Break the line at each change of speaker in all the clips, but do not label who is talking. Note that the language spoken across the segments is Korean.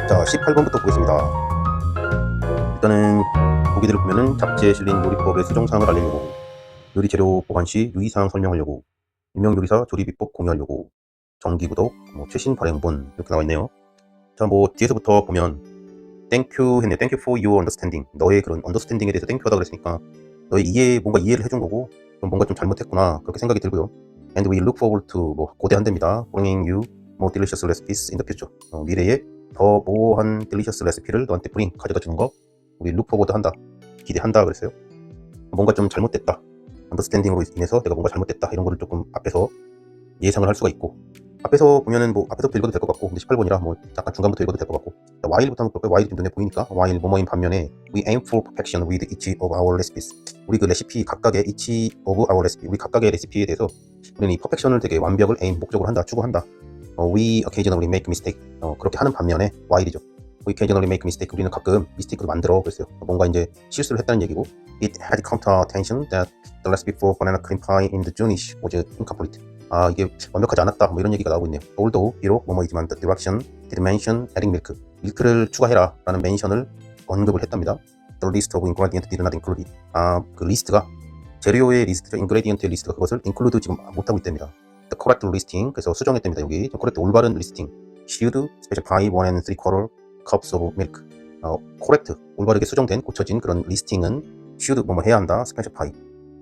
자, 18번부터 보겠습니다. 일단은 보기들을 보면은 잡지에 실린 요리법의 수정사항을 알리려고, 요리 재료 보관 시 유의사항 설명하려고, 유명 요리사 조리 비법 공유하려고, 정기 구독, 최신 발행본 이렇게 나와 있네요. 자, 뒤에서부터 보면 Thank you 했네. Thank you for your understanding. 너의 그런 understanding에 대해서 thank you 하다 그랬으니까 너의 뭔가 이해를 해준 거고, 그럼 뭔가 좀 잘못했구나 그렇게 생각이 들고요. And we look forward to 고대한답니다. Bringing you more delicious recipes in the future. 미래에 더 모호한 delicious 레시피를 너한테 가져다 주는 거 우리 look forward 한다, 기대한다 그랬어요. 뭔가 좀 잘못됐다, understanding으로 인해서 내가 뭔가 잘못됐다 이런 거를 조금 앞에서 예상을 할 수가 있고, 앞에서 보면은 앞에서부터 읽어도 될 것 같고, 근데 18번이라 잠깐 중간부터 읽어도 될 것 같고, while부터 한번 볼까요? while이 좀 눈에 보이니까 while 뭐뭐인 반면에 we aim for perfection with each of our recipes. 우리 그 레시피 각각의 each of our recipe, 우리 각각의 레시피에 대해서 우리는 이 퍼펙션을 되게 완벽을 aim 목적으로 한다, 추구한다. we occasionally make mistake. 그렇게 하는 반면에 while이죠. we occasionally make mistake. 우리는 가끔 미스테이크를 만들어 그랬어요. 뭔가 이제 실수를 했다는 얘기고, it had come to our attention that the recipe for banana cream pie in the June-ish was incomplete. 이게 완벽하지 않았다 이런 얘기가 나오고 있네요. although 비록 뭐뭐이지만 the direction did mention adding milk. 밀크를 추가해라 라는 멘션을 언급을 했답니다. the list of ingredients did not include it. 그 리스트가, 재료의 리스트죠. ingredient의 리스트가 그것을 include 지금 못하고 있답니다. the correct listing, 그래서 수정했답니다. 여기 correct 올바른 리스팅. should specify 1 3/4 cups of milk. correct 올바르게 수정된, 고쳐진 그런 리스팅은 should 뭐뭐 해야 한다, specify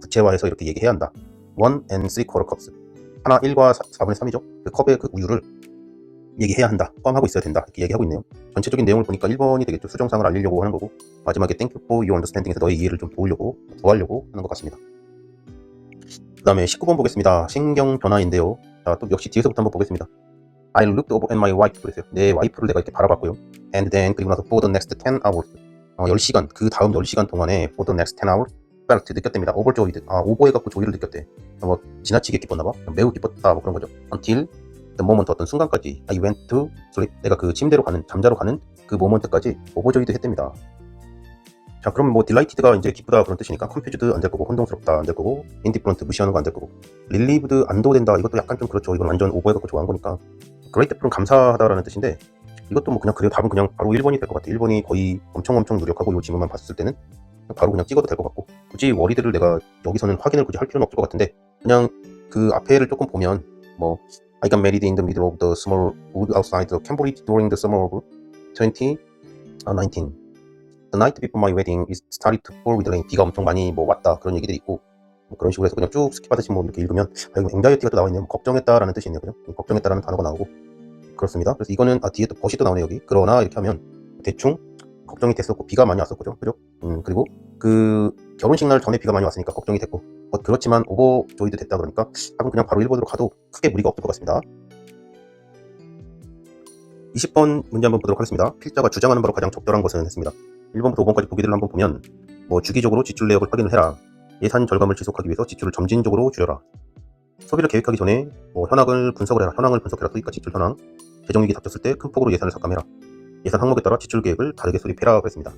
구체화해서 이렇게 얘기해야 한다. 1 3/4 cups, 하나 1과 4분의 3이죠. 그 컵의 그 우유를 얘기해야 한다, 포함하고 있어야 된다 이렇게 얘기하고 있네요. 전체적인 내용을 보니까 1번이 되겠죠. 수정사항을 알리려고 하는 거고, 마지막에 thank you for your understanding에서 너의 이해를 좀 도우려고, 더하려고 하는 것 같습니다. 그 다음에 19번 보겠습니다. 신경 변화인데요. 자, 또 역시 뒤에서부터 한번 보겠습니다. I looked over at my wife. 그랬어요. 내 와이프를 내가 이렇게 바라봤고요. And then, 그리고 나서 for the next 10 hours. 10시간, 그 다음 10시간 동안에 for the next 10 hours felt 느꼈답니다. overjoyed. 오버해갖고 조이를 느꼈대. 지나치게 기뻤나봐. 매우 기뻤다 그런 거죠. until the moment, 어떤 순간까지 I went to sleep. 내가 그 침대로 가는, 잠자러 가는 그 모먼트까지 overjoyed 했답니다. 자, 그럼 delighted가 이제 기쁘다 그런 뜻이니까 confused 안 될 거고, 혼동스럽다 안 될 거고, indifferent 무시하는 거 안 될 거고, relieved 안도된다 이것도 약간 좀 그렇죠. 이건 완전 오버해갖고 좋아한 거니까. grateful은 감사하다라는 뜻인데, 이것도 그냥 그래요. 답은 그냥 바로 1번이 될 것 같아. 1번이 거의 엄청 노력하고 이 지문만 봤을 때는 바로 그냥 찍어도 될 것 같고, 굳이 워리드를 내가 여기서는 확인을 굳이 할 필요는 없을 것 같은데, 그냥 그 앞에를 조금 보면 I got married in the middle of the summer wood outside the Cambridge during the summer of 2019. The night before my wedding it started to pour with rain. 비가 엄청 많이 왔다 그런 얘기들이 있고, 그런 식으로 해서 그냥 쭉 스킵하듯이 이렇게 읽으면 이거 anxiety가 또 나와 있네요. 걱정했다라는 뜻이 있네요. 그죠? 걱정했다라는 단어가 나오고 그렇습니다. 그래서 이거는 뒤에 또 벗이 또 나오네 여기. 그러나 이렇게 하면 대충 걱정이 됐었고, 비가 많이 왔었죠. 그죠? 그리고 그 결혼식 날 전에 비가 많이 왔으니까 걱정이 됐고, 그렇지만 오버조이드 됐다 그러니까 답은 그냥 바로 1번으로 가도 크게 무리가 없을 것 같습니다. 20번 문제 한번 보도록 하겠습니다. 필자가 주장하는 바로 가장 적절한 것은 했습니다. 1번부터 5번까지 보기들을 한번 보면 주기적으로 지출 내역을 확인을 해라. 예산 절감을 지속하기 위해서 지출을 점진적으로 줄여라. 소비를 계획하기 전에 현황을 분석을 해라. 현황을 분석해라. 소비과 지출 현황. 재정위기 닥쳤을 때 큰 폭으로 예산을 삭감해라. 예산 항목에 따라 지출 계획을 다르게 수립해라 그랬습니다.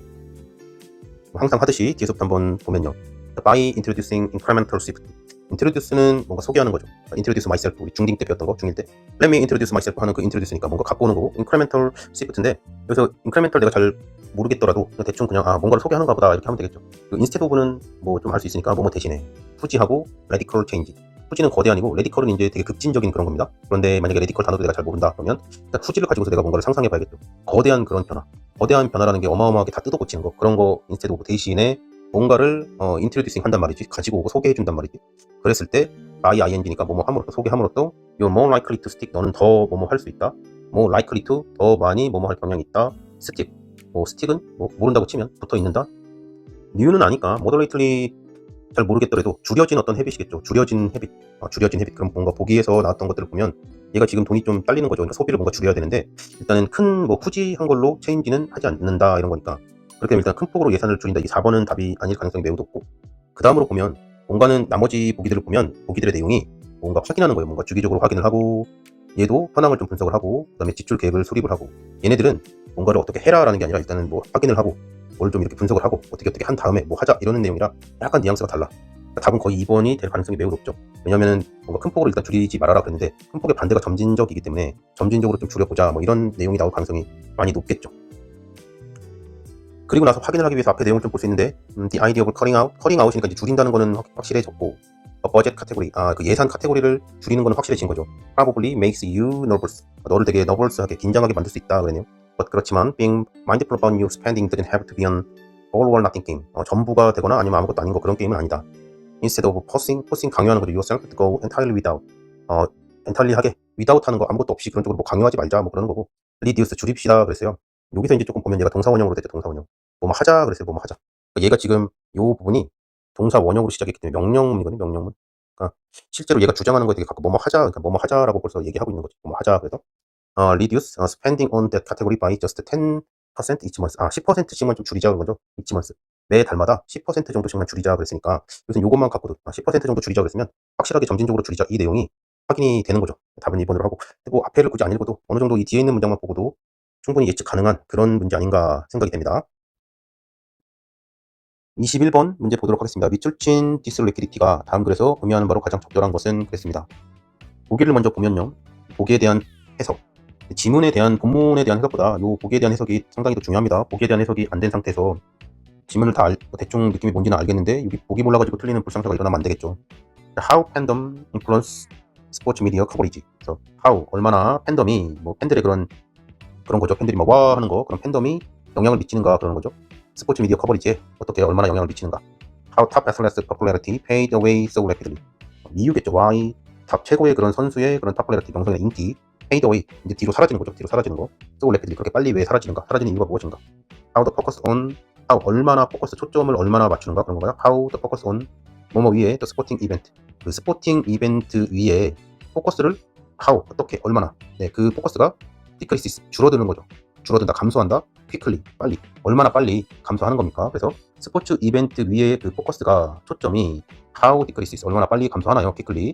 항상 하듯이 뒤에서부터 한번 보면요. By introducing incremental shift. introduce는 뭔가 소개하는 거죠. introduce myself, 우리 중딩 때 배웠던 거, 중일 때 let me introduce myself 하는 그 introduce니까 뭔가 갖고 오는 거고, incremental shift인데 여기서 incremental 내가 잘 모르겠더라도 대충 그냥 뭔가를 소개하는가 보다 이렇게 하면 되겠죠. instead of는 좀 알 수 있으니까 뭐뭐 대신에, 후지하고 radical change. 후지는 거대한이고 radical은 이제 되게 급진적인 그런 겁니다. 그런데 만약에 radical 단어도 내가 잘 모른다 그러면 일단 후지를 가지고서 내가 뭔가를 상상해 봐야겠죠. 거대한 그런 변화. 거대한 변화라는 게 어마어마하게 다 뜯어 고치는 거, 그런 거 instead of 대신에 뭔가를 introducing 한단 말이지, 가지고 오고 소개해 준단 말이지. 그랬을 때 by ing니까 뭐뭐 함으로써, 소개함으로써 you're more likely to stick, 너는 더 뭐뭐 할 수 있다. more likely to, 더 많이 뭐뭐 할 경향이 있다. stick, stick은 모른다고 치면 붙어 있는다. new는 아니까 moderately 잘 모르겠더라도 줄여진 어떤 헤빗이겠죠. 줄여진 헤빗. 줄여진 헤빗. 그럼 뭔가 보기에서 나왔던 것들을 보면 얘가 지금 돈이 좀 딸리는 거죠. 그러니까 소비를 뭔가 줄여야 되는데 일단은 큰 후지한 걸로 체인지는 하지 않는다 이런 거니까, 그렇게 되면 일단 큰 폭으로 예산을 줄인다. 이 4번은 답이 아닐 가능성이 매우 높고, 그 다음으로 보면 뭔가는 나머지 보기들을 보면 보기들의 내용이 뭔가 확인하는 거예요. 뭔가 주기적으로 확인을 하고, 얘도 현황을 좀 분석을 하고, 그 다음에 지출 계획을 수립을 하고, 얘네들은 뭔가를 어떻게 해라라는 게 아니라 일단은 확인을 하고 뭘 좀 이렇게 분석을 하고 어떻게 한 다음에 하자 이러는 내용이라 약간 뉘앙스가 달라. 그러니까 답은 거의 2번이 될 가능성이 매우 높죠. 왜냐면은 뭔가 큰 폭으로 일단 줄이지 말아라 그랬는데 큰 폭의 반대가 점진적이기 때문에 점진적으로 좀 줄여보자 이런 내용이 나올 가능성이 많이 높겠죠. 그리고 나서 확인을 하기 위해서 앞에 내용을 좀 볼 수 있는데 the idea of cutting out이니까 이제 줄인다는 거는 확실해졌고 버젯 카테고리, 그 예산 카테고리를 줄이는 거는 확실해진 거죠. probably makes you nervous. 너를 되게 nervous하게 긴장하게 만들 수 있다 그러네요. 그렇지만 being mindful about your spending doesn't have to be an all or nothing game. 전부가 되거나 아니면 아무것도 아닌 거 그런 게임은 아니다. Instead of forcing 강요하는 거죠. yourself to go entirely without. entirely하게 without 하는 거 아무것도 없이 그런 쪽으로 뭐 강요하지 말자 뭐 그러는 거고. reduce 줄입시다 그랬어요. 여기서 이제 조금 보면 얘가 동사원형으로 됐죠. 동사원형. 뭐뭐 하자 그랬어요. 뭐뭐 하자. 그러니까 얘가 지금 요 부분이 동사 원형으로 시작했기 때문에 명령문이거든요. 명령문. 그러니까 실제로 얘가 주장하는 거에 되게 가끔 뭐뭐 하자, 그러니까 뭐뭐 하자라고 벌써 얘기하고 있는 거지. 뭐뭐 하자. 그래서 reduce spending on that category by just 10% each month. 10%씩만 좀 줄이자 그런 거죠. each month. 매 달마다 10% 정도씩만 줄이자 그랬으니까 여기서 요것만 갖고도 10% 정도 줄이자 그랬으면 확실하게 점진적으로 줄이자 이 내용이 확인이 되는 거죠. 답은 2번으로 하고. 그리고 앞에를 굳이 안 읽어도 어느 정도 이 뒤에 있는 문장만 보고도 충분히 예측 가능한 그런 문제 아닌가 생각이 됩니다. 21번 문제 보도록 하겠습니다. 밑줄 친 디스리퀴디티가 다음 글에서 의미하는 바로 가장 적절한 것은 그랬습니다. 보기를 먼저 보면요. 보기에 대한 해석. 지문에 대한 본문에 대한 해석보다 요 보기에 대한 해석이 상당히 더 중요합니다. 보기에 대한 해석이 안 된 상태에서 지문을 다 대충 느낌이 뭔지는 알겠는데 여기 보기 몰라가지고 틀리는 불상사가 일어나면 안 되겠죠. How fandom influence sports media coverage. 그래서 how 얼마나 팬덤이 뭐 팬들의 그런 거죠. 팬들이 막 와 하는 거 그런 팬덤이 영향을 미치는가 그러는 거죠. 스포츠 미디어 커버리지에 어떻게 얼마나 영향을 미치는가. How top athletes popularity fade away so rapidly. 이유겠죠. Why 탑 최고의 그런 선수의 그런 popularity 명성의 인기 fade away 이제 뒤로 사라지는 거죠. 뒤로 사라지는 거. so rapidly 그렇게 빨리 왜 사라지는가. 사라지는 이유가 무엇인가. How the focus on how 얼마나 포커스 초점을 얼마나 맞추는가 그런 건가요. How the focus on 뭐뭐 위에 the sporting event 그 스포팅 이벤트 위에 포커스를 how 어떻게 얼마나 그 포커스가 decreases 줄어드는 거죠. 줄어든다 감소한다 quickly 빨리 얼마나 빨리 감소하는 겁니까? 그래서 스포츠 이벤트 위에 그 포커스가 초점이 how decreases 얼마나 빨리 감소하나요? quickly.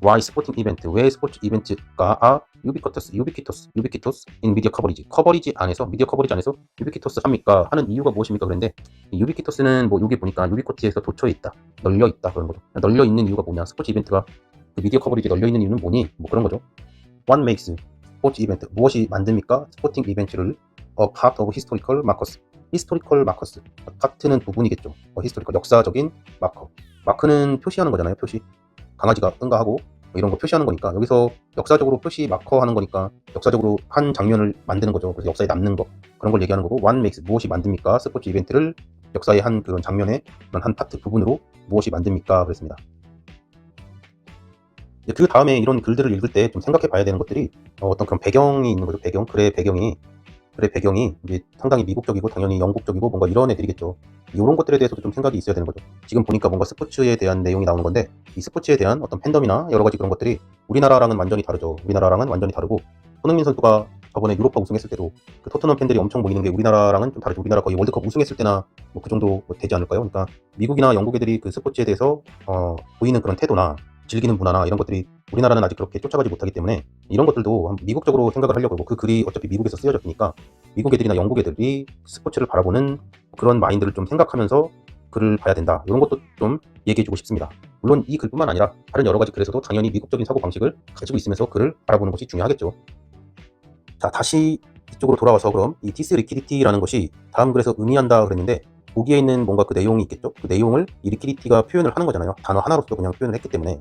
why 스포팅 이벤트 왜 스포츠 이벤트가 ubiquitous in media coverage 커버리지 안에서 미디어 커버리지 안에서 ubiquitous 합니까? 하는 이유가 무엇입니까? 그런데 ubiquitous는 뭐 여기 보니까 ubiquitous에서 도처에 있다 널려 있다 그런 거죠. 널려 있는 이유가 뭐냐 스포츠 이벤트가 그 미디어 커버리지에 널려 있는 이유는 뭐니? 뭐 그런 거죠. What makes 스포츠 이벤트 무엇이 만듭니까? 스포팅 이벤트를 a part of historical markers. historical markers. 파트는 부분이겠죠. historical 역사적인 마커. 마크는 표시하는 거잖아요. 표시. 강아지가 응가하고 뭐 이런 거 표시하는 거니까 여기서 역사적으로 표시 마커하는 거니까 역사적으로 한 장면을 만드는 거죠. 그래서 역사에 남는 거 그런 걸 얘기하는 거고 what makes 무엇이 만듭니까? 스포츠 이벤트를 역사의 한 그런 장면의 그런 한 파트 부분으로 무엇이 만듭니까? 그랬습니다. 그 다음에 이런 글들을 읽을 때 좀 생각해 봐야 되는 것들이 어떤 그런 배경이 있는 거죠. 글의 배경이 이제 상당히 미국적이고 당연히 영국적이고 뭔가 이런 애들이겠죠. 이런 것들에 대해서도 좀 생각이 있어야 되는 거죠. 지금 보니까 뭔가 스포츠에 대한 내용이 나오는 건데 이 스포츠에 대한 어떤 팬덤이나 여러 가지 그런 것들이 우리나라랑은 완전히 다르죠. 우리나라랑은 완전히 다르고 손흥민 선수가 저번에 유로파 우승했을 때도 그 토트넘 팬들이 엄청 모이는 게 우리나라랑은 좀 다르죠. 우리나라 거의 월드컵 우승했을 때나 뭐 그 정도 되지 않을까요? 그러니까 미국이나 영국 애들이 그 스포츠에 대해서 보이는 그런 태도나 즐기는 문화나 이런 것들이 우리나라는 아직 그렇게 쫓아가지 못하기 때문에 이런 것들도 미국적으로 생각을 하려고 그 글이 어차피 미국에서 쓰여졌으니까 미국 애들이나 영국 애들이 스포츠를 바라보는 그런 마인드를 좀 생각하면서 글을 봐야 된다. 이런 것도 좀 얘기해주고 싶습니다. 물론 이 글뿐만 아니라 다른 여러 가지 글에서도 당연히 미국적인 사고방식을 가지고 있으면서 글을 바라보는 것이 중요하겠죠. 자, 다시 이쪽으로 돌아와서 그럼 이 디스리퀴디티라는 것이 다음 글에서 의미한다 그랬는데 보기에 있는 뭔가 그 내용이 있겠죠. 그 내용을 이 리퀴디티가 표현을 하는 거잖아요. 단어 하나로서 그냥 표현을 했기 때문에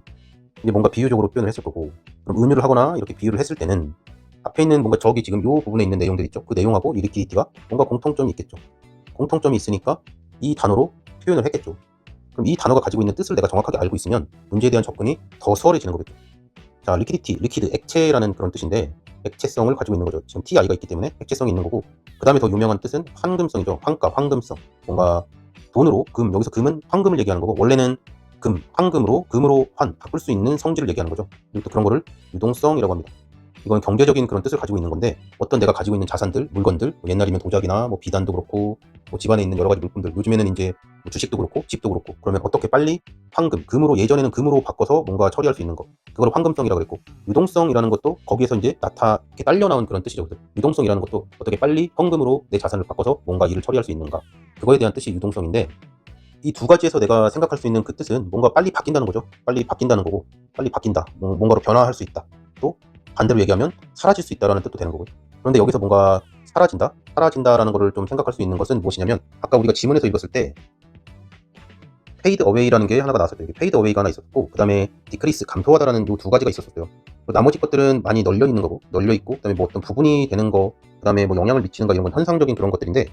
이제 뭔가 비유적으로 표현을 했을 거고 그럼 은유를 하거나 이렇게 비유를 했을 때는 앞에 있는 뭔가 저기 지금 요 부분에 있는 내용들 있죠. 그 내용하고 이 리퀴디티가 뭔가 공통점이 있겠죠. 공통점이 있으니까 이 단어로 표현을 했겠죠. 그럼 이 단어가 가지고 있는 뜻을 내가 정확하게 알고 있으면 문제에 대한 접근이 더 수월해지는 거겠죠. 자, 리퀴디티, 리퀴드, 액체라는 그런 뜻인데 액체성을 가지고 있는 거죠. 지금 TI가 있기 때문에 액체성이 있는 거고 그 다음에 더 유명한 뜻은 황금성이죠. 황가, 황금성. 뭔가 돈으로, 금, 여기서 금은 황금을 얘기하는 거고 원래는 금, 황금으로, 금으로 환, 바꿀 수 있는 성질을 얘기하는 거죠. 그리고 또 그런 거를 유동성이라고 합니다. 이건 경제적인 그런 뜻을 가지고 있는 건데 어떤 내가 가지고 있는 자산들, 물건들, 뭐 옛날이면 도자기나 뭐 비단도 그렇고 뭐 집안에 있는 여러 가지 물품들, 요즘에는 이제 뭐 주식도 그렇고 집도 그렇고 그러면 어떻게 빨리 황금, 금으로 예전에는 금으로 바꿔서 뭔가 처리할 수 있는 거 그걸 황금성이라고 그랬고 유동성이라는 것도 거기에서 이제 이렇게 딸려 나온 그런 뜻이죠. 유동성이라는 것도 어떻게 빨리 현금으로 내 자산을 바꿔서 뭔가 일을 처리할 수 있는가 그거에 대한 뜻이 유동성인데 이 두 가지에서 내가 생각할 수 있는 그 뜻은 뭔가 빨리 바뀐다는 거죠. 빨리 바뀐다는 거고 빨리 바뀐다, 뭔가로 변화할 수 있다. 또 반대로 얘기하면 사라질 수 있다는 뜻도 되는 거고요. 그런데 여기서 뭔가 사라진다? 사라진다라는 거를 좀 생각할 수 있는 것은 무엇이냐면, 아까 우리가 지문에서 읽었을 때 fade away라는 게 하나가 나왔었죠. fade away가 하나 있었고, 그 다음에 decrease, 감소하다라는 요 두 가지가 있었어요. 나머지 것들은 많이 널려 있는 거고, 널려 있고, 그 다음에 뭐 어떤 부분이 되는 거, 그 다음에 뭐 영향을 미치는 거, 이런 건 현상적인 그런 것들인데,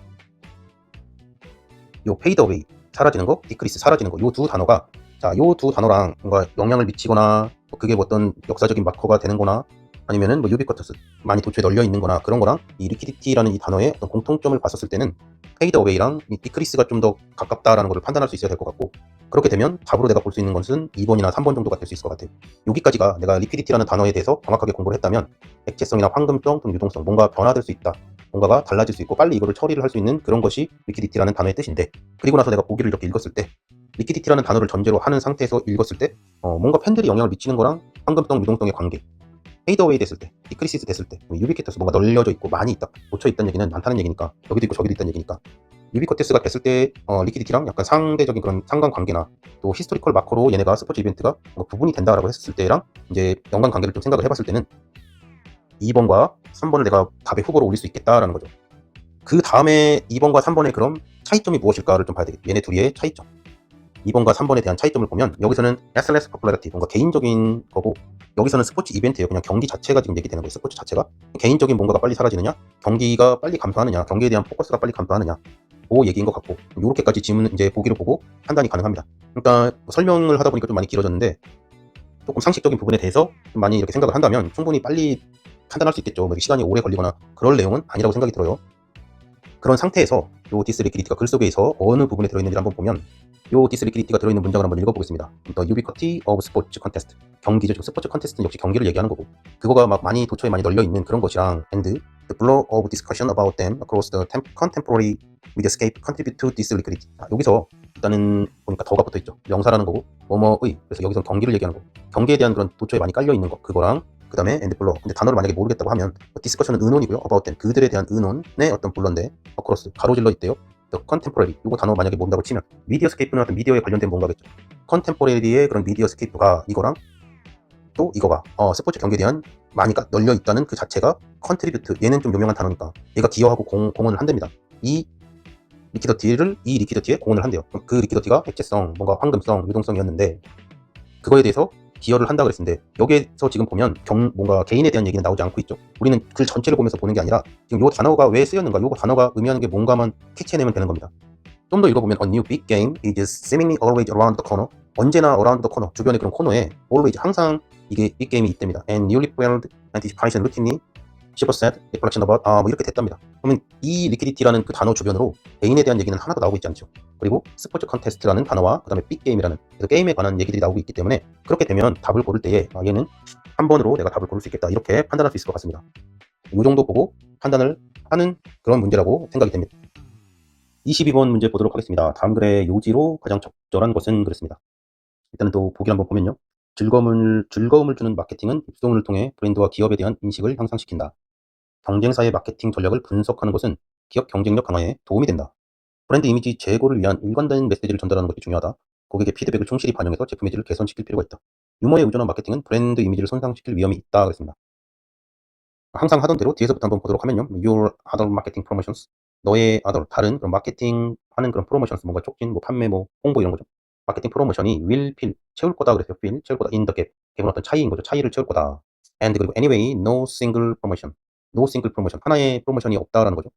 요 fade away, 사라지는 거, decrease, 사라지는 거, 요 두 단어가, 자, 요 두 단어랑 뭔가 영향을 미치거나, 그게 뭐 어떤 역사적인 마커가 되는 거나, 아니면은 뭐 ubiquitous, 많이 도처에 널려 있는 거나, 그런 거랑 이 liquidity라는 이 단어의 어떤 공통점을 봤었을 때는 fade away랑 이 decrease가 좀 더 가깝다라는 것을 판단할 수 있어야 될 것 같고, 그렇게 되면 답으로 내가 볼 수 있는 것은 2번이나 3번 정도가 될 수 있을 것 같아요. 여기까지가 내가 liquidity라는 단어에 대해서 정확하게 공부를 했다면, 액체성이나 황금성 또는 유동성, 뭔가 변화될 수 있다, 뭔가가 달라질 수 있고 빨리 이거를 처리를 할 수 있는 그런 것이 liquidity라는 단어의 뜻인데, 그리고 나서 내가 보기를 이렇게 읽었을 때 liquidity라는 단어를 전제로 하는 상태에서 읽었을 때 뭔가 팬들이 영향을 미치는 거랑 황금성, 유동성의 관계, fade away 됐을 때, decrease 됐을 때, ubiquitous, 뭔가 널려져 있고 많이 있다, 묻혀 있다는 얘기는 많다는 얘기니까, 여기도 있고 저기도 있다는 얘기니까, ubiquitous가 됐을 때 liquidity랑 약간 상대적인 그런 상관관계나, 또 히스토리컬 마커로 얘네가 스포츠 이벤트가 구분이 된다라고 했을 때랑 이제 연관관계를 좀 생각을 해봤을 때는 2번과 3번을 내가 답의 후보로 올릴 수 있겠다라는 거죠. 그 다음에 2번과 3번의 그럼 차이점이 무엇일까를 좀 봐야 되겠죠. 얘네 둘의 차이점. 2번과 3번에 대한 차이점을 보면, 여기서는 SLS popularity, 뭔가 개인적인 거고, 여기서는 스포츠 이벤트예요. 그냥 경기 자체가 지금 얘기되는 거예요. 스포츠 자체가 개인적인 뭔가가 빨리 사라지느냐, 경기가 빨리 감소하느냐, 경기에 대한 포커스가 빨리 감소하느냐, 그 얘기인 것 같고, 이렇게까지 지문 이제 보기를 보고 판단이 가능합니다. 그러니까 설명을 하다 보니까 좀 많이 길어졌는데, 조금 상식적인 부분에 대해서 좀 많이 이렇게 생각을 한다면 충분히 빨리 판단할 수 있겠죠. 뭐 시간이 오래 걸리거나 그럴 내용은 아니라고 생각이 들어요. 그런 상태에서 요 디스리퀴디티가 글 속에서 어느 부분에 들어있는지 한번 보면, 요 디스리퀴디티가 들어있는 문장을 한번 읽어보겠습니다. The ubiquity of sports contest, 경기죠. 지금 스포츠 컨테스트는 역시 경기를 얘기하는 거고, 그거가 막 많이 도처에 많이 널려있는 그런 것이랑, and the flow of discussion about them across the contemporary mediascape contribute to this liquidity. 여기서 일단은 보니까 더가 붙어있죠. 명사라는 거고, 뭐뭐의, 그래서 여기서 경기를 얘기하는 거, 경기에 대한 그런 도처에 많이 깔려있는 거, 그거랑 그 다음에 and flow, 근데 단어를 만약에 모르겠다고 하면 디스커션은 의논이고요. about them, 그들에 대한 의논의 어떤 불러인데, across, 가로질러 있대요. The contemporary, 이거 단어 만약에 모른다고 치면 미디어스케이프는 어떤 미디어에 관련된 뭔가겠죠. contemporary의 그런 미디어스케이프가 이거랑 또 이거가 스포츠 경기에 대한 많이 널려 있다는 그 자체가 contribute, 얘는 좀 유명한 단어니까 얘가 기여하고 공헌을 한답니다. 이 리퀴더티에 공헌을 한대요. 그 리퀴더티가 액체성, 뭔가 황금성, 유동성이었는데 그거에 대해서 기여를 한다 그랬는데, 여기에서 지금 보면 뭔가 개인에 대한 얘기는 나오지 않고 있죠. 우리는 글 전체를 보면서 보는 게 아니라 지금 요 단어가 왜 쓰였는가, 요 단어가 의미하는 게 뭔가만 캐치해내면 되는 겁니다. 좀 더 읽어보면, A new big game is seemingly always around the corner, 언제나 around the corner, 주변의 그런 코너에 always, 항상 이게 빅 게임이 있답니다. And newly fueled anticipation routinely 슈퍼셋, 리플렉션 어바웃, 뭐 이렇게 됐답니다. 그러면 이 리퀴디티라는 그 단어 주변으로 개인에 대한 얘기는 하나도 나오고 있지 않죠. 그리고 스포츠 컨테스트라는 단어와 그 다음에 빅게임이라는, 그래서 게임에 관한 얘기들이 나오고 있기 때문에, 그렇게 되면 답을 고를 때에 얘는 3번으로 내가 답을 고를 수 있겠다, 이렇게 판단할 수 있을 것 같습니다. 이 정도 보고 판단을 하는 그런 문제라고 생각이 됩니다. 22번 문제 보도록 하겠습니다. 다음 글의 요지로 가장 적절한 것은, 그랬습니다. 일단은 또 보기를 한번 보면요. 즐거움을 주는 마케팅은 입소문을 통해 브랜드와 기업에 대한 인식을 향상시킨다. 경쟁사의 마케팅 전략을 분석하는 것은 기업 경쟁력 강화에 도움이 된다. 브랜드 이미지 제고를 위한 일관된 메시지를 전달하는 것이 중요하다. 고객의 피드백을 충실히 반영해서 제품 이미지를 개선시킬 필요가 있다. 유머에 의존한 마케팅은 브랜드 이미지를 손상시킬 위험이 있다. 그랬습니다. 항상 하던 대로 뒤에서부터 한번 보도록 하면요. Your other marketing promotions, 너의 other, 다른 그런 마케팅 하는 그런 프로모션스, 뭔가 촉진, 뭐 판매, 뭐 홍보 이런 거죠. 마케팅 프로모션이 will fill, 채울 거다 그랬어요. fill, 채울 거다. in the gap, 갭은 어떤 차이인 거죠. 차이를 채울 거다. and 그리고 anyway, no single promotion, no single promotion, 하나의 프로모션이 없다라는 거죠.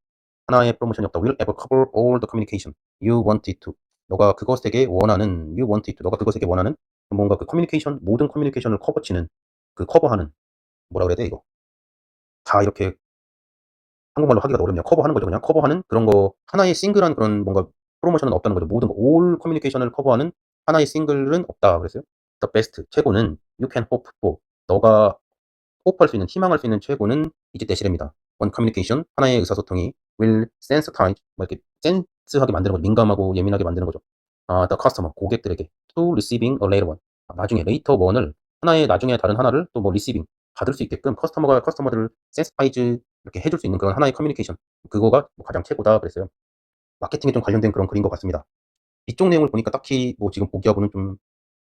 하나의 프로모션이 없다. will ever cover all the communication you want it to, 너가 그것에게 원하는, you want it to, 너가 그것에게 원하는 뭔가 그 커뮤니케이션, 모든 커뮤니케이션을 커버치는, 그 커버하는, 뭐라 그래야 돼 이거, 다 이렇게 한국말로 하기가 어렵네요. 커버하는 거죠. 그냥 커버하는 그런 거, 하나의 싱글한 그런 뭔가 프로모션은 없다는 거죠. 모든 거, 올 커뮤니케이션을 커버하는 하나의 싱글은 없다 그랬어요. The best, 최고는 you can hope for, 너가 호흡할 수 있는, 희망할 수 있는 최고는 이제 대시랍니다. One communication, 하나의 의사소통이 will sensitize, 뭐 이렇게 센스하게 만드는 거죠. 민감하고 예민하게 만드는 거죠. The customer, 고객들에게 to receiving a later one, 나중에 later one을, 하나의 나중에 다른 하나를 또 뭐 receiving, 받을 수 있게끔 커스터머들을 sensitize 이렇게 해줄 수 있는 그런 하나의 커뮤니케이션, 그거가 뭐 가장 최고다 그랬어요. 마케팅에 좀 관련된 그런 글인 것 같습니다. 이쪽 내용을 보니까 딱히 뭐 지금 보기하고는 좀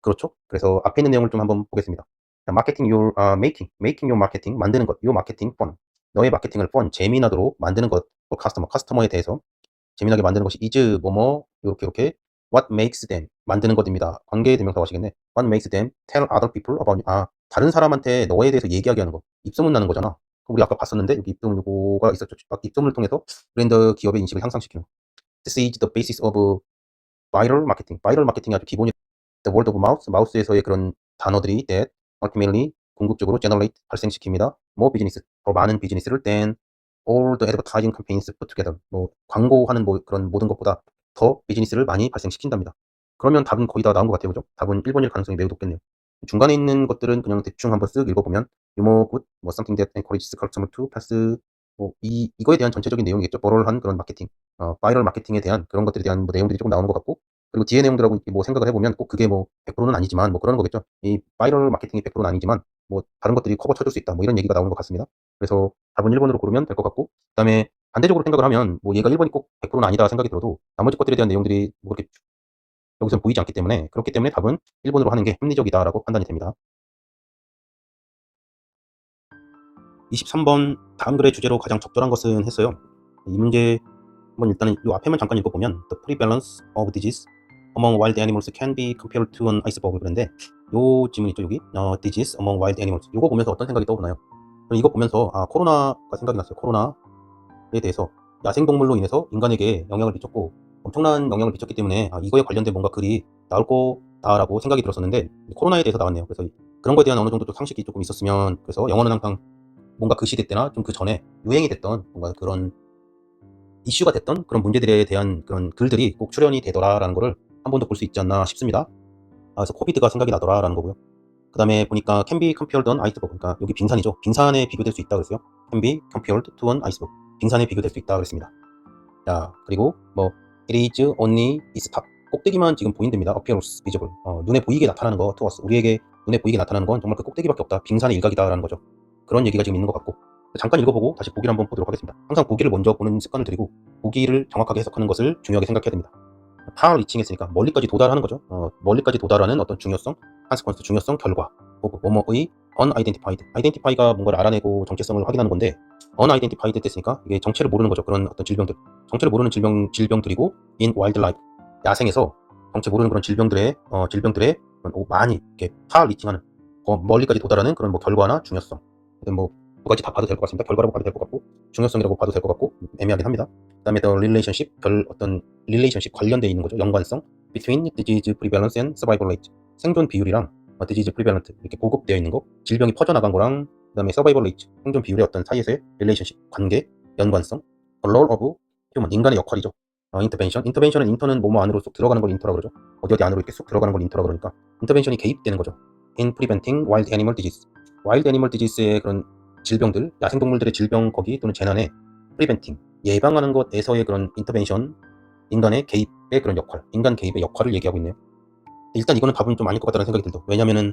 그렇죠. 그래서 앞에 있는 내용을 좀 한번 보겠습니다. 마케팅 your making your marketing, 만드는 것, your marketing fun, 너의 마케팅을 재미나도록 만드는 것, 커스터머에 대해서 재미나게 만드는 것이 is 뭐뭐 요렇게 what makes them 만드는 것입니다. 관계 대명사 하시겠네. What makes them tell other people about you. 다른 사람한테 너에 대해서 얘기하게 하는 거. 입소문 나는 거잖아. 우리 아까 봤었는데 여기 입소문 요거가 있었죠. 입소문을 통해서 브랜드 기업의 인식을 향상시키는 거. This is the basis of viral marketing. 바이럴 마케팅이 아주 기본이 the word of mouth, 마우스에서의 그런 단어들이 that ultimately 궁극적으로 generate 발생시킵니다. more business, 더 많은 비즈니스를 than all the advertising campaigns put together. 뭐 광고하는 뭐 그런 모든 것보다 더 비즈니스를 많이 발생시킨답니다. 그러면 답은 거의 다 나온 것 같아요, 그죠? 답은 1번일 가능성이 매우 높겠네요. 중간에 있는 것들은 그냥 대충 한번 쓱 읽어보면 유머 굿, 뭐 something that encourages customer to pass, 뭐 이거에 대한 전체적인 내용이겠죠. 버럴한 그런 마케팅, 바이럴 마케팅에 대한 그런 것들에 대한 뭐 내용들이 조금 나오는 것 같고, 그리고 뒤에 내용들하고 뭐 생각을 해보면 꼭 그게 뭐 100%는 아니지만 뭐 그러는 거겠죠. 이 바이럴 마케팅이 100%는 아니지만 뭐 다른 것들이 커버 쳐줄 수 있다. 뭐 이런 얘기가 나오는 것 같습니다. 그래서 답은 1번으로 고르면 될 것 같고, 그다음에 반대적으로 생각을 하면 뭐 얘가 1번이 꼭 100%는 아니다 생각이 들어도 나머지 것들에 대한 내용들이 뭐 그렇게 여기서 보이지 않기 때문에, 그렇기 때문에 답은 1번으로 하는 게 합리적이다라고 판단이 됩니다. 23번 다음 글의 주제로 가장 적절한 것은 했어요. 이 문제 한번 일단은 이 앞에만 잠깐 읽어보면 The prevalence of disease among wild animals can be compared to an iceberg 그런데 요 지문 있죠 여기 disease among wild animals 요거 보면서 어떤 생각이 떠오르나요? 저는 이거 보면서 코로나가 생각이 났어요. 코로나에 대해서 야생동물로 인해서 인간에게 영향을 미쳤고 엄청난 영향을 미쳤기 때문에 이거에 관련된 뭔가 글이 나올 거다라고 생각이 들었었는데 코로나에 대해서 나왔네요. 그래서 그런 거에 대한 어느 정도 또 상식이 조금 있었으면, 그래서 영어는 항상 뭔가 그 시대 때나 좀 그 전에 유행이 됐던 뭔가 그런 이슈가 됐던 그런 문제들에 대한 그런 글들이 꼭 출연이 되더라라는 거를 한 번 더 볼 수 있지 않나 싶습니다. 그래서 코비드가 생각이 나더라라는 거고요. 그 다음에 보니까 can be compared on iceberg, 그러니까 여기 빙산이죠. 빙산에 비교될 수 있다 그랬어요. can be compared to an iceberg, 빙산에 비교될 수 있다 그랬습니다. 자, 그리고 뭐 it is only its top, 꼭대기만 지금 보인답니다. appears visible, 눈에 보이게 나타나는 거 to us, 우리에게 눈에 보이게 나타나는 건 정말 그 꼭대기밖에 없다. 빙산의 일각이다라는 거죠. 그런 얘기가 지금 있는 것 같고, 잠깐 읽어보고 다시 보기를 한번 보도록 하겠습니다. 항상 보기를 먼저 보는 습관을 들이고 보기를 정확하게 해석하는 것을 중요하게 생각해야 됩니다. far reaching 했으니까 멀리까지 도달하는 거죠. 멀리까지 도달하는 어떤 중요성, consequence 중요성, 결과, 혹은 뭐뭐의 unidentified, identify가 뭔가를 알아내고 정체성을 확인하는 건데 unidentified 됐으니까 이게 정체를 모르는 거죠. 그런 어떤 질병들, 정체를 모르는 질병들이고 in wildlife, 야생에서 정체 모르는 그런 질병들의 많이 이렇게 far reaching하는 멀리까지 도달하는 그런 뭐 결과나 중요성, 뭐 두 가지 다 봐도 될 것 같습니다. 결과라고 봐도 될 것 같고 중요성이라고 봐도 될 것 같고 애매하긴 합니다. 그 다음에 the relationship, 어떤 relationship 관련되어 있는 거죠. 연관성 between disease prevalence and survival rate, 생존 비율이랑 disease prevalent 이렇게 보급되어 있는 거, 질병이 퍼져나간 거랑 그 다음에 survival rate, 생존 비율의 어떤 사이에서의 relationship, 관계, 연관성, the role of human, 인간의 역할이죠. intervention은 인터는 뭐뭐 안으로 쏙 들어가는 걸 인터라 그러죠. 어디 안으로 이렇게 쏙 들어가는 걸 인터라 그러니까 intervention이 개입되는 거죠. in preventing wild animal disease, wild animal disease의 그런 질병들, 야생동물들의 질병 거기 또는 재난에 preventing, 예방하는 것에서의 그런 intervention, 인간의 개입의 그런 역할, 인간 개입의 역할을 얘기하고 있네요. 일단 이거는 답은 좀 아닐 것 같다는 생각이 들죠. 왜냐면은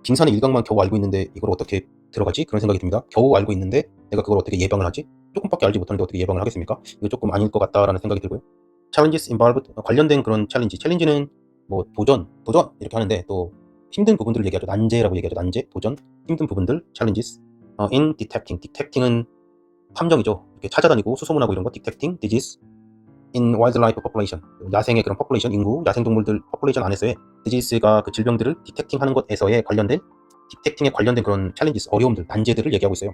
빙산의 일각만 겨우 알고 있는데 이걸 어떻게 들어가지? 그런 생각이 듭니다. 겨우 알고 있는데 내가 그걸 어떻게 예방을 하지? 조금밖에 알지 못하는데 어떻게 예방을 하겠습니까? 이거 조금 아닐 것 같다라는 생각이 들고요. challenges involved, 관련된 그런 챌린지는 뭐 도전 이렇게 하는데 또 힘든 부분들을 얘기하죠. 난제라고 얘기하죠. 난제, 도전, 힘든 부분들, challenges. in detecting은 탐정이죠. 이렇게 찾아다니고 수소문하고 이런 거, detecting disease in wildlife population, 야생의 그런 population, 인구, 야생동물들 population 안에서의 disease가 그 질병들을 detecting하는 것에서의 관련된 detecting에 관련된 그런 challenges, 어려움들, 난제들을 얘기하고 있어요.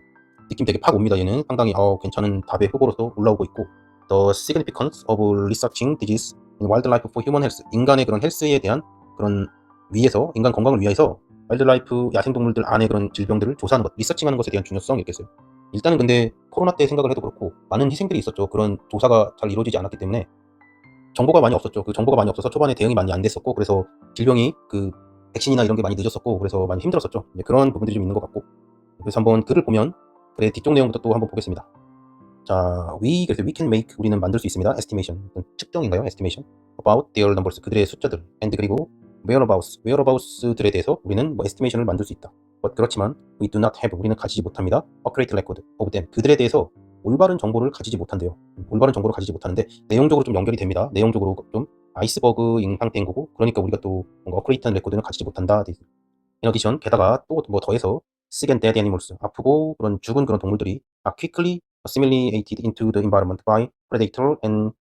느낌 되게 팍 옵니다. 얘는 상당히 괜찮은 답의 후보로서 올라오고 있고, the significance of researching disease in wildlife for human health, 인간의 그런 헬스에 대한 그런 위해서, 인간 건강을 위해서 와일드라이프, 야생동물들 안에 그런 질병들을 조사하는 것, 리서칭하는 것에 대한 중요성이 있겠어요. 일단은 근데 코로나 때 생각을 해도 그렇고 많은 희생들이 있었죠. 그런 조사가 잘 이루어지지 않았기 때문에 정보가 많이 없었죠. 그 정보가 많이 없어서 초반에 대응이 많이 안 됐었고, 그래서 질병이 그 백신이나 이런 게 많이 늦었었고, 그래서 많이 힘들었었죠. 그런 부분들이 좀 있는 것 같고, 그래서 한번 글을 보면 글의 뒤쪽 내용부터 또 한번 보겠습니다. 자, 그래서 we can make, 우리는 만들 수 있습니다. estimation, 측정인가요? estimation about their numbers, 그들의 숫자들, and 그리고 whereabouts들에 대해서 우리는 뭐 estimation을 만들 수 있다. 그렇지만 we do not have, 우리는 가지지 못합니다. accurate record of them, 그들에 대해서 올바른 정보를 가지지 못한대요. 올바른 정보를 가지지 못하는데 내용적으로 좀 연결이 됩니다. 내용적으로 좀 아이스버그인 상태인 거고, 그러니까 우리가 또 뭔가 accurate record는 가지지 못한다. In addition, 게다가 또 뭐 더해서 sick and dead animals, 아프고 그런 죽은 그런 동물들이 are quickly assimilated into the environment by predator and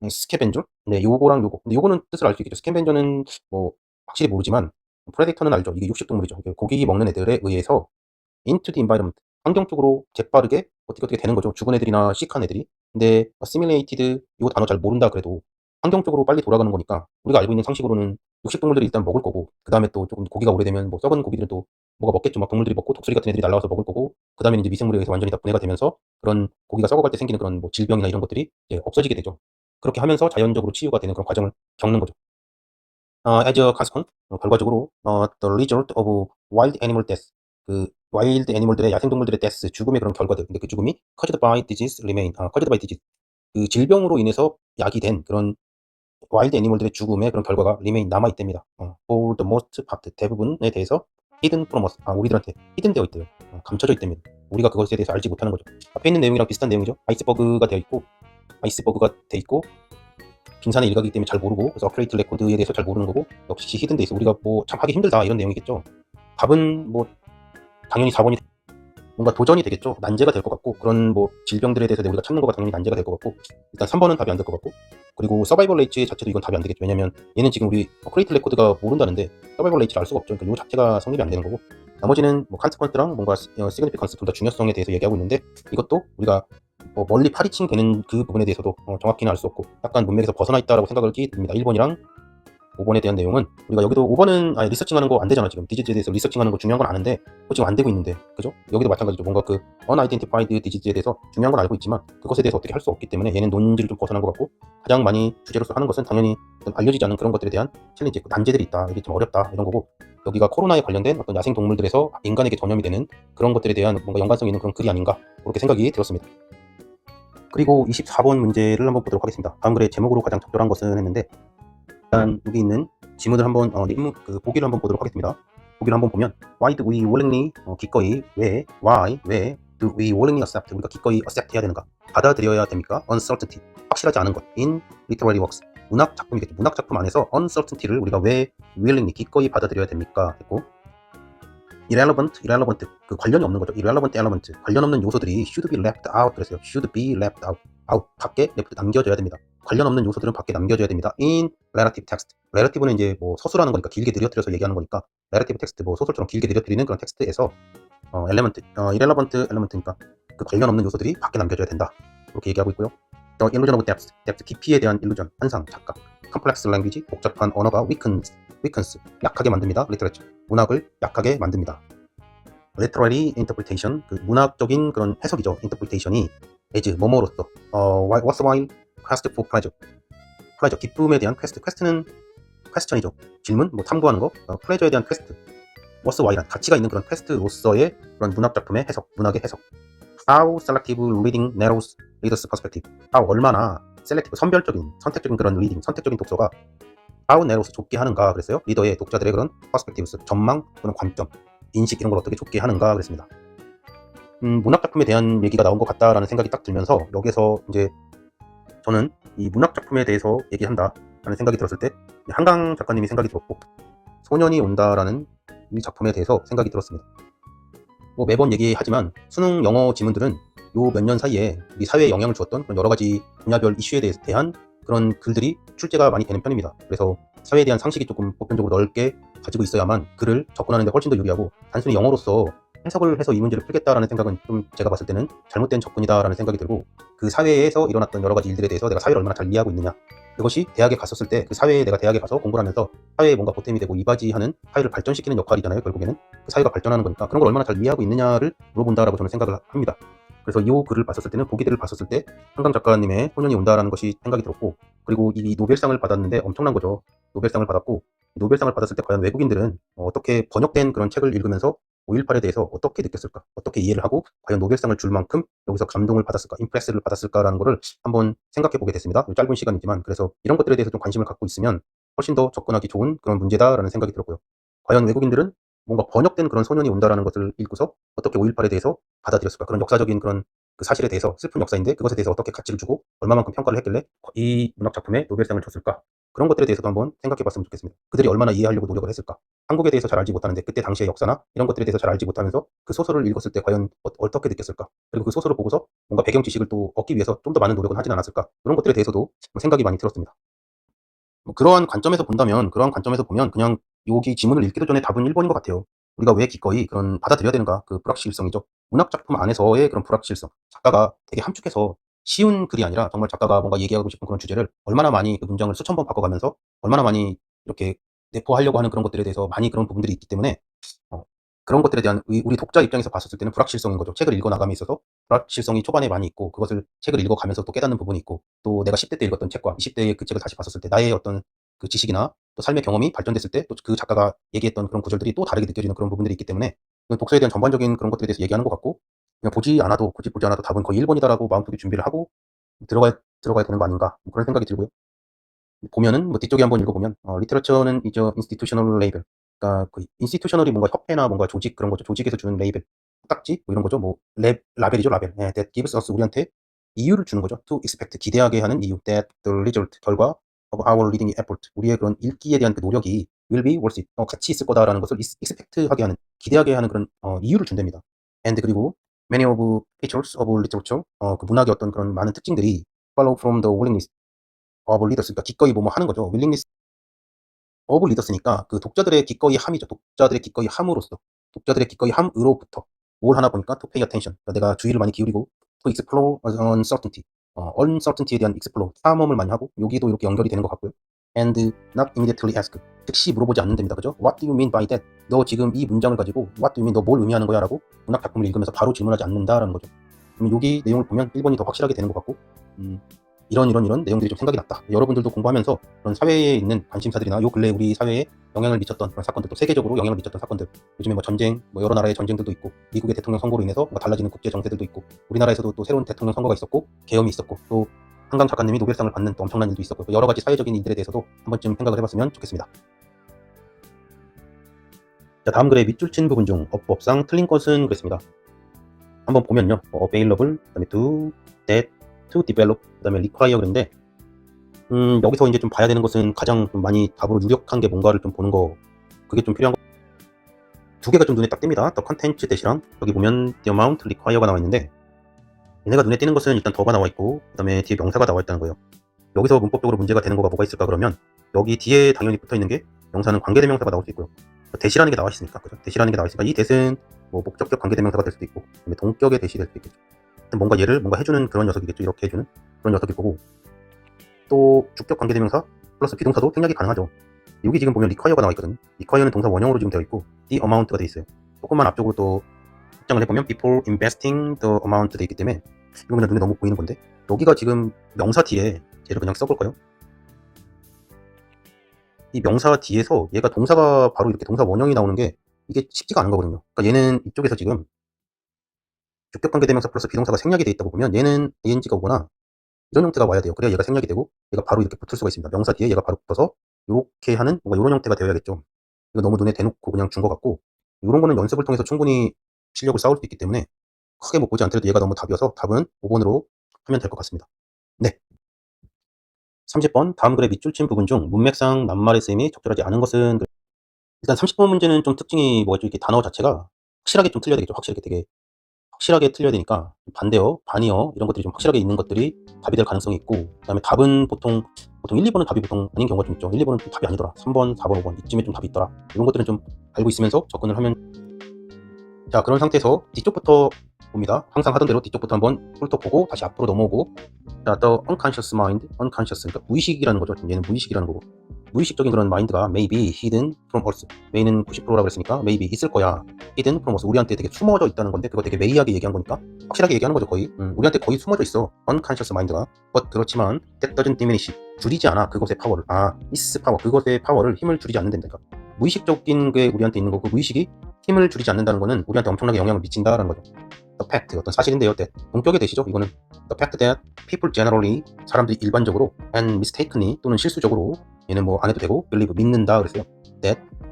scavenger. 네, 요거랑 요거. 근데 요거는 뜻을 알 수 있겠죠. scavenger는 뭐 확실히 모르지만 predator는 알죠. 이게 육식 동물이죠. 이게 고기 먹는 애들에 의해서 into the environment, 환경 쪽으로 재빠르게 어떻게 되는 거죠. 죽은 애들이나 시크한 애들이. 근데 assimilated 요 단어 잘 모른다 그래도 환경 쪽으로 빨리 돌아가는 거니까 우리가 알고 있는 상식으로는 육식 동물들이 일단 먹을 거고, 그다음에 또 조금 고기가 오래되면 뭐 썩은 고기들은 또 뭐가 먹겠죠. 막 동물들이 먹고 독수리 같은 애들이 날아와서 먹을 거고, 그다음에 인제 미생물에 의해서 완전히 다 분해가 되면서 그런 고기가 썩어갈 때 생기는 그런 뭐 질병이나 이런 것들이 이제 없어지게 되죠. 그렇게 하면서 자연적으로 치유가 되는 그런 과정을 겪는 거죠. as a consequence, 결과적으로 the result of wild animal death, 그 와일드 애니멀들의 야생동물들의 death, 죽음의 그런 결과들. 근데 그 죽음이 caused by disease remain, caused by disease, 그 질병으로 인해서 약이 된 그런 와일드 애니멀들의 죽음의 그런 결과가 remain 남아 있답니다. for the most part, 대부분에 대해서 hidden from us, 우리들한테 hidden 되어 있대요. 감춰져 있답니다. 우리가 그것에 대해서 알지 못하는 거죠. 앞에 있는 내용이랑 비슷한 내용이죠. 아이스버그가 돼 있고 빙산의 일각이기 때문에 잘 모르고, 그래서 어크레이트 레코드에 대해서 잘 모르는 거고, 역시 히든 돼 있어. 우리가 뭐 참 하기 힘들다 이런 내용이겠죠. 답은 뭐 당연히 4번이 뭔가 도전이 되겠죠. 난제가 될 것 같고, 그런 뭐 질병들에 대해서 우리가 찾는 거가 당연히 난제가 될 것 같고, 일단 3번은 답이 안 될 것 같고, 그리고 서바이벌 레이트 자체도 이건 답이 안 되겠죠. 왜냐면 얘는 지금 우리 어크레이트 레코드가 모른다는데 서바이벌 레이트를 알 수가 없죠. 그러니까 요 자체가 성립이 안 되는 거고, 나머지는 뭐 칸스퀀트랑 뭔가 시그니피컨스 둘 다 중요성에 대해서 얘기하고 있는데, 이것도 우리가 뭐 멀리 파리칭 되는 그 부분에 대해서도 정확히는 알 수 없고 약간 문맥에서 벗어나 있다라고 생각이 듭니다. 1번이랑 5번에 대한 내용은 우리가 여기도 5번은 리서칭하는 거 안 되잖아. 지금 디지즈에 대해서 리서칭하는 거 중요한 건 아는데 그거 지금 안 되고 있는데, 그죠? 여기도 마찬가지죠. 뭔가 그 unidentified disease에 대해서 중요한 건 알고 있지만 그것에 대해서 어떻게 할 수 없기 때문에 얘는 논지를 좀 벗어난 것 같고, 가장 많이 주제로서 하는 것은 당연히 알려지지 않은 그런 것들에 대한 챌린지, 난제들이 있다, 이게 좀 어렵다 이런 거고, 여기가 코로나에 관련된 어떤 야생 동물들에서 인간에게 전염이 되는 그런 것들에 대한 뭔가 연관성 있는 그런 글이 아닌가, 그렇게 생각이 들었습니다. 그리고 24번 문제를 한번 보도록 하겠습니다. 다음 글의 제목으로 가장 적절한 것은 했는데, 일단 여기 있는 지문을 한번 그 보기를 한번 보도록 하겠습니다. 보기를 한번 보면 why do we willingly, 기꺼이, 왜 do we willingly accept, 우리가 기꺼이 accept 해야 되는가, 받아들여야 됩니까? uncertainty, 확실하지 않은 것, in literary works, 문학 작품이겠죠. 문학 작품 안에서 uncertainty를 우리가 왜 willingly, 기꺼이 받아들여야 됩니까? 했고, irrelevant, 그 관련이 없는 거죠. irrelevant element, 관련 없는 요소들이 should be left out 그랬어요. should be left out, 밖에 left, 남겨져야 됩니다. 관련 없는 요소들은 밖에 남겨져야 됩니다. in relative text, relative는 이제 뭐 서술하는 거니까 길게 늘려뜨려서 얘기하는 거니까 relative text, 뭐 소설처럼 길게 늘려뜨리는 그런 텍스트에서 element, irrelevant element니까 그 관련 없는 요소들이 밖에 남겨져야 된다, 그렇게 얘기하고 있고요. the illusion of depth, 깊이에 대한 illusion, 환상, 착각, complex language, 복잡한 언어가 weakens, 약하게 만듭니다. literature, 문학을 약하게 만듭니다. literary interpretation, 그 문학적인 그런 해석이죠. interpretation이 as, 뭐뭐로서, worthwhile quest for pleasure, 기쁨에 대한 quest는 question이죠. 질문, 뭐 탐구하는 거, pleasure에 대한 quest, worthwhile, 가치가 있는 그런 quest로서의 그런 문학 작품의 해석, 문학의 해석. how selective reading narrows reader's perspective, how, 얼마나 selective, 선택적인 그런 reading, 선택적인 독서가 how narrows, 좁게 하는가 그랬어요. 리더의, 독자들의 그런 perspectives, 전망 또는 관점, 인식, 이런 걸 어떻게 좁게 하는가 그랬습니다. 문학 작품에 대한 얘기가 나온 것 같다라는 생각이 딱 들면서, 여기서 이제 저는 이 문학 작품에 대해서 얘기한다라는 생각이 들었을 때 한강 작가님이 생각이 들었고, 소년이 온다라는 이 작품에 대해서 생각이 들었습니다. 뭐 매번 얘기하지만 수능 영어 지문들은 요 몇 년 사이에 우리 사회에 영향을 주었던 그런 여러 가지 분야별 이슈에 대한 그런 글들이 출제가 많이 되는 편입니다. 그래서 사회에 대한 상식이 조금 보편적으로 넓게 가지고 있어야만 글을 접근하는 데 훨씬 더 유리하고, 단순히 영어로서 해석을 해서 이 문제를 풀겠다라는 생각은 좀 제가 봤을 때는 잘못된 접근이다라는 생각이 들고, 그 사회에서 일어났던 여러 가지 일들에 대해서 내가 사회를 얼마나 잘 이해하고 있느냐, 그것이 대학에 갔었을 때 그 사회에, 내가 대학에 가서 공부를 하면서 사회에 뭔가 보탬이 되고 이바지하는, 사회를 발전시키는 역할이잖아요. 결국에는 그 사회가 발전하는 거니까 그런 걸 얼마나 잘 이해하고 있느냐를 물어본다라고 저는 생각을 합니다. 그래서 이 글을 봤었을 때는, 보기들을 봤었을 때 한강 작가님의 소년이 온다라는 것이 생각이 들었고, 그리고 이 노벨상을 받았는데 엄청난 거죠. 노벨상을 받았고, 노벨상을 받았을 때 과연 외국인들은 어떻게 번역된 그런 책을 읽으면서 5.18에 대해서 어떻게 느꼈을까, 어떻게 이해를 하고 과연 노벨상을 줄 만큼 여기서 감동을 받았을까, 임프레스를 받았을까라는 거를 한번 생각해 보게 됐습니다. 짧은 시간이지만. 그래서 이런 것들에 대해서 좀 관심을 갖고 있으면 훨씬 더 접근하기 좋은 그런 문제다라는 생각이 들었고요. 과연 외국인들은 뭔가 번역된 그런 소년이 온다라는 것을 읽고서 어떻게 5.18에 대해서 받아들였을까, 그런 역사적인 그런 그 사실에 대해서, 슬픈 역사인데 그것에 대해서 어떻게 가치를 주고 얼마만큼 평가를 했길래 이 문학 작품에 노벨상을 줬을까, 그런 것들에 대해서도 한번 생각해 봤으면 좋겠습니다. 그들이 얼마나 이해하려고 노력을 했을까? 한국에 대해서 잘 알지 못하는데 그때 당시의 역사나 이런 것들에 대해서 잘 알지 못하면서 그 소설을 읽었을 때 과연 어떻게 느꼈을까? 그리고 그 소설을 보고서 뭔가 배경 지식을 또 얻기 위해서 좀 더 많은 노력은 하진 않았을까? 그런 것들에 대해서도 생각이 많이 들었습니다. 그러한 관점에서 본다면, 그러한 관점에서 보면 그냥 여기 지문을 읽기도 전에 답은 1번인 것 같아요. 우리가 왜 기꺼이 그런 받아들여야 되는가? 그 불확실성이죠. 문학 작품 안에서의 그런 불확실성. 작가가 되게 함축해서 쉬운 글이 아니라 정말 작가가 뭔가 얘기하고 싶은 그런 주제를 얼마나 많이 그 문장을 수천 번 바꿔가면서 얼마나 많이 이렇게 내포하려고 하는 그런 것들에 대해서 많이 그런 부분들이 있기 때문에 어, 그런 것들에 대한 우리 독자 입장에서 봤었을 때는 불확실성인 거죠. 책을 읽어 나감에 있어서 불확실성이 초반에 많이 있고, 그것을 책을 읽어가면서 또 깨닫는 부분이 있고, 또 내가 10대 때 읽었던 책과 20대의 그 책을 다시 봤었을 때 나의 어떤 그 지식이나 또 삶의 경험이 발전됐을 때 또 그 작가가 얘기했던 그런 구절들이 또 다르게 느껴지는 그런 부분들이 있기 때문에 독서에 대한 전반적인 그런 것들에 대해서 얘기하는 것 같고, 그냥 굳이 보지 않아도 답은 거의 1번이다라고 마음속에 준비를 하고 들어가야 되는 거 아닌가, 뭐 그런 생각이 들고요. 보면은 뭐 뒤쪽에 한번 읽어보면 리터처는 이제 인스티튜셔널 레이벨, 그러니까 그 인스티튜셔널이 뭔가 협회나 뭔가 조직 그런 거죠. 조직에서 주는 레이벨, 딱지 뭐 이런 거죠. 뭐 라벨이죠, 라벨. 예, that gives us, 우리한테 이유를 주는 거죠. to expect, 기대하게 하는 이유. that the result, 결과 of our reading effort, 우리의 그런 읽기에 대한 그 노력이 will be worth it, 가치 있을 거다라는 것을 expect하게 하는, 기대하게 하는 그런 이유를 준답니다. and 그리고 many of features of literature, 그 문학의 어떤 그런 많은 특징들이 follow from the willingness of readers, 그러니까 기꺼이 뭐뭐 하는 거죠. willingness of readers니까 그 독자들의 기꺼이 함이죠. 독자들의 기꺼이 함으로써, 독자들의 기꺼이 함으로부터 뭘 하나 보니까 to pay attention, 그러니까 내가 주의를 많이 기울이고, to explore uncertainty, uncertainty에 대한 explore, 탐험을 많이 하고, 여기도 이렇게 연결이 되는 것 같고요. and not immediately ask, 즉시 물어보지 않는 됩니다. 그죠? What do you mean by that? 너 지금 이 문장을 가지고 what do you mean, 너 뭘 의미하는 거야? 라고 문학 작품을 읽으면서 바로 질문하지 않는다라는 거죠. 그럼 여기 내용을 보면 1번이 더 확실하게 되는 것 같고, 이런 내용들이 좀 생각이 났다. 여러분들도 공부하면서 그런 사회에 있는 관심사들이나 요 근래 우리 사회에 영향을 미쳤던 그런 사건들, 또 세계적으로 영향을 미쳤던 사건들, 요즘에 뭐 전쟁, 뭐 여러 나라의 전쟁들도 있고, 미국의 대통령 선거로 인해서 뭐 달라지는 국제 정세들도 있고, 우리나라에서도 또 새로운 대통령 선거가 있었고, 계엄이 있었고, 또 한강 작가님이 노벨상을 받는 또 엄청난 일도 있었고, 여러 가지 사회적인 일들에 대해서도 한 번쯤 생각을 해봤으면 좋겠습니다. 자, 다음 글의 밑줄 친 부분 중 어법상 틀린 것은 그랬습니다. 한번 보면요, available, 그다음에 do, that, to develop, 그다음에 require 그랬는데, 여기서 이제 좀 봐야 되는 것은 가장 좀 많이 답으로 유력한 게 뭔가를 좀 보는 거, 그게 좀 필요한 거. 두 개가 좀 눈에 딱 띕니다. The content 대시랑 여기 보면 the amount require가 나와 있는데, 얘네가 눈에 띄는 것은 일단 더가 나와 있고, 그 다음에 뒤에 명사가 나와 있다는 거예요. 여기서 문법적으로 문제가 되는 거가 뭐가 있을까 그러면, 여기 뒤에 당연히 붙어 있는 게 명사는 관계대명사가 나올 수 있고요. 대시라는 게 나와 있으니까, 그죠? 대시라는 게 나와 있으니까 이 대는 뭐 목적격 관계대명사가 될 수도 있고, 그다음에 동격의 대시 될 수도 있겠죠. 뭔가 얘를 뭔가 해주는 그런 녀석이겠죠. 이렇게 해주는 그런 녀석일 거고, 또 주격 관계대명사 플러스 비동사도 생략이 가능하죠. 여기 지금 보면 require가 나와 있거든요. require는 동사 원형으로 지금 되어 있고, the amount가 되어 있어요. 조금만 앞쪽으로 또 확장을 해보면 before investing the amount 되어 있기 때문에 이거 그냥 눈에 너무 보이는 건데, 여기가 지금 명사 뒤에 얘를 그냥 써볼까요? 이 명사 뒤에서 얘가 동사가 바로 이렇게 동사 원형이 나오는 게 이게 쉽지가 않은 거거든요. 그러니까 얘는 이쪽에서 지금 주격 관계대명사 플러스 비동사가 생략이 되어 있다고 보면 얘는 ing가 오거나 이런 형태가 와야 돼요. 그래야 얘가 생략이 되고 얘가 바로 이렇게 붙을 수가 있습니다. 명사 뒤에 얘가 바로 붙어서 이렇게 하는 뭔가 이런 형태가 되어야겠죠. 이거 너무 눈에 대놓고 그냥 준 것 같고, 이런 거는 연습을 통해서 충분히 실력을 쌓을 수 있기 때문에 크게 못 보지 않더라도 얘가 너무 답이어서 답은 5번으로 하면 될 것 같습니다. 네. 30번 다음 글의 밑줄 친 부분 중 문맥상 낱말의 쓰임이 적절하지 않은 것은, 일단 30번 문제는 좀 특징이 뭐죠? 이렇게 단어 자체가 확실하게 좀 틀려야 되겠죠. 확실하게 되게 확실하게 틀려야 되니까 반대어, 반의어 이런 것들이 좀 확실하게 있는 것들이 답이 될 가능성이 있고, 그다음에 답은 보통 1, 2번은 답이 보통 아닌 경우가 좀 있죠. 1, 2번은 좀 답이 아니더라. 3번, 4번, 5번 이쯤에 좀 답이 있더라. 이런 것들은 좀 알고 있으면서 접근을 하면. 자, 그런 상태에서 뒤쪽부터 봅니다. 항상 하던 대로 뒤쪽부터 한번 훑어보고 다시 앞으로 넘어오고, 자, the unconscious mind, unconscious, 그러니까 무의식이라는 거죠. 얘는 무의식이라는 거고, 무의식적인 그런 마인드가 may be hidden from us, may는 90%라고 그랬으니까 maybe 있을 거야, hidden from us, 우리한테 되게 숨어져 있다는 건데, 그거 되게 may하게 얘기한 거니까 확실하게 얘기하는 거죠. 거의 우리한테 거의 숨어져 있어, unconscious mind가. but 그렇지만 that doesn't diminish, 줄이지 않아 그것의 파워를. is power, 그것의 파워를, 힘을 줄이지 않는 데니까. 무의식적인 게 우리한테 있는 거고, 무의식이 힘을 줄이지 않는다는 거는 우리한테 엄청나게 영향을 미친다라는 거죠. The fact, 어떤 사실인데요. that, 동격의 대시죠. 이거는 the fact that people generally, 사람들이 일반적으로, and mistakenly, 또는 실수적으로, 얘는 뭐 안 해도 되고 believe, 믿는다 그랬어요.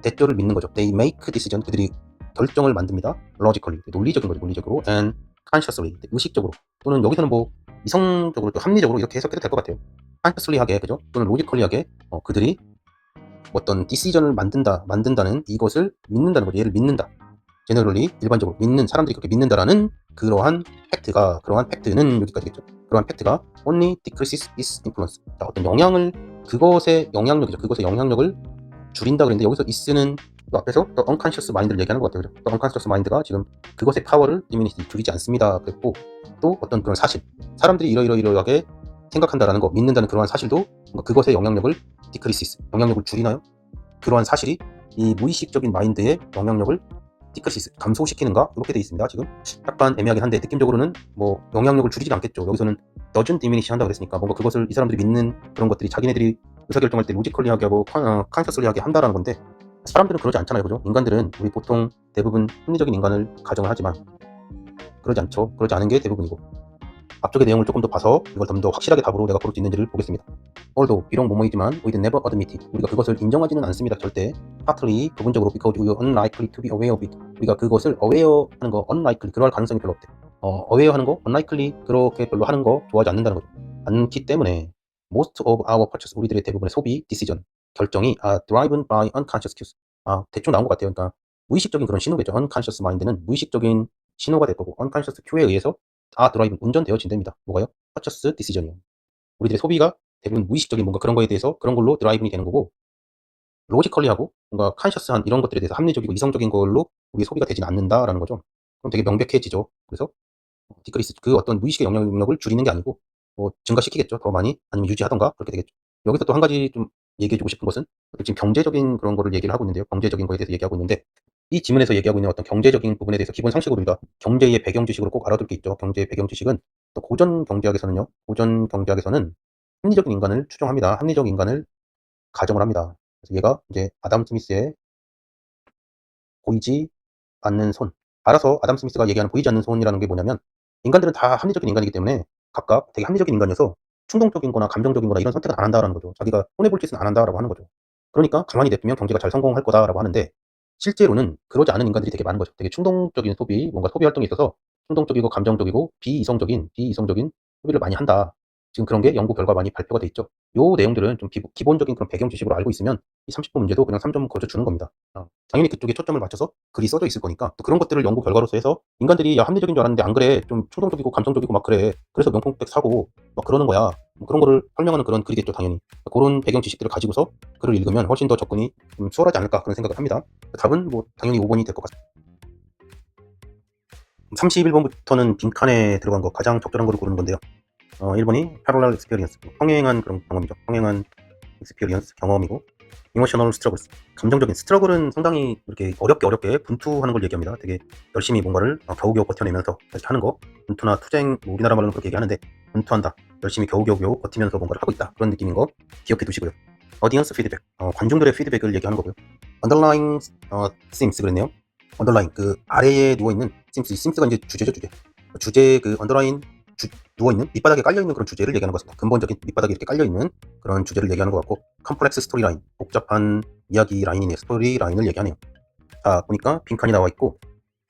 that절을 믿는 거죠. They make decision, 그들이 결정을 만듭니다. logically, 논리적인 거죠. 논리적으로. and consciously, 의식적으로, 또는 여기서는 뭐 이성적으로, 또 합리적으로 이렇게 해석해도 될 것 같아요. 컨셔스리하게, 그죠? 또는 로지컬리하게 그들이 어떤 디시전을 만든다는 이것을 믿는다는 거죠. 얘를 믿는다. 제너럴리 일반적으로 믿는 사람들이 그렇게 믿는다라는 그러한 팩트는 여기까지겠죠. 그러한 팩트가 only decreases its influence. 자, 어떤 영향을 그것의 영향력이죠. 그것의 영향력을 줄인다 그랬는데 여기서 is는 또 앞에서 또 unconscious mind를 얘기하는 것 같아요. 그죠? 또 unconscious mind가 지금 그것의 파워를 줄이지 않습니다. 그랬고 또 어떤 그런 사실, 사람들이 이러이러하게 생각한다라는 거, 믿는다는 그러한 사실도 그것의 영향력을 decreases, 영향력을 줄이나요? 그러한 사실이 이 무의식적인 마인드의 영향력을 디크리시스, 감소시키는가? 이렇게 돼 있습니다. 지금 약간 애매하긴 한데 느낌적으로는 뭐 영향력을 줄이지 않겠죠. 여기서는 doesn't diminish 한다고 그랬으니까 뭔가 그것을 이 사람들이 믿는 그런 것들이 자기네들이 의사결정할 때 로지컬리하게 하고 컨셔스리하게 한다라는 건데, 사람들은 그러지 않잖아요. 그죠? 인간들은, 우리 보통 대부분 합리적인 인간을 가정을 하지만 그러지 않죠. 그러지 않은 게 대부분이고, 앞쪽의 내용을 조금 더 봐서 이걸 좀 더 확실하게 답으로 내가 고를 수 있는지를 보겠습니다. although 비록 뭐뭐이지만 we'd never admit it, 우리가 그것을 인정하지는 않습니다. 절대. partly 부분적으로 because we are unlikely to be aware of it, 우리가 그것을 aware 하는 거 unlikely, 그럴 가능성이 별로 없대. aware 하는 거 unlikely, 그렇게 별로 하는 거 좋아하지 않는다는 거죠. 않기 때문에 most of our purchase, 우리들의 대부분의 소비 decision, 결정이 are driven by unconscious cues. 대충 나온 것 같아요. 그러니까 무의식적인 그런 신호겠죠. unconscious mind는 무의식적인 신호가 될 거고, unconscious cue에 의해서 드라이브, 운전되어진답니다. 뭐가요? purchase decision이요. 우리들의 소비가 대부분 무의식적인 뭔가 그런 거에 대해서 그런 걸로 드라이브이 되는 거고, 로지컬리하고 뭔가 컨셔스한 이런 것들에 대해서 합리적이고 이성적인 걸로 우리의 소비가 되진 않는다라는 거죠. 그럼 되게 명백해지죠. 그래서 디크리스, 그 어떤 무의식의 영향력을 줄이는 게 아니고 뭐 증가시키겠죠. 더 많이, 아니면 유지하던가 그렇게 되겠죠. 여기서 또 한 가지 좀 얘기해주고 싶은 것은, 지금 경제적인 그런 거를 얘기를 하고 있는데요. 경제적인 거에 대해서 얘기하고 있는데, 이 지문에서 얘기하고 있는 어떤 경제적인 부분에 대해서 기본 상식으로 우리가 경제의 배경 지식으로 꼭 알아둘 게 있죠. 경제의 배경 지식은 또 고전 경제학에서는 합리적인 인간을 추정합니다. 합리적 인간을 가정을 합니다. 그래서 얘가 이제 아담 스미스의 보이지 않는 손. 알아서 아담 스미스가 얘기하는 보이지 않는 손이라는 게 뭐냐면, 인간들은 다 합리적인 인간이기 때문에 각각 되게 합리적인 인간이어서 충동적인 거나 감정적인 거나 이런 선택은 안 한다라는 거죠. 자기가 손해볼 짓은 안 한다라고 하는 거죠. 그러니까 가만히 냅두면 경제가 잘 성공할 거다라고 하는데, 실제로는 그러지 않은 인간들이 되게 많은 거죠. 되게 충동적인 소비, 뭔가 소비 활동에 있어서 충동적이고 감정적이고 비이성적인 소비를 많이 한다. 지금 그런 게 연구 결과 많이 발표가 돼 있죠. 요 내용들은 좀 기본적인 그런 배경 지식으로 알고 있으면 이 30분 문제도 그냥 3점 거저 주는 겁니다. 당연히 그쪽에 초점을 맞춰서 글이 써져 있을 거니까, 또 그런 것들을 연구 결과로서 해서 인간들이 야 합리적인 줄 알았는데 안 그래, 좀 충동적이고 감정적이고 막 그래, 그래서 명품백 사고 막 그러는 거야, 뭐 그런 거를 설명하는 그런 글이겠죠. 당연히 그런 배경 지식들을 가지고서 글을 읽으면 훨씬 더 접근이 좀 수월하지 않을까, 그런 생각을 합니다. 답은 뭐 당연히 5번이 될 것 같습니다. 31번부터는 빈칸에 들어간 거 가장 적절한 거를 고르는 건데요. 1번이 parallel experience, 평행한 그런 경험이죠. 평행한 experience, 경험이고, emotional struggles, 감정적인 스트러글은 상당히 이렇게 어렵게 분투하는 걸 얘기합니다. 되게 열심히 뭔가를 겨우겨우 버텨내면서 이렇게 하는 거, 분투나 투쟁, 뭐 우리나라 말로는 그렇게 얘기하는데, 분투한다, 열심히 겨우겨우 버티면서 뭔가를 하고 있다, 그런 느낌인 거 기억해 두시고요. audience feedback, 관중들의 피드백을 얘기하는 거고요. underlying themes 그랬네요. underlying, 그 아래에 누워있는 theme스가 이제 주제죠. 주제 그 underlying, 누워있는, 밑바닥에 깔려있는 그런 주제를 얘기하는 것 같습니다. 근본적인 밑바닥에 이렇게 깔려있는 그런 주제를 얘기하는 것 같고, 컴플렉스 스토리 라인, 복잡한 이야기 라인이네요. 스토리 라인을 얘기하네요. 자, 보니까 빈칸이 나와 있고,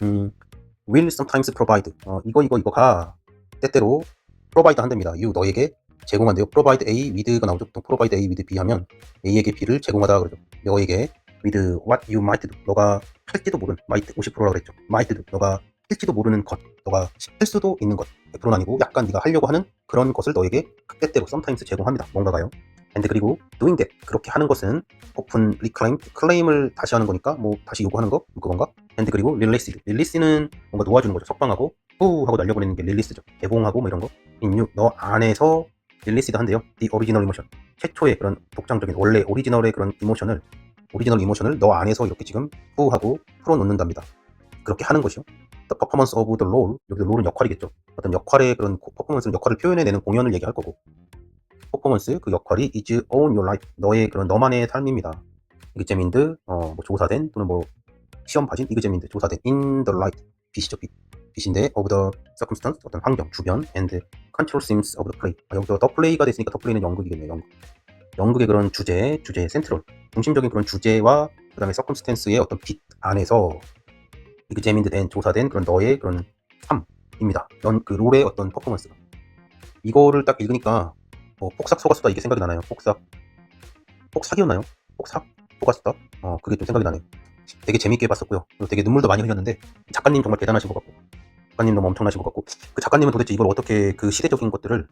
will sometimes provide, 이거가 때때로 provide 한답니다. you, 너에게 제공한대요. provide A with가 나오죠. 보통 provide A with B 하면 A에게 B를 제공하다 그러죠. 너에게 with what you might do, 너가 할지도 모르는, might 50%라고 그랬죠. might do, 너가 할지도 모르는 것, 너가 할 수도 있는 것, 100%는 아니고 약간 네가 하려고 하는 그런 것을 너에게 때때로 sometimes 제공합니다. 뭔가가요. and 그리고 doing that, 그렇게 하는 것은 open reclaim, 클레임을 다시 하는 거니까 뭐 다시 요구하는 거, 그건가? and 그리고 release는 뭔가 놓아주는 거죠. 석방하고 후 하고 날려보내는 게 release죠. 개봉하고 뭐 이런 거. in you, 너 안에서 released 한대요. the original emotion, 최초의 그런 독창적인 원래 오리지널의 그런 오리지널 이모션을 너 안에서 이렇게 지금 후 하고 풀어놓는답니다. 그렇게 하는 것이요. The performance of the role, 여기서 롤은 역할이겠죠. 어떤 역할의 그런 퍼포먼스는 역할을 표현해내는 공연을 얘기할 거고, 퍼포먼스, 그 역할이 is own your life, 너의 그런 너만의 삶입니다. examined, 뭐 조사된, 또는 뭐 시험 봐진, examined, 조사된, in the light, 빛이죠. 빛인데 of the circumstance, 어떤 환경, 주변, and control themes of the play. 여기서 the play가 됐으니까 the play는 연극이겠네요. 연극의 그런 주제, 센트럴, 중심적인 그런 주제와 그 다음에 circumstance의 어떤 빛 안에서 examined 된, 조사된 그런 너의 그런 삶입니다. 그 롤의 어떤 퍼포먼스가. 이거를 딱 읽으니까 폭삭 속았수다 이게 생각이 나나요? 폭삭이었나요? 폭삭 속았수다? 그게 좀 생각이 나네요. 되게 재밌게 봤었고요. 그리고 되게 눈물도 많이 흘렸는데 작가님 정말 대단하신 것 같고, 작가님 너무 엄청나신 것 같고, 그 작가님은 도대체 이걸 어떻게 그 시대적인 것들을,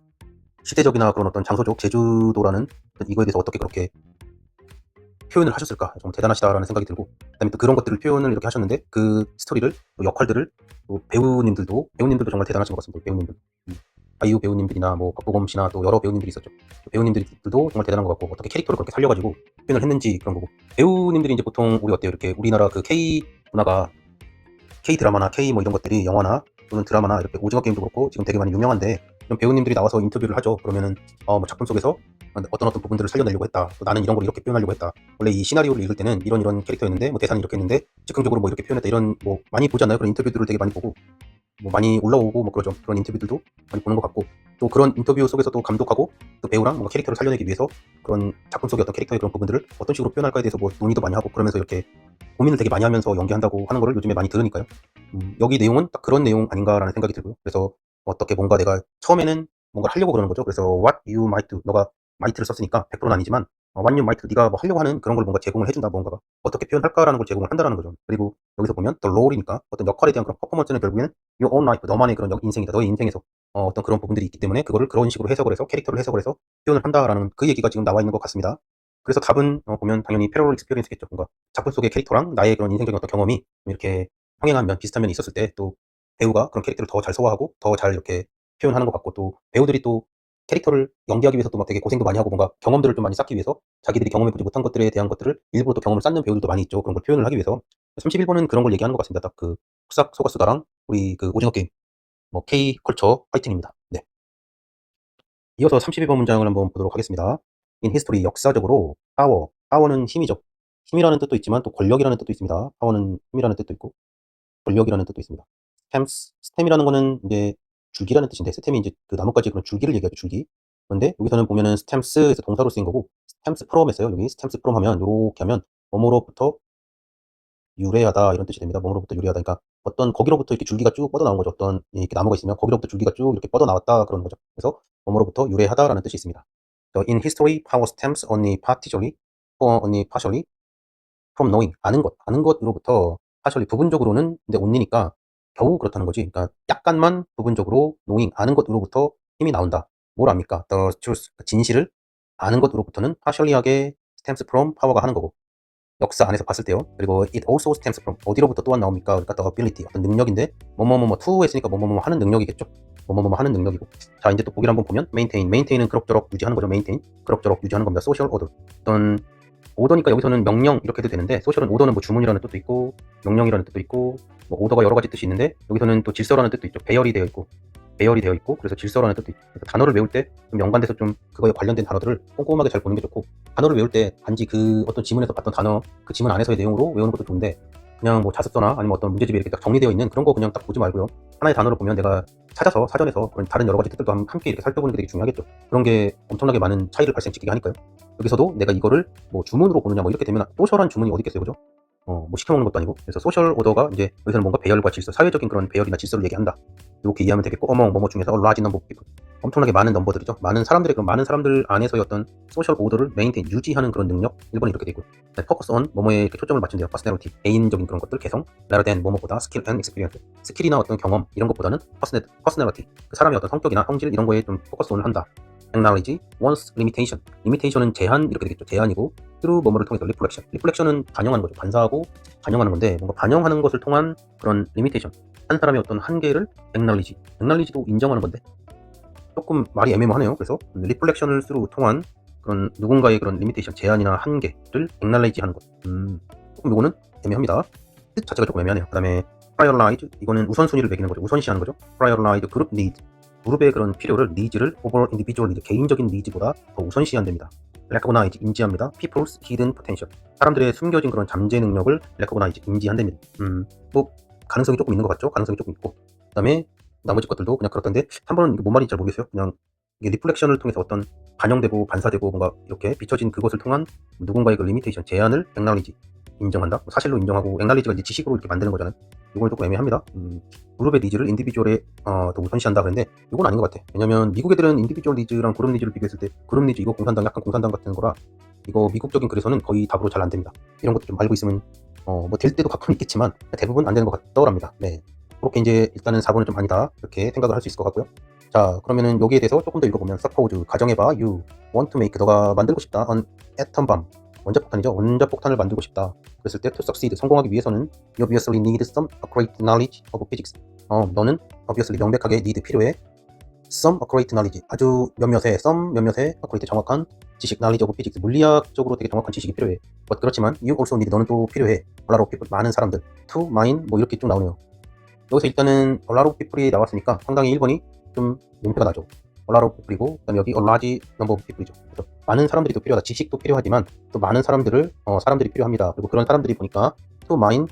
시대적이나 그런 어떤 장소적 제주도라는 이거에 대해서 어떻게 그렇게 표현을 하셨을까? 정말 대단하시다라는 생각이 들고, 그다음에 또 그런 것들을 표현을 이렇게 하셨는데 그 스토리를, 또 역할들을, 또 배우님들도 정말 대단하신 것 같습니다. 배우님들, 아이유 배우님들이나 뭐 박보검 씨나 또 여러 배우님들이 있었죠. 배우님들도 정말 대단한 것 같고, 어떻게 캐릭터를 그렇게 살려가지고 표현을 했는지 그런 거고, 배우님들이 이제 보통 우리 어때요? 이렇게 우리나라 그 K 문화가, K 드라마나 K 뭐 이런 것들이 영화나 또는 드라마나 이렇게 오징어 게임도 그렇고 지금 되게 많이 유명한데, 이런 배우님들이 나와서 인터뷰를 하죠. 그러면은 뭐 작품 속에서 어떤 부분들을 살려내려고 했다. 또 나는 이런 걸 이렇게 표현하려고 했다. 원래 이 시나리오를 읽을 때는 이런 캐릭터였는데 뭐 대사는 이렇게 했는데 즉흥적으로 뭐 이렇게 표현했다. 이런 뭐 많이 보지 않나요? 그런 인터뷰들을 되게 많이 보고 뭐 많이 올라오고 뭐 그러죠. 그런 인터뷰들도 많이 보는 것 같고, 또 그런 인터뷰 속에서도 감독하고 또 배우랑 뭔가 캐릭터를 살려내기 위해서 그런 작품 속의 어떤 캐릭터의 그런 부분들을 어떤 식으로 표현할까에 대해서 뭐 논의도 많이 하고, 그러면서 이렇게 고민을 되게 많이 하면서 연기한다고 하는 거를 요즘에 많이 들으니까요. 여기 내용은 딱 그런 내용 아닌가라는 생각이 들고요. 그래서 어떻게 뭔가 내가 처음에는 뭔가 하려고 그러는 거죠. 그래서 what you might do, 너가 might를 썼으니까 100%는 아니지만 what you might do, 네가 뭐 하려고 하는 그런 걸 뭔가 제공을 해준다. 뭔가가 어떻게 표현할까라는 걸 제공을 한다라는 거죠. 그리고 여기서 보면 the role이니까 어떤 역할에 대한 그런 퍼포먼스는 결국에는 your own life, 너만의 그런 인생이다. 너의 인생에서 어떤 그런 부분들이 있기 때문에 그거를 그런 식으로 해석을 해서 캐릭터를 해석을 해서 표현을 한다라는 그 얘기가 지금 나와 있는 것 같습니다. 그래서 답은 보면 당연히 패러럴 익스피리언스겠죠. 뭔가 작품 속의 캐릭터랑 나의 그런 인생적인 어떤 경험이 이렇게 평행한 면, 비슷한 면이 있었을 때 또 배우가 그런 캐릭터를 더 잘 소화하고 더 잘 이렇게 표현하는 것 같고, 또 배우들이 또 캐릭터를 연기하기 위해서 또 막 되게 고생도 많이 하고 뭔가 경험들을 좀 많이 쌓기 위해서 자기들이 경험해보지 못한 것들에 대한 것들을 일부러 또 경험을 쌓는 배우들도 많이 있죠. 그런 걸 표현을 하기 위해서. 31번은 그런 걸 얘기하는 것 같습니다. 딱 그 폭삭 속았수다랑 우리 그 오징어 게임, 뭐 K 컬처 파이팅입니다. 네. 이어서 32번 문장을 한번 보도록 하겠습니다. In history, 역사적으로 파워는 힘이죠. 힘이라는 뜻도 있지만 또 권력이라는 뜻도 있습니다. 파워는 힘이라는 뜻도 있고 권력이라는 뜻도 있습니다. 스템이라는 거는 이제 줄기라는 뜻인데, 스템이 이제 그 나뭇가지 그런 줄기를 얘기하죠. 줄기. 그런데 여기서는 보면은 스템스에서 동사로 쓰인 거고, 스템스 프롬 했어요. 여기 스템스 프롬 하면 요렇게 하면 뭐뭐로부터 유래하다 이런 뜻이 됩니다. 뭐뭐로부터 유래하다. 그러니까 어떤 거기로부터 이렇게 줄기가 쭉 뻗어 나온 거죠. 어떤 이렇게 나무가 있으면 거기로부터 줄기가 쭉 이렇게 뻗어 나왔다 그러는 거죠. 그래서 뭐뭐로부터 유래하다라는 뜻이 있습니다. In history, power stems only partially from knowing, 아는 것으로부터 partially, 부분적으로는, 근데 only니까 겨우 그렇다는 거지. 그러니까 약간만 부분적으로 knowing, 아는 것으로부터 힘이 나온다. 뭘 압니까? The truth, 진실을 아는 것으로부터는 partially하게 stems from power가 하는 거고, 역사 안에서 봤을 때요. 그리고 it also stems from, 어디로부터 또한 나옵니까? 그러니까 the ability, 어떤 능력인데, 뭐뭐뭐뭐 to 했으니까 뭐뭐뭐 하는 능력이겠죠. 뭐뭐뭐 하는 능력이고. 자, 이제 또 보기를 한번 보면 maintain은 그럭저럭 유지하는 거죠. maintain, 그럭저럭 유지하는 겁니다. social order, 어떤 오더니까 여기서는 명령 이렇게 해도 되는데, 소셜은 오더는 뭐 주문이라는 뜻도 있고 명령이라는 뜻도 있고 뭐 오더가 여러 가지 뜻이 있는데, 여기서는 또 질서라는 뜻도 있죠. 배열이 되어 있고 그래서 질서라는 뜻도 있고. 그래서 단어를 외울 때 좀 연관돼서 좀 그거에 관련된 단어들을 꼼꼼하게 잘 보는 게 좋고, 단어를 외울 때 단지 그 어떤 지문에서 봤던 단어, 그 지문 안에서의 내용으로 외우는 것도 좋은데, 그냥 뭐 자습서나 아니면 어떤 문제집에 이렇게 딱 정리되어 있는 그런 거 그냥 딱 보지 말고요. 하나의 단어를 보면 내가 찾아서 사전에서 그런 다른 여러 가지 뜻들도 함께 이렇게 살펴보는 게 되게 중요하겠죠. 그런 게 엄청나게 많은 차이를 발생시키게 하니까요. 여기서도 내가 이거를 뭐 주문으로 보느냐 뭐 이렇게 되면 소셜한 주문이 어디 있겠어요, 그죠? 뭐 시켜먹는 것도 아니고. 그래서 소셜 오더가 이제 여기서는 뭔가 배열과 질서, 사회적인 그런 배열이나 질서를 얘기한다. 이렇게 이해하면 되겠고, 뭐뭐 중에서 large number of people, 엄청나게 많은 넘버들이죠. 많은 사람들 안에서의 어떤 소셜 오더를 메인테인, 유지하는 그런 능력. 1번이 이렇게 되고, focus on, 뭐뭐에 이렇게 초점을 맞춘대요. personality, 개인적인 그런 것들, 개성, rather than 뭐뭐보다 skill and experience, 스킬이나 어떤 경험 이런 것보다는 personality, 그 사람의 어떤 성격이나 성질 이런 거에 좀 포커스온을 한다. acknowledge one's limitation은 제한 이렇게 되겠죠. 제한이고, through 뭐뭐를 통해서 reflection은 반영하는 거죠. 반사하고 반영하는 건데, 뭔가 반영하는 것을 통한 그런 limitation, 한 사람의 어떤 한계를 acknowledge도 인정하는 건데 조금 말이 애매모하네요. 그래서 reflection을 through 통한 그런 누군가의 그런 limitation, 제한이나 한계를 acknowledge 하는 것. 조금 이거는 애매합니다. 뜻 자체가 조금 애매하네요. 그 다음에 prioritize, 이거는 우선순위를 매기는 거죠. 우선시하는 거죠. prioritize group need, 그룹의 그런 필요를, needs를 over individual need, 개인적인 needs보다 더 우선시한답니다. recognize, 인지합니다. people's hidden potential, 사람들의 숨겨진 그런 잠재 능력을 recognize, 인지한답니다. 뭐 가능성이 조금 있는 것 같죠? 가능성이 조금 있고, 그 다음에 나머지 것들도 그냥 그렇던데, 3번은 이게 뭔 말인지 잘 모르겠어요. 그냥 이게 리플렉션을 통해서 어떤 반영되고 반사되고 뭔가 이렇게 비춰진 그것을 통한 누군가의 그 리미테이션, 제한을 acknowledge, 인정한다. 사실로 인정하고 액날리지가 이제 지식으로 이렇게 만드는 거잖아요. 이건 조금 애매합니다. 그룹의 니즈를 인디비주얼에 더 우선시한다 그랬는데 이건 아닌 것 같아. 왜냐면 미국 애들은 인디비주얼 니즈랑 그룹 니즈를 비교했을 때 그룹 니즈 이거 공산당 약간 공산당 같은 거라 이거 미국적인 글에서는 거의 답으로 잘 안 됩니다. 이런 것도 좀 알고 있으면 뭐 될 때도 가끔 있겠지만 대부분 안 되는 것 같더랍니다. 네. 그렇게 이제 일단은 4번은 좀 아니다 이렇게 생각을 할 수 있을 것 같고요. 자, 그러면은 여기에 대해서 조금 더 읽어보면 suppose 가정해봐 you want to make 너가 만들고 싶다 an atom bomb 원자폭탄이죠. 원자폭탄을 만들고 싶다. 그랬을 때 to succeed 성공하기 위해서는 you obviously need some accurate knowledge of physics. 너는 obviously 명백하게 need 필요해 some accurate knowledge 아주 몇몇의 some 몇몇의 accurate 정확한 지식 knowledge of physics 물리학적으로 되게 정확한 지식이 필요해. but 그렇지만 you also need 너는 또 필요해 a lot of people 많은 사람들 to mine 뭐 이렇게 쭉 나오네요. 여기서 일단은 a lot of people이 나왔으니까 상당히 1번이 좀 문표가 나죠. a lot of people이고 그다음에 여기 a large number of people이죠. 그래서 많은 사람들이 또 필요하다. 지식도 필요하지만 또 많은 사람들을 사람들이 필요합니다. 그리고 그런 사람들이 보니까 to mine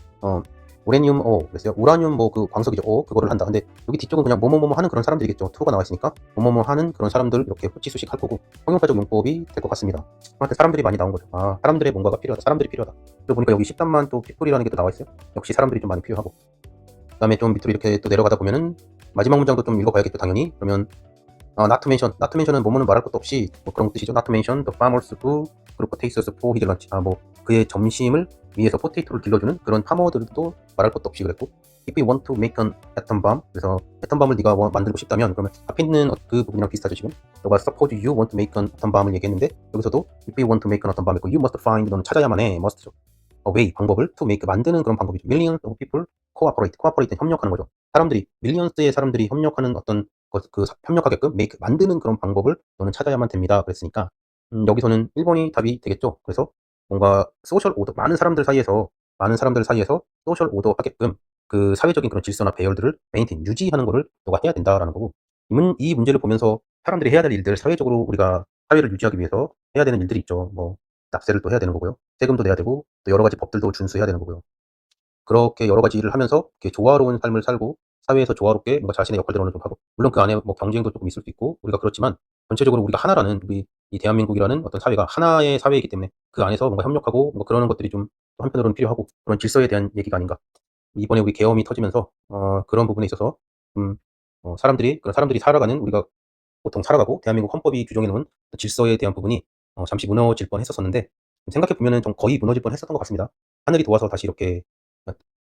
우레늄 그랬어요. 우라늄 뭐 그 광석이죠. 그거를 한다. 근데 여기 뒤쪽은 그냥 뭐뭐뭐 하는 그런 사람들이겠죠. to가 나와 있으니까 뭐뭐뭐 하는 그런 사람들 이렇게 후치수식 할 거고 형용사적 용법이 될 것 같습니다. 한테 사람들이 많이 나온 거죠. 사람들의 뭔가가 필요하다. 사람들이 필요하다. 그리고 보니까 여기 10단만 또 people이라는 게 또 나와 있어요. 역시 사람들이 좀 많이 필요하고. 그다음에 좀 밑으로 이렇게 또 내려가다 보면은 마지막 문장도 좀 읽어봐야겠죠, 당연히. 그러면 not to mention은 뭐뭐는 말할 것도 없이 뭐 그런 뜻이죠. not to mention the farmers who 그리고 potatoes for his lunch. 뭐 그의 점심을 위해서 포테이토를 길러주는 그런 파머들도 말할 것도 없이 그랬고 if you want to make an atom bomb 그래서 atom bomb을 네가 만들고 싶다면 그러면 앞에 있는 그 부분이랑 비슷하죠. 지금 너가 suppose you want to make an atom bomb을 얘기했는데 여기서도 if you want to make an atom bomb 있고 you must find 너는 찾아야만 해 must죠. a way 방법을 to make 만드는 그런 방법이죠. millions of people cooperate는 협력하는 거죠. 사람들이 밀리언스의 사람들이 협력하는 어떤 협력하게끔 make 만드는 그런 방법을 너는 찾아야만 됩니다. 그랬으니까 여기서는 1번이 답이 되겠죠. 그래서 뭔가 소셜 오더 많은 사람들 사이에서 소셜 오더 하게끔 그 사회적인 그런 질서나 배열들을 메인테인 유지하는 거를 너가 해야 된다라는 거고 이 문제를 보면서 사람들이 해야 될 일들 사회적으로 우리가 사회를 유지하기 위해서 해야 되는 일들이 있죠. 뭐 납세를 또 해야 되는 거고요. 세금도 내야 되고 또 여러 가지 법들도 준수해야 되는 거고요. 그렇게 여러 가지 일을 하면서 이렇게 조화로운 삶을 살고 사회에서 조화롭게 뭔가 자신의 역할들을 좀 하고 물론 그 안에 뭐 경쟁도 조금 있을 수 있고 우리가 그렇지만 전체적으로 우리가 하나라는 우리 이 대한민국이라는 어떤 사회가 하나의 사회이기 때문에 그 안에서 뭔가 협력하고 뭐 그러는 것들이 좀 한편으로는 필요하고 그런 질서에 대한 얘기가 아닌가. 이번에 우리 계엄이 터지면서 그런 부분에 있어서 사람들이 살아가는 우리가 보통 살아가고 대한민국 헌법이 규정해 놓은 질서에 대한 부분이 잠시 무너질 뻔했었는데 생각해 보면은 좀 거의 무너질 뻔했었던 것 같습니다. 하늘이 도와서 다시 이렇게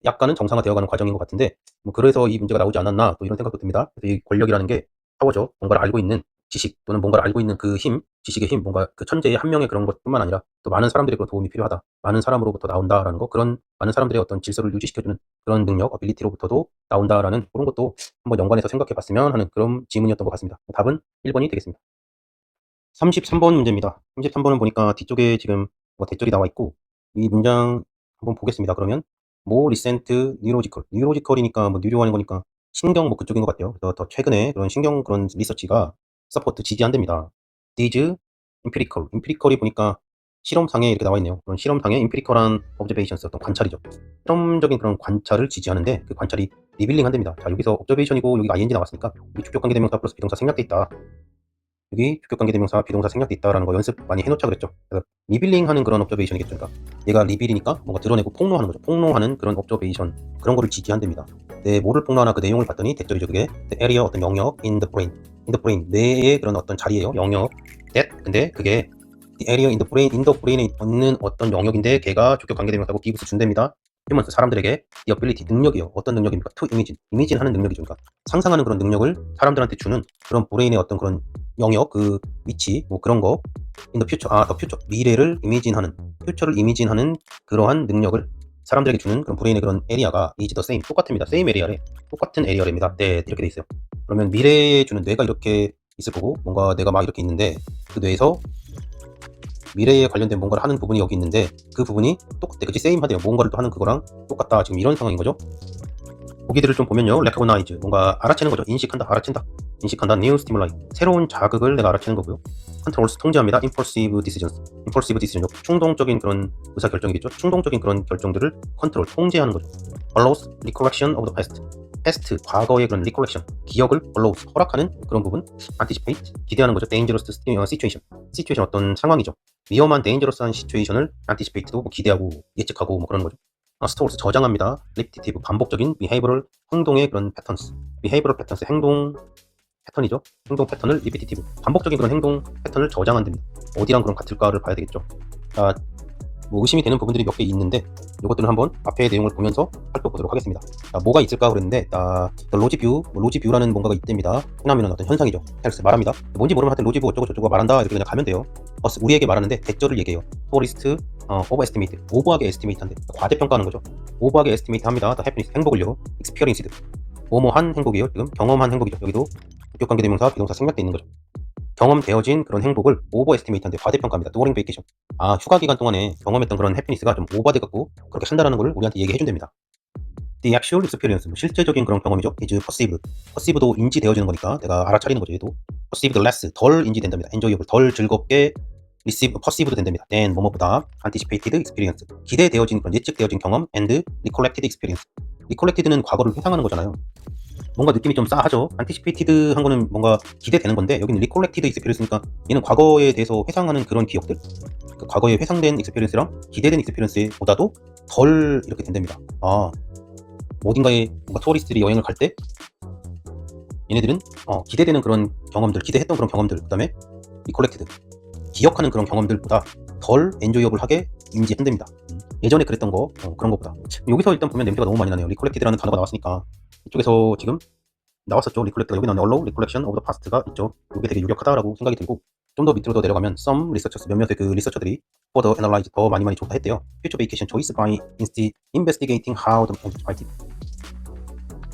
약간은 정상화되어가는 과정인 것 같은데 뭐 그래서 이 문제가 나오지 않았나 또 이런 생각도 듭니다. 그래서 이 권력이라는 게 파워죠. 뭔가를 알고 있는 지식 또는 뭔가를 알고 있는 그 힘, 지식의 힘, 뭔가 그 천재의 한 명의 그런 것뿐만 아니라 또 많은 사람들의 그런 도움이 필요하다. 많은 사람으로부터 나온다라는 거, 그런 많은 사람들의 어떤 질서를 유지시켜주는 그런 능력, 어빌리티로부터도 나온다라는 그런 것도 한번 연관해서 생각해봤으면 하는 그런 질문이었던 것 같습니다. 답은 1번이 되겠습니다. 33번 문제입니다. 33번은 보니까 뒤쪽에 지금 뭐 대절이 나와 있고 이 문장 한번 보겠습니다. 그러면 more recent neurological이니까 뭐 뉴로하는 거니까 신경 뭐 그쪽인 것 같아요. 그래서 더 최근에 그런 신경 그런 리서치가 서포트 지지한답니다. these empirical이 보니까 실험상에 이렇게 나와 있네요. 그런 실험상에 empirical한 observations 어떤 관찰이죠. 실험적인 그런 관찰을 지지하는데 그 관찰이 리빌링 한답니다. 자, 여기서 observation이고 여기가 ing 나왔으니까 여기 주격관계대명사 플러스 비동사 생략돼 있다. 여기 주격관계대명사 비동사 생략돼 있다라는 거 연습 많이 해놓자 그랬죠. 그래서 리빌링하는 그런 observation이겠죠. 그러니까 얘가 리빌이니까 뭔가 드러내고 폭로하는 거죠. 폭로하는 그런 observation 그런 거를 지지한답니다. 뭐를 폭로하나 그 내용을 봤더니 대절이죠. 그게 the area 어떤 영역 in the brain 뇌의 그런 어떤 자리예요. 영역 근데 그게 the area in the brain에 있는 어떤 영역인데 걔가 주격관계대명사고 기브스 준답니다. 휴먼스 사람들에게 the ability 능력이요. 어떤 능력입니까? to imagine 하는 능력이죠. 그러니까 상상하는 그런 능력을 사람들한테 주는 그런 브레인의 어떤 그런 영역 그 위치 뭐 그런 거 in the future 미래를 이미진하는 퓨처를 이미진하는 그러한 능력을 사람들에게 주는 그런 브레인의 그런 에리아가 is the same 똑같습니다. same 에리아래 똑같은 에리아랍니다. 네 이렇게 돼 있어요. 그러면 미래에 주는 뇌가 이렇게 있을 거고 뭔가 뇌가 막 이렇게 있는데 그 뇌에서 미래에 관련된 뭔가를 하는 부분이 여기 있는데 그 부분이 똑같대. 그치? 세임하대요. 뭔가를 또 하는 그거랑 똑같다. 지금 이런 상황인 거죠. 보기들을 좀 보면요. recognize 뭔가 알아채는 거죠. 인식한다. 알아챈다. 인식한다. new stimuli 새로운 자극을 내가 알아채는 거고요. controls 통제합니다. impulsive decision 충동적인 그런 의사결정이겠죠. 충동적인 그런 결정들을 컨트롤 통제하는 거죠. allows recollection of the past past, 과거의 그런 recollection, 기억을 allow, 허락하는 그런 부분. anticipate, 기대하는 거죠. dangerous situation, situation 어떤 상황이죠. 위험한 dangerous한 situation을 anticipate도 뭐 기대하고 예측하고 뭐 그런 거죠. stores, 저장합니다. repetitive, 반복적인 behavioral, 행동의 그런 patterns, behavioral patterns, 행동 패턴이죠. 행동 패턴을 repetitive, 반복적인 그런 행동 패턴을 저장한답니다. 어디랑 그럼 같을까를 봐야 되겠죠. 자, 뭐 의심이 되는 부분들이 몇 개 있는데 이것들을 한번 앞에 내용을 보면서 살펴보도록 하겠습니다. 자, 뭐가 있을까 그랬는데 로지뷰, 로지뷰라는 뭔가가 있답니다. 흔하면 어떤 현상이죠. 헬스 말합니다. 뭔지 모르면 하여튼 로지뷰 어쩌고 저쩌고 말한다 이렇게 그냥 가면 돼요. 우리에게 말하는데 대절을 얘기해요. 토리스트, 오버에스티메이트, 오버하게 에스티메이트한데 과대평가하는 거죠. 오버하게 에스티메이트 합니다. 해피니스, 행복을요. 익스피어리언스드, 뭐뭐한 행복이에요. 지금 경험한 행복이죠. 여기도 국격관계대명사, 비동사 생략돼 있는 거죠. 경험되어진 그런 행복을 오버에스티메이트한데 과대평가합니다. during vacation. 휴가 기간 동안에 경험했던 그런 해피니스가 좀 오버돼갖고 그렇게 한다라는 걸 우리한테 얘기해준답니다. The actual experience, 실제적인 그런 경험이죠. is perceived. perceived도 인지되어지는 거니까 내가 알아차리는 거죠. 얘도 perceived less, 덜 인지된답니다. enjoyable, 덜 즐겁게 perceived 된답니다. then 뭐뭐보다 anticipated experience, 기대되어진 그런 예측되어진 경험 and recollected experience. recollected는 과거를 회상하는 거잖아요. 뭔가 느낌이 좀 싸하죠. anticipated 한 거는 뭔가 기대되는 건데 여기는 recollected experience니까 얘는 과거에 대해서 회상하는 그런 기억들, 그 과거에 회상된 experience랑 기대된 experience보다도 덜 이렇게 된답니다. 어딘가에 뭔가 투어리스트들이 여행을 갈 때 얘네들은 기대되는 그런 경험들, 기대했던 그런 경험들, 그 다음에 recollected, 기억하는 그런 경험들보다 덜 enjoyable하게 인지한답니다. 예전에 그랬던 거, 그런 것보다. 여기서 일단 보면 냄새가 너무 많이 나네요. recollected라는 단어가 나왔으니까 이쪽에서 지금 나왔었죠. recollect가 여기 나오는 allow, recollection of the past가 있죠. 이게 되게 유력하다라고 생각이 들고 좀 더 밑으로 더 내려가면 some researchers, 몇몇의 그 리서처들이 further analyze, 더 많이 조사했대요. future vacation choice by investigating how the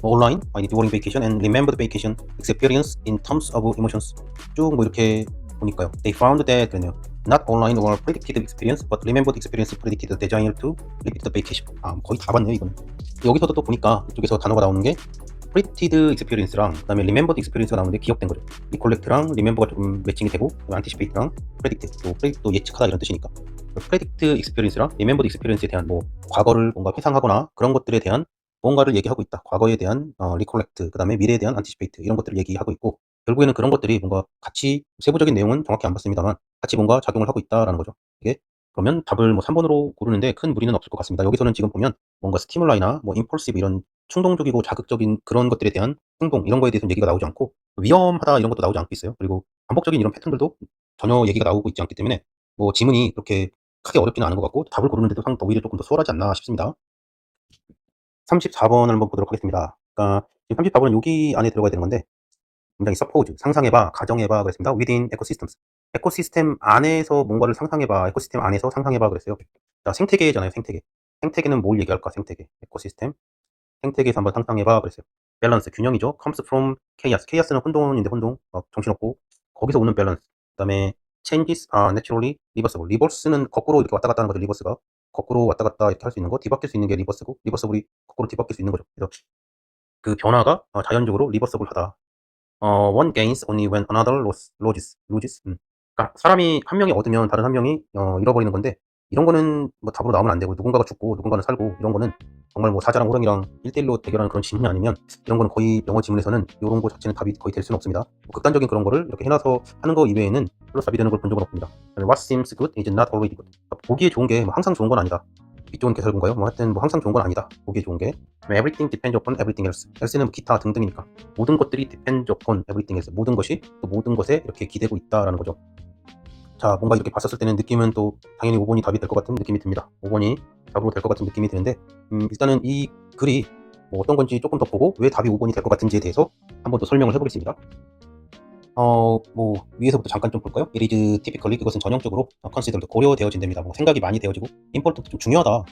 online, during vacation and remember the vacation experience in terms of emotions. 쭉 뭐 이렇게 보니까요. They found that 그러네요. Not online or predicted experience, but remembered experience predicted the desire to repeat the vacation. 거의 다 봤네요, 이건. 여기서도 또 보니까 이쪽에서 단어가 나오는 게 predicted experience랑 그다음에 remembered experience가 나오는데 기억된 거죠. recollect랑 remember가 좀 매칭이 되고 anticipate랑 predict도 예측하다 이런 뜻이니까. predict experience랑 remembered experience에 대한 뭐 과거를 뭔가 회상하거나 그런 것들에 대한 뭔가를 얘기하고 있다. 과거에 대한 recollect, 그다음에 미래에 대한 anticipate 이런 것들을 얘기하고 있고 결국에는 그런 것들이 뭔가 같이 세부적인 내용은 정확히 안 봤습니다만 같이 뭔가 작용을 하고 있다라는 거죠. 이게 그러면 답을 뭐 3번으로 고르는데 큰 무리는 없을 것 같습니다. 여기서는 지금 보면 뭔가 스티뮬라이나 뭐 impulsive 이런 충동적이고 자극적인 그런 것들에 대한 행동 이런 거에 대해서는 얘기가 나오지 않고 위험하다 이런 것도 나오지 않고 있어요. 그리고 반복적인 이런 패턴들도 전혀 얘기가 나오고 있지 않기 때문에 뭐 지문이 그렇게 크게 어렵지는 않은 것 같고 답을 고르는데도 오히려 조금 더 수월하지 않나 싶습니다. 34번을 한번 보도록 하겠습니다. 그러니까 지금 34번은 여기 안에 들어가야 되는 건데 굉장히 suppose, 상상해봐, 가정해봐 그랬습니다. within ecosystems, 에코시스템 안에서 뭔가를 상상해봐, 에코시스템 안에서 상상해봐 그랬어요. 자, 생태계잖아요. 생태계는 뭘 얘기할까? 에코시스템, 생태계에서 한번 상상해봐 그랬어요. 밸런스, 균형이죠. comes from chaos, chaos는 혼돈인데 혼동, 정신없고 거기서 오는 밸런스. 그 다음에 changes are naturally reversible, 리버스는 거꾸로 이렇게 왔다 갔다 하는 거죠. 리버스가 거꾸로 왔다 갔다 이렇게 할 수 있는 거, 뒤바뀔 수 있는 게 리버스고, 리버서블이 거꾸로 뒤바뀔 수 있는 거죠. 그래서 그 변화가 자연적으로 리버서블하다. one gains only when another loses. 그러니까 사람이 한 명이 얻으면 다른 한 명이 잃어버리는 건데 이런 거는 뭐 답으로 나오면 안 되고 누군가가 죽고 누군가는 살고 이런 거는 정말 뭐 사자랑 호랑이랑 1대1로 대결하는 그런 지문이 아니면 이런 거는 거의 영어 지문에서는 이런 거 자체는 답이 거의 될 수는 없습니다. 뭐 극단적인 그런 거를 이렇게 해놔서 하는 거 이외에는 별로 답이 되는 걸 본 적은 없습니다. What seems good is not always good. 그러니까 보기에 좋은 게 뭐 항상 좋은 건 아니다. 빛 좋은 개설군가요? 뭐 하여튼 뭐 항상 좋은 건 아니다. 보기에 좋은 게 everything depends upon everything else. else는 기타 등등이니까 모든 것들이 depends upon everything else. 모든 것이 또 모든 것에 이렇게 기대고 있다라는 거죠. 자, 뭔가 이렇게 봤었을 때는 느낌은 또 당연히 5번이 답이 될 것 같은 느낌이 듭니다. 5번이 답으로 될 것 같은 느낌이 드는데 일단은 이 글이 뭐 어떤 건지 조금 더 보고 왜 답이 5번이 될 것 같은지에 대해서 한번 더 설명을 해보겠습니다. 뭐 위에서부터 잠깐 좀 볼까요? It is typically, 그것은 전형적으로 considered, 고려되어진답니다. 뭐 생각이 많이 되어지고 important, 좀 중요하다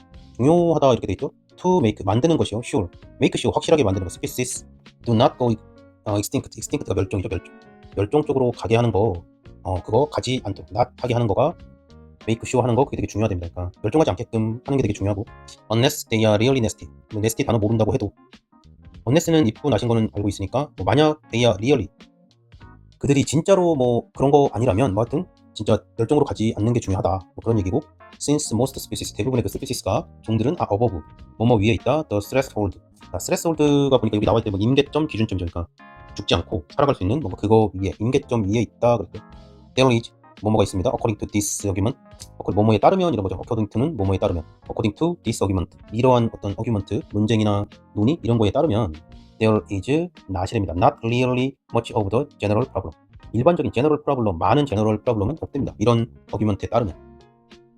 이렇게 돼 있죠. To make, 만드는 것이요. Sure, make sure, 확실하게 만드는 것. Species do not go extinct가 멸종이죠. 멸종 쪽으로 가게 하는 거, 그거 가지 않도록 not 하게 하는 거가 make sure 하는 거, 그게 되게 중요하답니다. 그러니까 멸종하지 않게끔 하는 게 되게 중요하고 unless they are really nasty, 뭐 nasty 단어 모른다고 해도 unless는 입고 나신 거는 알고 있으니까 뭐 만약 they are really, 그들이 진짜로 뭐 그런 거 아니라면 뭐 하여튼 진짜 열정으로 가지 않는 게 중요하다 뭐 그런 얘기고 since most species 대부분의 그 스피시스가 종들은 above 뭐뭐 위에 있다 the threshold threshold가 보니까 여기 나와 있대 뭐 임계점 기준점이니까 죽지 않고 살아갈 수 있는 뭐 그거 위에 임계점 위에 있다 그랬대 there is 뭐뭐가 있습니다 according to this argument 뭐뭐에 따르면 이런 거죠 according to는 뭐뭐에 따르면 according to this argument 이러한 어떤 argument 논쟁이나 논의 이런 거에 따르면 there is not이랍니다 not really much of the general problem 일반적인 general problem 많은 general problem은 없답니다 이런 argument에 따르면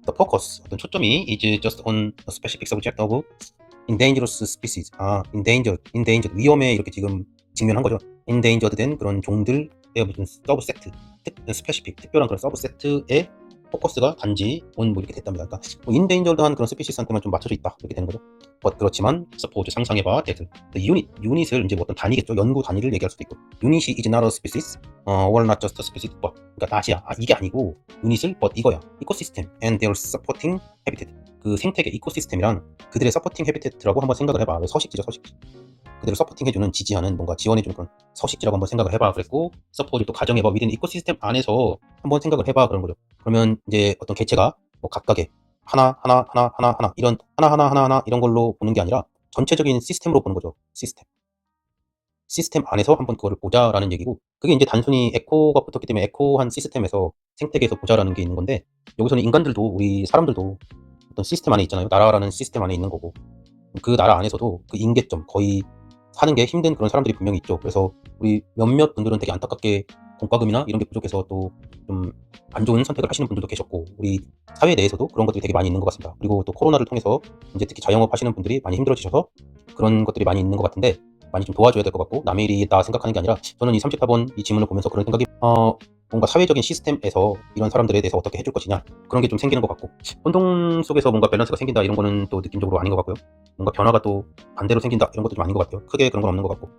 the focus 어떤 초점이 is just on a specific subject of endangered species endangered 위험에 이렇게 지금 직면한 거죠 endangered 된 그런 종들의 무슨 서브세트 스페시픽 특별한 그런 서브세트의 포커스가 단지 온 뭐 이렇게 됐답니다. 그러니까 뭐 인데인저드한 그런 스피시스한테만 좀 맞춰져 있다 이렇게 되는 거죠. but 그렇지만 suppose 상상해봐 that the unit을 이제 뭐 어떤 단위겠죠. 연구 단위를 얘기할 수도 있고 unit이 is not a species or not just a species but 그러니까 not이야. 이게 아니고 unit을 but 이거야. ecosystem and their supporting habitat 그 생태계 이코시스템이란 그들의 서포팅 해비태트라고 한번 생각을 해봐. 서식지죠 서식지. 그대로 서포팅해주는 지지하는 뭔가 지원해주는 그런 서식지라고 한번 생각을 해봐 그랬고 서포트를 또 가정해봐 위든 이코시스템 안에서 한번 생각을 해봐 그런 거죠. 그러면 이제 어떤 개체가 뭐 각각의 하나 이런 하나 이런 걸로 보는 게 아니라 전체적인 시스템으로 보는 거죠. 시스템 안에서 한번 그거를 보자라는 얘기고 그게 이제 단순히 에코가 붙었기 때문에 에코한 시스템에서 생태계에서 보자라는 게 있는 건데 여기서는 인간들도 우리 사람들도 어떤 시스템 안에 있잖아요. 나라라는 시스템 안에 있는 거고 그 나라 안에서도 그 임계점 거의 사는 게 힘든 그런 사람들이 분명히 있죠. 그래서 우리 몇몇 분들은 되게 안타깝게 공과금이나 이런 게 부족해서 또 좀 안 좋은 선택을 하시는 분들도 계셨고 우리 사회 내에서도 그런 것들이 되게 많이 있는 것 같습니다. 그리고 또 코로나를 통해서 이제 특히 자영업 하시는 분들이 많이 힘들어지셔서 그런 것들이 많이 있는 것 같은데 많이 좀 도와줘야 될 것 같고 남의 일이다 생각하는 게 아니라 저는 이 34번 이 질문을 보면서 그런 생각이 뭔가 사회적인 시스템에서 이런 사람들에 대해서 어떻게 해줄 것이냐 그런 게 좀 생기는 것 같고 혼동 속에서 뭔가 밸런스가 생긴다 이런 거는 또 느낌적으로 아닌 것 같고요. 뭔가 변화가 또 반대로 생긴다 이런 것도 좀 아닌 것 같아요. 크게 그런 건 없는 것 같고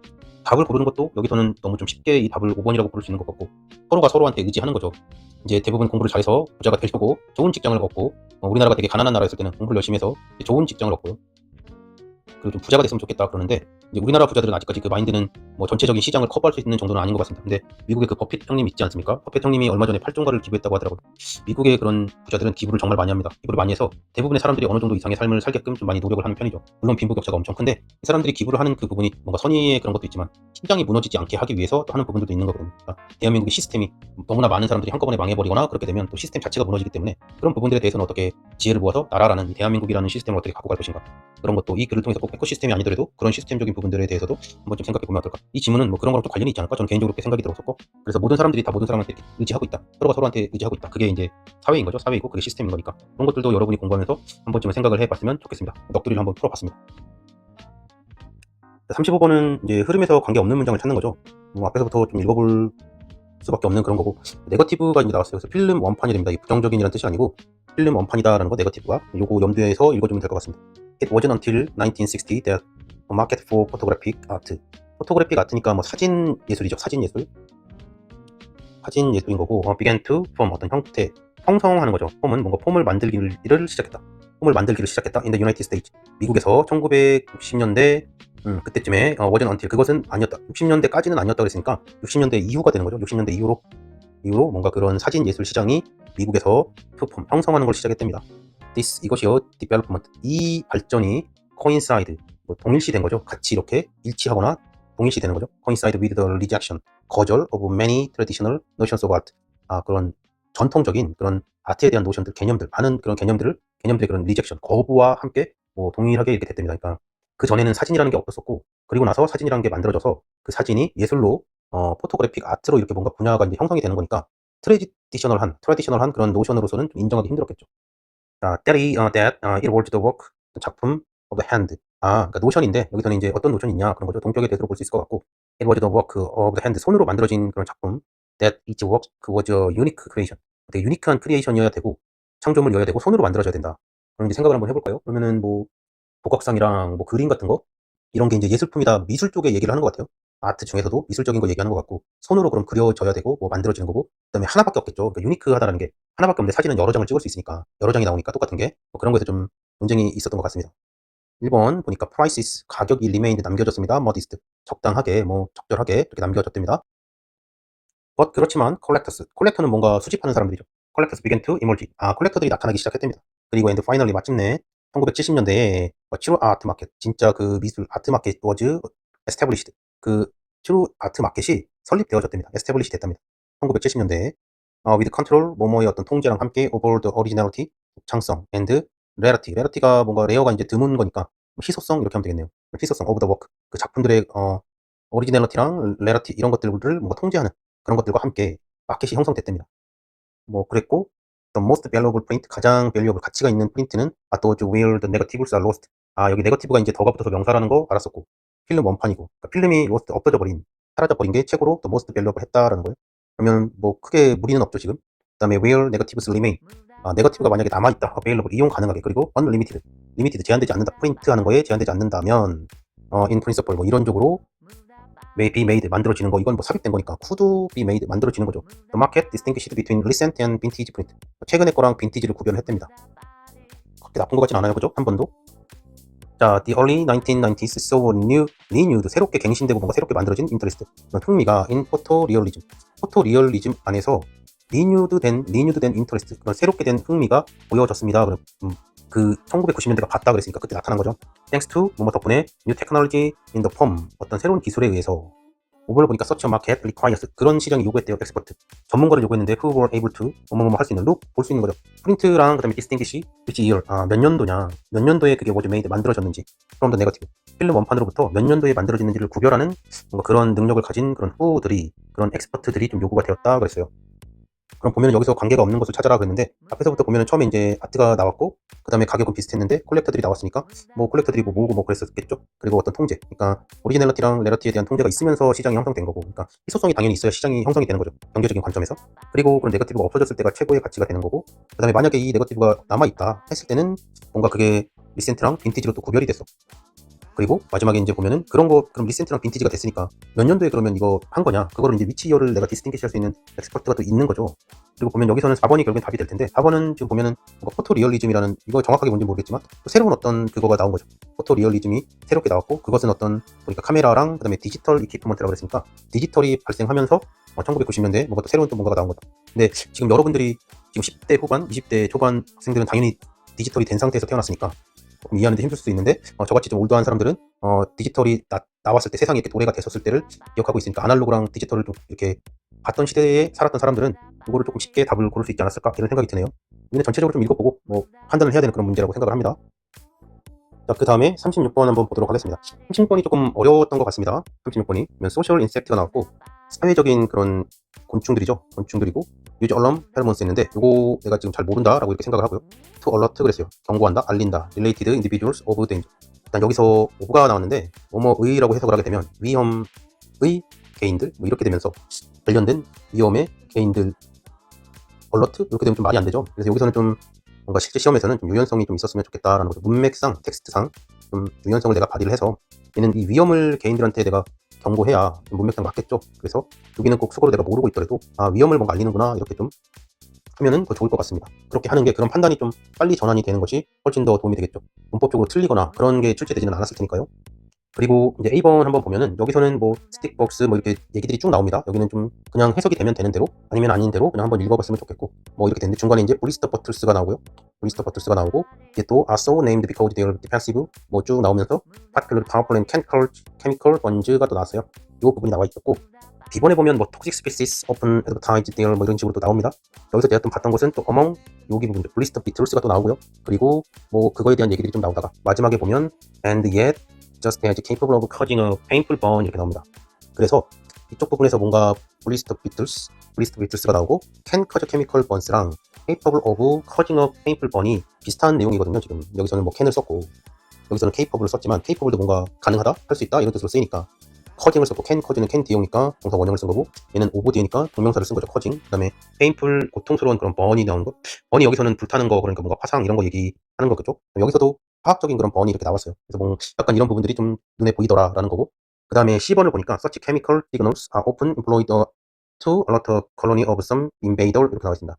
답을 고르는 것도 여기서는 너무 좀 쉽게 이 답을 5번이라고 고를 수 있는 것 같고 서로가 서로한테 의지하는 거죠. 이제 대부분 공부를 잘해서 부자가 되려고 좋은 직장을 얻고 우리나라가 되게 가난한 나라였을 때는 공부를 열심히 해서 좋은 직장을 얻고요. 그리고 좀 부자가 됐으면 좋겠다 그러는데 이제 우리나라 부자들은 아직까지 그 마인드는 뭐 전체적인 시장을 커버할 수 있는 정도는 아닌 것 같습니다. 근데 미국의 그 버핏 형님 있지 않습니까? 버핏 형님이 얼마 전에 8종가를 기부했다고 하더라고요. 미국의 그런 부자들은 기부를 정말 많이 합니다. 기부를 많이 해서 대부분의 사람들이 어느 정도 이상의 삶을 살게끔 좀 많이 노력을 하는 편이죠. 물론 빈부격차가 엄청 큰데 이 사람들이 기부를 하는 그 부분이 뭔가 선의의 그런 것도 있지만 시장이 무너지지 않게 하기 위해서 또 하는 부분들도 있는 거거든요. 그러니까 대한민국의 시스템이 너무나 많은 사람들이 한꺼번에 망해버리거나 그렇게 되면 또 시스템 자체가 무너지기 때문에 그런 부분들에 대해서는 어떻게 지혜를 모아서 나라라는 이 대한민국이라는 시스템을 어떻게 갖고 갈 것인가 그런 것도 이 글을 통해서 꼭 에코시스템이 아니더라도 그런 시스템적인 부분들에 대해서도 한번 좀 생각해 보면 어떨까. 이 질문은 뭐 그런 거랑 좀 관련이 있지 않을까 저는 개인적으로 그렇게 생각이 들었었고 그래서 모든 사람들이 다 모든 사람한테 의지하고 있다. 서로가 서로한테 의지하고 있다. 그게 이제 사회인 거죠. 사회이고 그게 시스템인 거니까 그런 것들도 여러분이 공부하면서 한 번쯤은 생각을 해봤으면 좋겠습니다. 넋두리를 한번 풀어봤습니다. 35번은 이제 흐름에서 관계없는 문장을 찾는 거죠. 앞에서부터 좀 읽어볼 수밖에 없는 그런 거고 네거티브가 이제 나왔어요. 그래서 필름 원판이 됩니다. 이 부정적인이라는 뜻이 아니고 필름 원판이다라는 거 네거티브가 요거 염두에서 읽어주면 될 것 같습니다. It wasn't until 1960 that a market for photographic art 포토그래픽 아트니까 뭐 사진 예술이죠. 사진 예술인 거고 began to form 어떤 형태 형성하는 거죠. 폼은 뭔가 폼을 만들기를 시작했다. in the United States 미국에서 1960년대 그때쯤에 wasn't until 그것은 아니었다. 60년대까지는 아니었다 그랬으니까 60년대 이후가 되는 거죠. 60년대 이후로 뭔가 그런 사진 예술 시장이 미국에서 폼 형성하는 걸 시작했답니다. 이것이요 development 이 발전이 coincide 뭐 동일시된 거죠. 같이 이렇게 일치하거나 동일시되는 거죠. coincide with the rejection 거절 of many traditional notions of art 그런 전통적인 그런 아트에 대한 노션들 개념들 많은 그런 개념들의 그런 리젝션 거부와 함께 뭐 동일하게 이렇게 됐답니다. 그러니까 그 전에는 사진이라는 게 없었었고 그리고 나서 사진이라는 게 만들어져서 그 사진이 예술로 포토그래픽 아트로 이렇게 뭔가 분야가 이제 형성이 되는 거니까 트레디셔널한 그런 노션으로서는 좀 인정하기 힘들었겠죠. that it was the work 작품 of the hand 그러니까 노션인데 여기서는 이제 어떤 노션이 있냐 그런 거죠. 동격의 대수로 볼 수 있을 것 같고 it was the work of the hand 손으로 만들어진 그런 작품 that its work was a unique creation 되게 유니크한 크리에이션이어야 되고 창조물이어야 되고 손으로 만들어져야 된다. 그럼 이제 생각을 한번 해볼까요? 그러면은 뭐 복각상이랑 뭐 그림 같은 거 이런 게 이제 예술품이다 미술 쪽에 얘기를 하는 것 같아요. 아트 중에서도 미술적인 거 얘기하는 것 같고 손으로 그럼 그려져야 되고 뭐 만들어지는 거고 그다음에 하나밖에 없겠죠. 그러니까 유니크하다라는 게 하나밖에 없는데 사진은 여러 장을 찍을 수 있으니까 여러 장이 나오니까 똑같은 게 뭐 그런 거에서 좀 논쟁이 있었던 것 같습니다. 1번 보니까 prices 가격이 remained 남겨졌습니다. modest 적당하게 뭐 적절하게 이렇게 남겨졌답니다. 그렇지만 collector는 뭔가 수집하는 사람들이죠. collectors began to emerge. collector들이 나타나기 시작했답니다. 그리고 and finally 마침내 1970년대에 true art market, 진짜 그 미술 아트 마켓 was established. 그 true 아트 마켓이 설립되어졌답니다. established 됐답니다. 1970년대에 with control, 뭐뭐의 어떤 통제랑 함께 over the originality, 독창성 and rarity가 뭔가 레어가 이제 드문 거니까 희소성 이렇게 하면 되겠네요. 희소성 of the work, 그 작품들의 오리지널리티랑 rarity 이런 것들을 뭔가 통제하는 그런 것들과 함께 마켓이 형성됐답니다. 뭐 그랬고 the most valuable print, 가장 valuable 가치가 있는 프린트는 those where the negatives are lost. 여기 네거티브가 이제 더가 붙어서 명사라는 거 알았었고, 필름 원판이고, 그러니까 필름이 lost, 없어져 버린, 사라져 버린 게 최고로 the most valuable 했다라는 거예요. 그러면 뭐 크게 무리는 없죠 지금. 그다음에 where negatives remain, 네거티브가 만약에 남아 있다, available 이용 가능하게, 그리고 unlimited, limited 제한되지 않는다, 프린트하는 거에 제한되지 않는다면 in principle 뭐 이론적으로 may be made 만들어지는 거, 이건 뭐 삽입된 거니까 could be made 만들어지는 거죠. The market distinguished between recent and vintage print. 최근의 거랑 빈티지를 구별했답니다. 그렇게 나쁜 것 같진 않아요, 그죠? 한 번도. 자, the early 1990s saw renewed, 새롭게 갱신되고 뭔가 새롭게 만들어진 interest, 흥미가 in photorealism 안에서 renewed 된 interest, 그런 새롭게 된 흥미가 보여졌습니다. 그 1990년대가 봤다 그랬으니까 그때 나타난 거죠. Thanks to 뭐뭐 덕분에 new technology in the form, 어떤 새로운 기술에 의해서, 오번을 보니까 such a market requires, 그런 시장이 요구했대요. expert, 전문가를 요구했는데 who were able to 뭐뭐뭐 할 수 있는, look, 볼 수 있는 거죠. 프린트랑 그다음에 distinguish which year, 몇 년도냐, 몇 년도에 그게 was made 만들어졌는지, from the negative, 필름 원판으로부터 몇 년도에 만들어졌는지를 구별하는 뭔가 그런 능력을 가진 그런 후들이, 그런 엑스퍼트들이 좀 요구가 되었다 그랬어요. 그럼 보면 여기서 관계가 없는 것을 찾아라 그랬는데, 앞에서부터 보면 처음에 이제 아트가 나왔고 그 다음에 가격은 비슷했는데 콜렉터들이 나왔으니까 뭐 콜렉터들이 뭐 모으고 뭐 그랬었겠죠. 그리고 어떤 통제, 그러니까 오리지널리티랑 레러티에 대한 통제가 있으면서 시장이 형성된 거고, 그러니까 희소성이 당연히 있어야 시장이 형성이 되는 거죠, 경제적인 관점에서. 그리고 그런 네거티브가 없어졌을 때가 최고의 가치가 되는 거고, 그 다음에 만약에 이 네거티브가 남아있다 했을 때는 뭔가 그게 리센트랑 빈티지로 또 구별이 됐어. 그리고 마지막에 이제 보면은 그런 거, 그럼 리센트랑 빈티지가 됐으니까 몇 년도에 그러면 이거 한 거냐, 그거를 이제 위치 이어를 내가 디스팅기시 할 수 있는 엑스퍼트가 또 있는 거죠. 그리고 보면 여기서는 4번이 결국엔 답이 될 텐데, 4번은 지금 보면은 뭔가 포토 리얼리즘이라는, 이거 정확하게 뭔지 모르겠지만 또 새로운 어떤 그거가 나온 거죠. 포토 리얼리즘이 새롭게 나왔고, 그것은 어떤 보니까 카메라랑 그다음에 디지털 이퀴프먼트라고 그랬으니까 디지털이 발생하면서 1990년대에 뭔가 또 새로운 또 뭔가가 나온 거죠. 근데 지금 여러분들이 지금 10대 후반, 20대 초반 학생들은 당연히 디지털이 된 상태에서 태어났으니까 조금 이해하는 데 힘들 수도 있는데, 저같이 좀 올드한 사람들은 디지털이 나왔을 때, 세상이 이렇게 도래가 됐었을 때를 기억하고 있으니까 아날로그랑 디지털을 좀 이렇게 봤던 시대에 살았던 사람들은 이거를 조금 쉽게 답을 고를 수 있지 않았을까 이런 생각이 드네요. 근데 전체적으로 좀 읽어보고 뭐 판단을 해야 되는 그런 문제라고 생각을 합니다. 자, 그 다음에 36번 한번 보도록 하겠습니다. 36번이 조금 어려웠던 것 같습니다. 36번이 소셜 인섹트가 나왔고, 사회적인 그런 곤충들이죠. 곤충들이고, 유즈 얼럼 페로몬스 했는데, 요거 내가 지금 잘 모른다라고 이렇게 생각을 하고요. to alert 그랬어요. 경고한다, 알린다, related individuals of danger. 일단 여기서 오브가 나왔는데, 뭐뭐의라고 해석을 하게 되면 위험의 개인들 뭐 이렇게 되면서 관련된 위험의 개인들 alert 이렇게 되면 좀 말이 안 되죠. 그래서 여기서는 좀 뭔가 실제 시험에서는 좀 유연성이 좀 있었으면 좋겠다라는 거죠. 문맥상, 텍스트상 좀 유연성을 내가 발휘를 해서, 얘는 이 위험을 개인들한테 내가 경고해야 문맥상 맞겠죠. 그래서 여기는 꼭 수고로 내가 모르고 있더라도 위험을 뭔가 알리는구나 이렇게 좀 하면은 더 좋을 것 같습니다. 그렇게 하는 게, 그런 판단이 좀 빨리 전환이 되는 것이 훨씬 더 도움이 되겠죠. 문법적으로 틀리거나 그런 게 출제되지는 않았을 테니까요. 그리고 이제 A번 한번 보면은 여기서는 뭐 스틱박스 뭐 이렇게 얘기들이 쭉 나옵니다. 여기는 좀 그냥 해석이 되면 되는 대로, 아니면 아닌 대로 그냥 한번 읽어봤으면 좋겠고, 뭐 이렇게 되는데 중간에 이제 블리스터 버틀스가 나오고요. 블리스터 버틀스가 나오고, 이게 또 are so named because they are defensive 뭐 쭉 나오면서 particularly powerful and chemical bonds가 또 나왔어요. 이 부분이 나와 있었고, B번에 보면 뭐 toxic species often advertised there 뭐 이런 식으로 또 나옵니다. 여기서 제가 좀 봤던 것은 또 among, 여기 부분 블리스터 비틀스가 또 나오고요. 그리고 뭐 그거에 대한 얘기들이 좀 나오다가 마지막에 보면 and yet just as capable of causing a painful burn 이렇게 나옵니다. 그래서 이쪽 부분에서 뭔가 블리스터 비틀스가 나오고 can cause chemical burns랑 capable of causing a painful burn이 비슷한 내용이거든요. 지금 여기서는 뭐 can을 썼고, 여기서는 capable을 썼지만 capable도 뭔가 가능하다, 할 수 있다 이런 뜻으로 쓰이니까 causing을 썼고, cause는 can 뒤용이니까 동사 원형을 쓴 거고, 얘는 of 뒤니까 동명사를 쓴 거죠. causing. 그 다음에 painful, 고통스러운 그런 burn이 나오는 거, burn이 여기서는 불타는 거, 그러니까 뭔가 화상 이런 거 얘기하는 거겠죠. 여기서도 화학적인 그런 burn이 이렇게 나왔어요. 그래서 뭐 약간 이런 부분들이 좀 눈에 보이더라라는 거고, 그 다음에 C번을 보니까 such chemical signals are often employed to alert a colony of some invader 이렇게 나와 있습니다.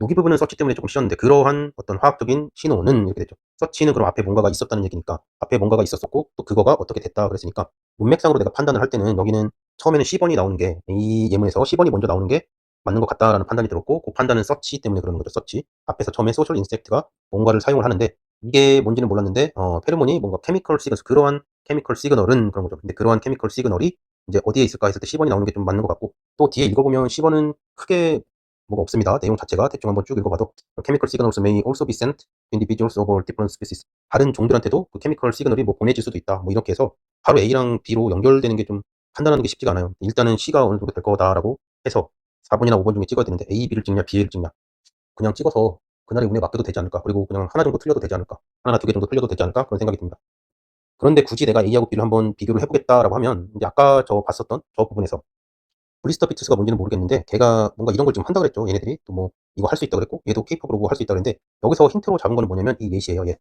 여기 부분은 서치 때문에 조금 쉬웠는데, 그러한 어떤 화학적인 신호는 이렇게 됐죠. 서치는 그럼 앞에 뭔가가 있었다는 얘기니까, 앞에 뭔가가 있었었고 또 그거가 어떻게 됐다 그랬으니까, 문맥상으로 내가 판단을 할 때는 여기는 처음에는 10원이 나오는 게 이 예문에서 10원이 먼저 나오는 게 맞는 것 같다라는 판단이 들었고 그 판단은 서치 때문에 그러는 거죠. 서치. 앞에서 처음에 소셜 인섹트가 뭔가를 사용을 하는데 이게 뭔지는 몰랐는데 페로몬이 뭔가 케미컬 시그널 그러한 케미컬 시그널은 그런 거죠. 근데 그러한 케미컬 시그널이 이제 어디에 있을까 했을 때 10원이 나오는 게 좀 맞는 것 같고 또 뒤에 읽어보면 10원은 크게 뭐가 없습니다. 내용 자체가 대충 한번 쭉 읽어봐도 chemical signals may also be sent to individuals over different species. 다른 종들한테도 그 케미컬 시그널이 뭐 보내질 수도 있다. 뭐 이렇게 해서 바로 A랑 B로 연결되는 게 좀 판단하는 게 쉽지가 않아요. 일단은 C가 어느 정도 될 거다라고 해서 4번이나 5번 중에 찍어야 되는데 A, B를 찍냐 B를 찍냐 그냥 찍어서 그날의 운에 맡겨도 되지 않을까. 그리고 그냥 하나 정도 틀려도 되지 않을까. 하나나 두 개 정도 틀려도 되지 않을까 그런 생각이 듭니다. 그런데 굳이 내가 A하고 B를 한번 비교를 해보겠다라고 하면 이제 아까 저 봤었던 저 부분에서 브리스터 피츠가 뭔지는 모르겠는데 걔가 뭔가 이런 걸 좀 한다 그랬죠. 얘네들이 또 뭐 이거 할 수 있다 그랬고 얘도 케이팝으로 뭐 할 수 있다 그랬는데 여기서 힌트로 잡은 거는 뭐냐면 이 예시예요. 예.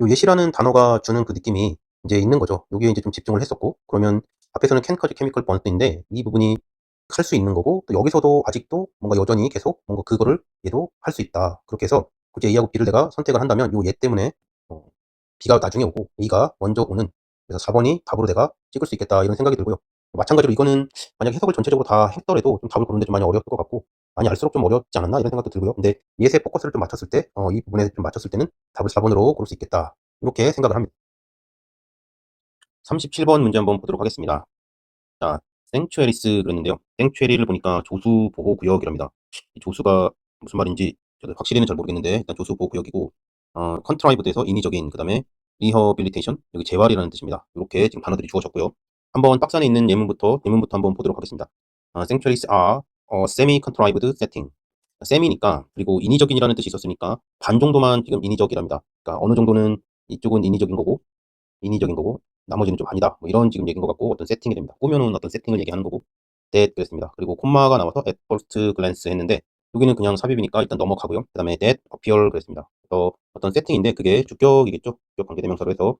요 예시라는 단어가 주는 그 느낌이 이제 있는 거죠. 여기에 이제 좀 집중을 했었고 그러면 앞에서는 캔커즈 케미컬 번트인데 이 부분이 할 수 있는 거고 또 여기서도 아직도 뭔가 여전히 계속 뭔가 그거를 얘도 할 수 있다. 그렇게 해서 굳이 A하고 B를 내가 선택을 한다면 요 얘 때문에 어, B가 나중에 오고 A가 먼저 오는 그래서 4번이 답으로 내가 찍을 수 있겠다 이런 생각이 들고요. 마찬가지로 이거는 만약 해석을 전체적으로 다 했더라도 좀 답을 고르는데 좀 많이 어려웠을 것 같고 많이 알수록 좀 어렵지 않았나 이런 생각도 들고요. 근데 예세 포커스를 좀 맞췄을 때 이 부분에 좀 맞췄을 때는 답을 4번으로 고를 수 있겠다. 이렇게 생각을 합니다. 37번 문제 한번 보도록 하겠습니다. 자, 생츄에리스 그랬는데요. 생츄에리를 보니까 조수 보호 구역이랍니다. 이 조수가 무슨 말인지 저도 확실히는 잘 모르겠는데 일단 조수 보호 구역이고 컨트라이브드에서 인위적인 그다음에 리허빌리테이션 여기 재활이라는 뜻입니다. 이렇게 지금 단어들이 주어졌고요. 한번 박스 안에 있는 예문부터 한번 보도록 하겠습니다. Sanctuaries are a semi-contrived setting. 세미니까 그리고 인위적인이라는 뜻이 있었으니까 반 정도만 지금 인위적이랍니다. 그러니까 어느 정도는 이쪽은 인위적인 거고 나머지는 좀 아니다. 뭐 이런 지금 얘기인 것 같고 어떤 세팅이 됩니다. 꾸며놓은 어떤 세팅을 얘기하는 거고 that 그랬습니다. 그리고 콤마가 나와서 at first glance 했는데 여기는 그냥 삽입이니까 일단 넘어가고요. 그 다음에 that appear 그랬습니다. 어떤 세팅인데 그게 주격이겠죠. 주격 관계대명사로 해서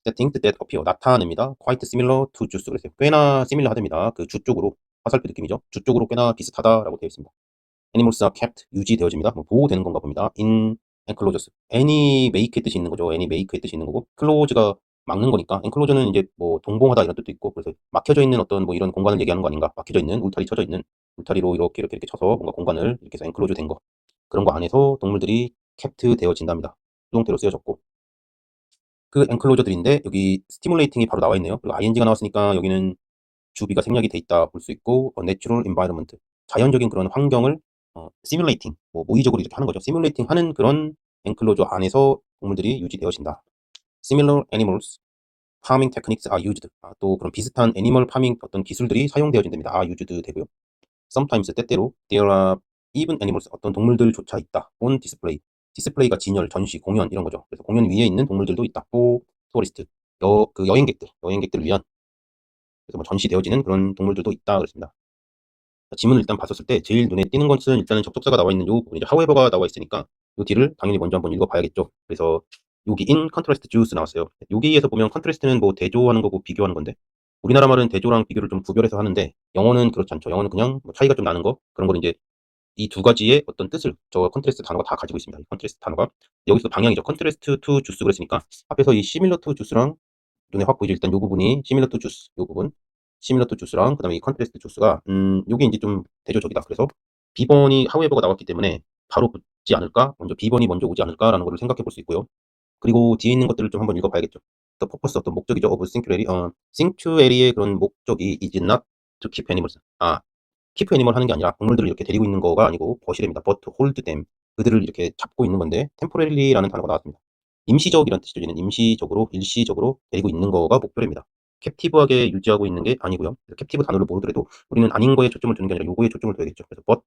setting that appear 나타냅니다. quite similar to juice 그랬어요. 꽤나 similar 하답니다. 그 주 쪽으로 화살표 느낌이죠. 주 쪽으로 꽤나 비슷하다라고 되어 있습니다. animals are kept 유지되어집니다. 뭐 보호되는 건가 봅니다. in enclosures any make의 뜻이 있는 거죠. any make의 뜻이 있는 거고 close가 막는 거니까 enclosure는 이제 뭐 동봉하다 이런 뜻도 있고 그래서 막혀져 있는 어떤 뭐 이런 공간을 얘기하는 거 아닌가. 막혀져 있는 울타리 쳐져 있는 울타리로 이렇게 쳐서 뭔가 공간을 이렇게 해서 enclosure 된 거 그런 거 안에서 동물들이 kept 되어진답니다. 수동태로 쓰여졌고 그 enclosure들인데 여기 stimulating이 바로 나와 있네요. 그리고 ing가 나왔으니까 여기는 주비가 생략이 돼 있다 볼 수 있고 natural environment 자연적인 그런 환경을 시뮬레이팅 뭐 모의적으로 이렇게 하는 거죠. 시뮬레이팅 하는 그런 엔클로저 안에서 동물들이 유지되어진다. Similar animals farming techniques are used. 또 그런 비슷한 애니멀 파밍 어떤 기술들이 사용되어진답니다. used 되고요. Sometimes 때때로 there are even animals 어떤 동물들조차 있다. on display. 디스플레이가 진열, 전시, 공연 이런 거죠. 그래서 공연 위에 있는 동물들도 있다. 또 토리스트 그 여행객들을 위한 그래서 뭐 전시되어지는 그런 동물들도 있다 그랬습니다. 지문을 일단 봤었을 때 제일 눈에 띄는 것은 일단은 접속사가 나와 있는 요 부분이죠. however가 나와 있으니까 요 뒤를 당연히 먼저 한번 읽어봐야겠죠. 그래서 여기 in contrast juice 나왔어요. 여기에서 보면 contrast는 뭐 대조하는 거고 비교하는 건데 우리나라 말은 대조랑 비교를 좀 구별해서 하는데 영어는 그렇지 않죠. 영어는 그냥 뭐 차이가 좀 나는 거 그런 걸 이제 이 두 가지의 어떤 뜻을 저 컨트레스트 단어가 다 가지고 있습니다. 이 컨트레스트 단어가 여기서 방향이죠. 컨트레스트 투 주스 그랬으니까 앞에서 이 similar to juice랑 눈에 확 보이죠. 일단 요 부분이 similar to juice 요 부분 similar to juice랑 그다음에 이 컨트레스트 주스가 요게 이제 좀 대조적이다. 그래서 B번이 however가 나왔기 때문에 바로 붙지 않을까? 먼저 B번이 먼저 오지 않을까라는 거를 생각해 볼 수 있고요. 그리고 뒤에 있는 것들을 좀 한번 읽어봐야겠죠. The purpose 어떤 목적이죠. of sanctuary sanctuary의 그런 목적이 is not to keep animals. keep animal 하는 게 아니라 동물들을 이렇게 데리고 있는 거가 아니고 버시랍니다. but to hold them. 그들을 이렇게 잡고 있는 건데 temporarily,라는 단어가 나왔습니다. 임시적이라는 뜻이죠. 얘는 임시적으로, 일시적으로 데리고 있는 거가 목표랍니다. 캡티브하게 유지하고 있는 게 아니고요. 캡티브 단어를 모르더라도 우리는 아닌 거에 초점을 두는 게 아니라 요거에 초점을 둬야겠죠. 그래서 but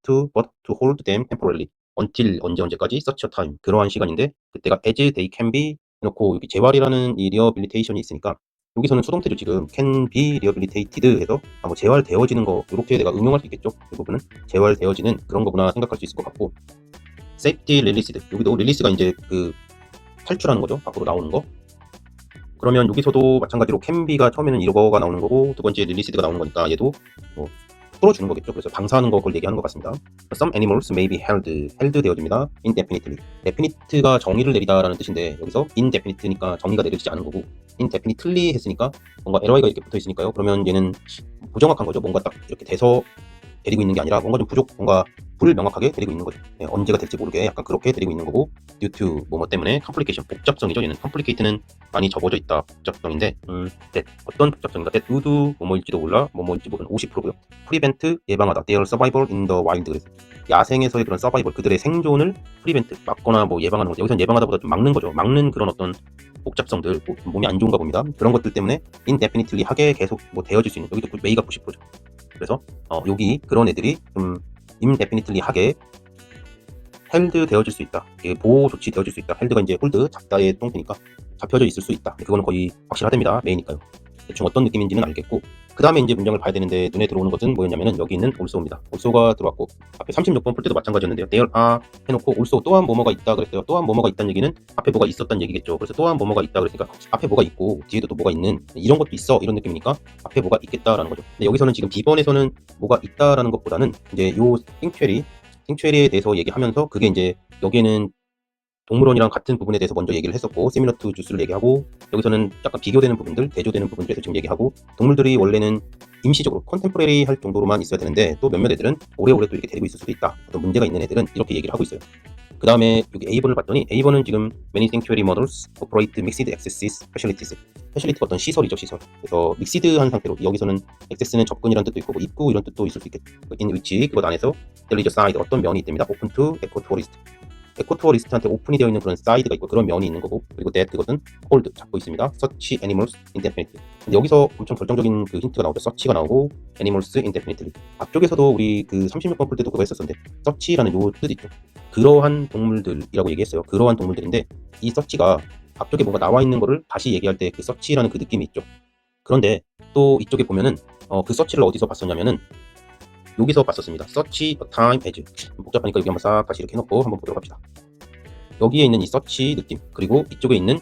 to hold them temporarily until 언제까지 such a time 그러한 시간인데 그때가 as they can be 해놓고 여기 재활이라는 이 rehabilitation이 있으니까 여기서는 수동태죠. 지금 can be rehabilitated 해서 뭐 재활되어지는 거 이렇게 내가 응용할 수 있겠죠. 그 부분은 재활되어지는 그런 거구나 생각할 수 있을 것 같고 safety released 여기도 release가 이제 그 탈출하는 거죠. 밖으로 나오는 거. 그러면 여기서도 마찬가지로 캔비가 처음에는 이거가 나오는 거고 두 번째 릴리시드가 나오는 거니까 얘도 뭐 풀어주는 거겠죠. 그래서 방사하는 거 그걸 얘기하는 것 같습니다. Some animals may be held 되어집니다. indefinitely. definite가 정의를 내리다라는 뜻인데 여기서 indefinite니까 정의가 내려지지 않은 거고 indefinitely 했으니까 뭔가 ly가 이렇게 붙어 있으니까요. 그러면 얘는 부정확한 거죠. 뭔가 딱 이렇게 돼서 데리고 있는 게 아니라 뭔가 좀 뭔가 불명확하게 데리고 있는 거죠. 네, 언제가 될지 모르게 약간 그렇게 데리고 있는 거고, due to 뭐 때문에 complication, 복잡성이죠. 얘는 complicate는 많이 접어져 있다, 복잡성인데, that 어떤 복잡성인가? that would 뭐뭐일지도 몰라, 뭐뭐일지 모르는 50%고요. prevent 예방하다, their survival in the wild. 그래서 야생에서의 그런 서바이벌, 그들의 생존을 prevent 막거나 뭐 예방하는 거죠. 여기서는 예방하다보다 좀 막는 거죠. 막는 그런 어떤 복잡성들, 몸이 안 좋은가 봅니다. 그런 것들 때문에 indefinitely 하게 계속 뭐 되어질 수 있는, 여기도 메이가 90%죠. 그래서 여기 그런 애들이 좀 indefinitely 하게 held 되어질 수 있다. 보호 조치 되어질 수 있다. held가 이제 hold 잡다의 똥태니까 잡혀져 있을 수 있다. 그거는 거의 확실하답니다. 메이니까요. 대충 어떤 느낌인지는 알겠고, 그 다음에 이제 문장을 봐야 되는데 눈에 들어오는 것은 뭐였냐면은 여기 있는 also입니다. also가 들어왔고, 앞에 36번 풀 때도 마찬가지였는데요. there are 해놓고 also 또한 뭐뭐가 있다 그랬어요. 또한 뭐뭐가 있다는 얘기는 앞에 뭐가 있었다는 얘기겠죠. 그래서 또한 뭐뭐가 있다 그랬으니까 앞에 뭐가 있고 뒤에도 또 뭐가 있는, 이런 것도 있어, 이런 느낌이니까 앞에 뭐가 있겠다라는 거죠. 근데 여기서는 지금 B번에서는 뭐가 있다라는 것보다는 이제 요 싱츄에리에 대해서 얘기하면서, 그게 이제 여기에는 동물원이랑 같은 부분에 대해서 먼저 얘기를 했었고, similar to juice를 얘기하고, 여기서는 약간 비교되는 부분들, 대조되는 부분들에서 지금 얘기하고, 동물들이 원래는 임시적으로 컨템포레리 할 정도로만 있어야 되는데 또 몇몇 애들은 오래오래 또 이렇게 데리고 있을 수도 있다, 어떤 문제가 있는 애들은 이렇게 얘기를 하고 있어요. 그 다음에 여기 A번을 봤더니, A번은 지금 many sanctuary models operate mixed access facilities. 패실리티가 어떤 시설이죠, 시설. 그래서 믹시드한 상태로, 여기서는 액세스는 접근이란 뜻도 있고 뭐 입구 이런 뜻도 있을 수 있겠죠. in which 그것 안에서 there is a side, 어떤 면이 있답니다. open to eco-tourist. 에코투어리스트한테 오픈이 되어 있는 그런 사이드가 있고 그런 면이 있는 거고, 그리고 that 그것은 hold 잡고 있습니다. search animals indefinitely. 근데 여기서 엄청 결정적인 그 힌트가 나오죠. search가 나오고 animals indefinitely. 앞쪽에서도 우리 그 36번 풀 때도 그거 했었는데 search라는 요 뜻 있죠. 그러한 동물들이라고 얘기했어요. 그러한 동물들인데 이 search가 앞쪽에 뭔가 나와 있는 거를 다시 얘기할 때 그 search라는 그 느낌이 있죠. 그런데 또 이쪽에 보면은 그 search를 어디서 봤었냐면은 여기서 봤었습니다. search a time as. 복잡하니까 여기 한번 싹 다시 이렇게 해놓고 한번 보도록 합시다. 여기에 있는 이 search 느낌, 그리고 이쪽에 있는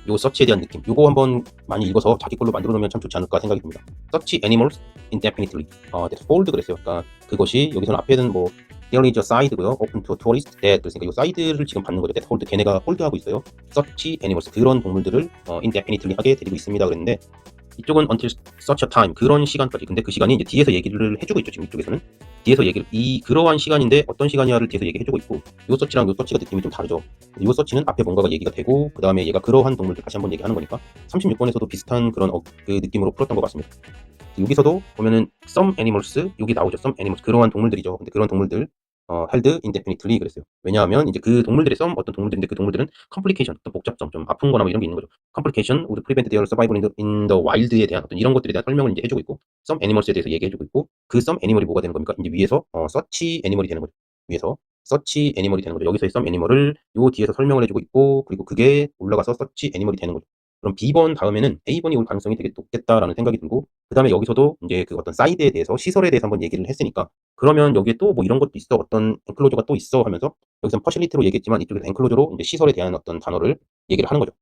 요 search에 대한 느낌, 요거 한번 많이 읽어서 자기 걸로 만들어 놓으면 참 좋지 않을까 생각이 듭니다. search animals indefinitely. that's hold 그랬어요. 그러니까 그것이 여기서는 앞에는 뭐 there is a side고요. open to tourist that. 그러니까 요 사이드를 지금 받는 거죠. that hold, 걔네가 홀드하고 있어요. search animals, 그런 동물들을 indefinitely 하게 데리고 있습니다. 그랬는데 이쪽은 until such a time, 그런 시간까지. 근데 그 시간이 이제 뒤에서 얘기를 해주고 있죠. 지금 이쪽에서는 뒤에서 얘기를, 그러한 시간인데 어떤 시간이야를 뒤에서 얘기해주고 있고, 요 서치랑 요 서치가 느낌이 좀 다르죠. 요 서치는 앞에 뭔가가 얘기가 되고, 그 다음에 얘가 그러한 동물들 다시 한번 얘기하는 거니까 36번에서도 비슷한 그런 그 느낌으로 풀었던 것 같습니다. 여기서도 보면은 some animals, 여기 나오죠. some animals, 그러한 동물들이죠. 근데 그런 동물들 held indefinitely 그랬어요. 왜냐하면 이제 그 동물들의 some, 어떤 동물들인데 그 동물들은 complication, 어떤 복잡성, 좀 아픈 거나 뭐 이런 게 있는 거죠. complication would prevent their survival in the wild에 대한 어떤 이런 것들에 대한 설명을 이제 해주고 있고, some animals에 대해서 얘기해주고 있고, 그 some animal이 뭐가 되는 겁니까? 이제 위에서 search animal이 되는 거죠. 위에서 search animal이 되는 거죠. 여기서의 some animal을 요 뒤에서 설명을 해주고 있고, 그리고 그게 올라가서 search animal이 되는 거죠. 그럼 B번 다음에는 A번이 올 가능성이 되게 높겠다라는 생각이 들고, 그 다음에 여기서도 이제 그 어떤 사이드에 대해서, 시설에 대해서 한번 얘기를 했으니까, 그러면 여기에 또 뭐 이런 것도 있어, 어떤 엔클로저가 또 있어 하면서, 여기서는 퍼실리티로 얘기했지만 이쪽에서 엔클로저로 이제 시설에 대한 어떤 단어를 얘기를 하는 거죠.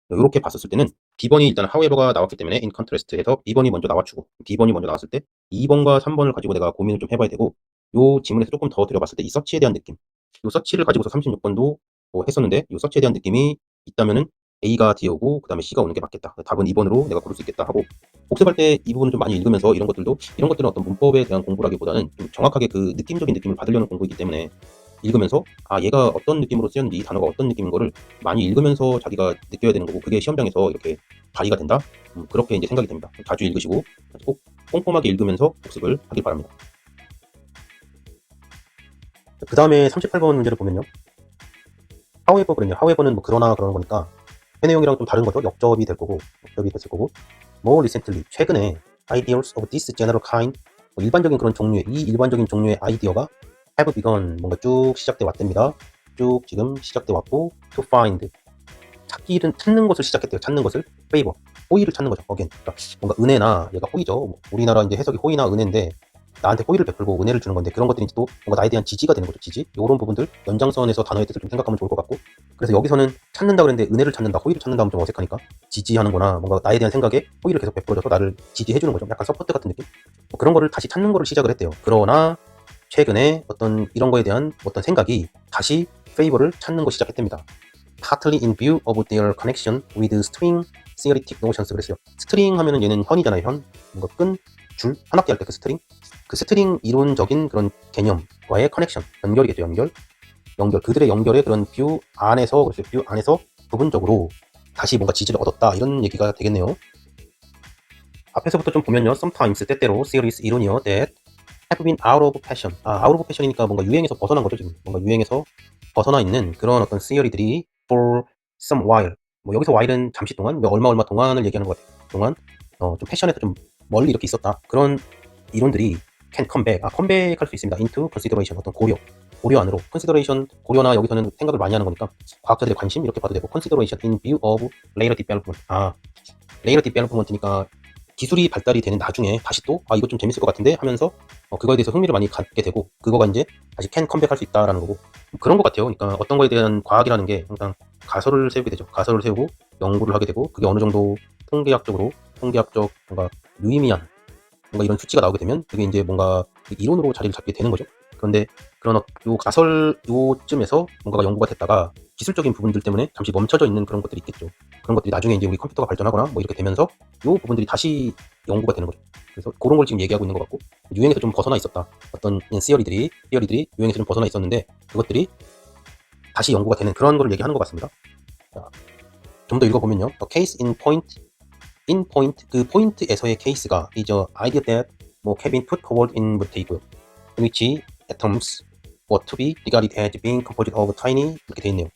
이렇게 봤었을 때는 B번이 일단 however가 나왔기 때문에 in contrast 해서 B번이 먼저 나와주고, B번이 먼저 나왔을 때 2번과 3번을 가지고 내가 고민을 좀 해봐야 되고, 요 지문에서 조금 더 들여봤을 때 이 서치에 대한 느낌, 요 서치를 가지고서 36번도 뭐 했었는데, 요 서치에 대한 느낌이 있다면은 A가 뒤에 오고 그 다음에 C가 오는 게 맞겠다, 답은 2번으로 내가 고를 수 있겠다 하고, 복습할 때 이 부분을 좀 많이 읽으면서 이런 것들은 어떤 문법에 대한 공부라기보다는 좀 정확하게 그 느낌적인 느낌을 받으려는 공부이기 때문에, 읽으면서 얘가 어떤 느낌으로 쓰였는지, 이 단어가 어떤 느낌인 거를 많이 읽으면서 자기가 느껴야 되는 거고, 그게 시험장에서 이렇게 발휘가 된다, 그렇게 이제 생각이 됩니다. 자주 읽으시고 꼭 꼼꼼하게 읽으면서 복습을 하길 바랍니다. 그 다음에 38번 문제를 보면요, however 그랬네요. however는 뭐 그러나 그러는 거니까 회 내용이랑 좀 다른 거죠. 역접이 됐을 거고, more recently, 최근에 ideas of this general kind, 뭐 일반적인 그런 종류의, 이 일반적인 종류의 아이디어가 have begun, 뭔가 쭉 시작돼 왔답니다. 쭉 지금 시작돼 왔고, to find, 찾는 것을 시작했대요. 찾는 것을, favor, 호의를 찾는 거죠. again, 그러니까 뭔가 은혜나, 얘가 호의죠. 뭐 우리나라 이제 해석이 호의나 은혜인데, 나한테 호의를 베풀고 은혜를 주는 건데, 그런 것들이 또 뭔가 나에 대한 지지가 되는 거죠. 지지, 이런 부분들 연장선에서 단어의 뜻을 좀 생각하면 좋을 것 같고, 그래서 여기서는 찾는다 그랬는데 은혜를 찾는다, 호의를 찾는다 하면 좀 어색하니까 지지하는거나 뭔가 나에 대한 생각에 호의를 계속 베풀어줘서 나를 지지해주는 거죠. 약간 서포트 같은 느낌, 뭐 그런 거를 다시 찾는 거를 시작을 했대요. 그러나 최근에 어떤 이런 거에 대한 어떤 생각이 다시 페이버를 찾는 거 시작했답니다. Partly in view of their connection with string theoretic notions 그랬어요. 스트링 하면은 얘는 현이잖아요. 현. 뭔가 끈, 줄, 한 학기 할 때 그 스트링. 그 스트링 이론적인 그런 개념과의 커넥션, 연결이겠죠. 연결. 그들의 연결의 그런 뷰 안에서, 그래서 뷰 안에서 부분적으로 다시 뭔가 지지를 얻었다. 이런 얘기가 되겠네요. 앞에서부터 좀 보면요. sometimes, 때때로, theories, 이론이요. that have been out of fashion. out of fashion이니까 뭔가 유행에서 벗어난 거죠, 지금. 뭔가 유행에서 벗어나 있는 그런 어떤 theory들이 for some while. 뭐 여기서 while은 잠시 동안, 뭐 얼마 동안을 얘기하는 것 같아요. 동안, 좀 패션에서 좀 멀리 이렇게 있었다. 그런 이론들이 can come back. 컴백할 수 있습니다. into consideration. 어떤 고려 안으로. consideration, 고려나 여기서는 생각을 많이 하는 거니까 과학자들의 관심 이렇게 봐도 되고, consideration in view of later development. later development니까 기술이 발달이 되는 나중에 다시 또 이거 좀 재밌을 것 같은데 하면서 그거에 대해서 흥미를 많이 갖게 되고, 그거가 이제 다시 can 컴백할 수 있다라는 거고, 그런 것 같아요. 그러니까 어떤 거에 대한 과학이라는 게 항상 가설을 세우게 되죠. 가설을 세우고 연구를 하게 되고, 그게 어느 정도 통계학적 뭔가 유의미한 뭔가 이런 수치가 나오게 되면 그게 이제 뭔가 이론으로 자리를 잡게 되는 거죠. 그런데 그런 요 가설 요쯤에서 뭔가가 연구가 됐다가 기술적인 부분들 때문에 잠시 멈춰져 있는 그런 것들이 있겠죠. 그런 것들이 나중에 이제 우리 컴퓨터가 발전하거나 뭐 이렇게 되면서 요 부분들이 다시 연구가 되는 거죠. 그래서 그런 걸 지금 얘기하고 있는 것 같고, 유행에서 좀 벗어나 있었다. 어떤 시어리들이 유행에서 좀 벗어나 있었는데 그것들이 다시 연구가 되는 그런 거를 얘기하는 것 같습니다. 좀 더 읽어보면요. A case in point, 그 포인트에서의 케이스가 is a idea that 뭐 can be put forward in the table, in which atoms were to be regarded as being composed of tiny, 이렇게 돼 있네요.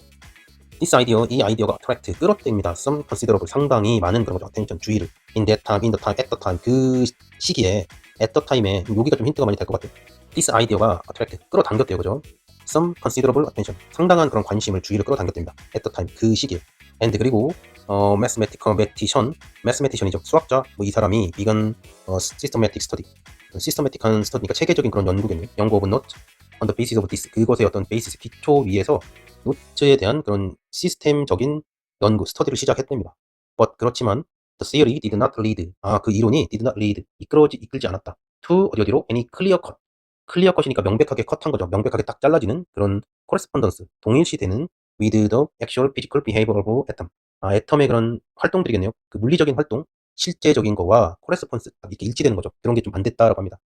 This idea, 이 아이디어가 attract, 끌어당깁니다. Some considerable, 상당히 많은 그런 거죠. attention, 주의를. In that time, at the time, 그 시기에, at the time에, 여기가 좀 힌트가 많이 될 것 같아요. This idea가 attract, 끌어당겼대요, 그죠? Some considerable attention, 상당한 그런 관심을, 주의를 끌어당겼답니다. At the time, 그 시기에. And 그리고 mathematician이죠. 수학자, 뭐 이 사람이 began systematic study, 시스테매틱한 스터디니까 체계적인 그런 연구겠네요. 연구 of note on the basis of this, 그것의 어떤 베이시스, 기초 위에서 노트에 대한 그런 시스템적인 연구, 스터디를 시작했답니다. But 그렇지만 the theory did not lead, 그 이론이 did not lead, 이끌지 않았다. to 어디로? any clear cut. clear cut이니까 명백하게 컷한 거죠. 명백하게 딱 잘라지는 그런 correspondence, 동일시되는 with the actual physical behavior of atom. 애텀의 그런 활동들이겠네요. 그 물리적인 활동, 실제적인 거와 correspondence, 이렇게 일치되는 거죠. 그런 게 좀 안 됐다라고 합니다.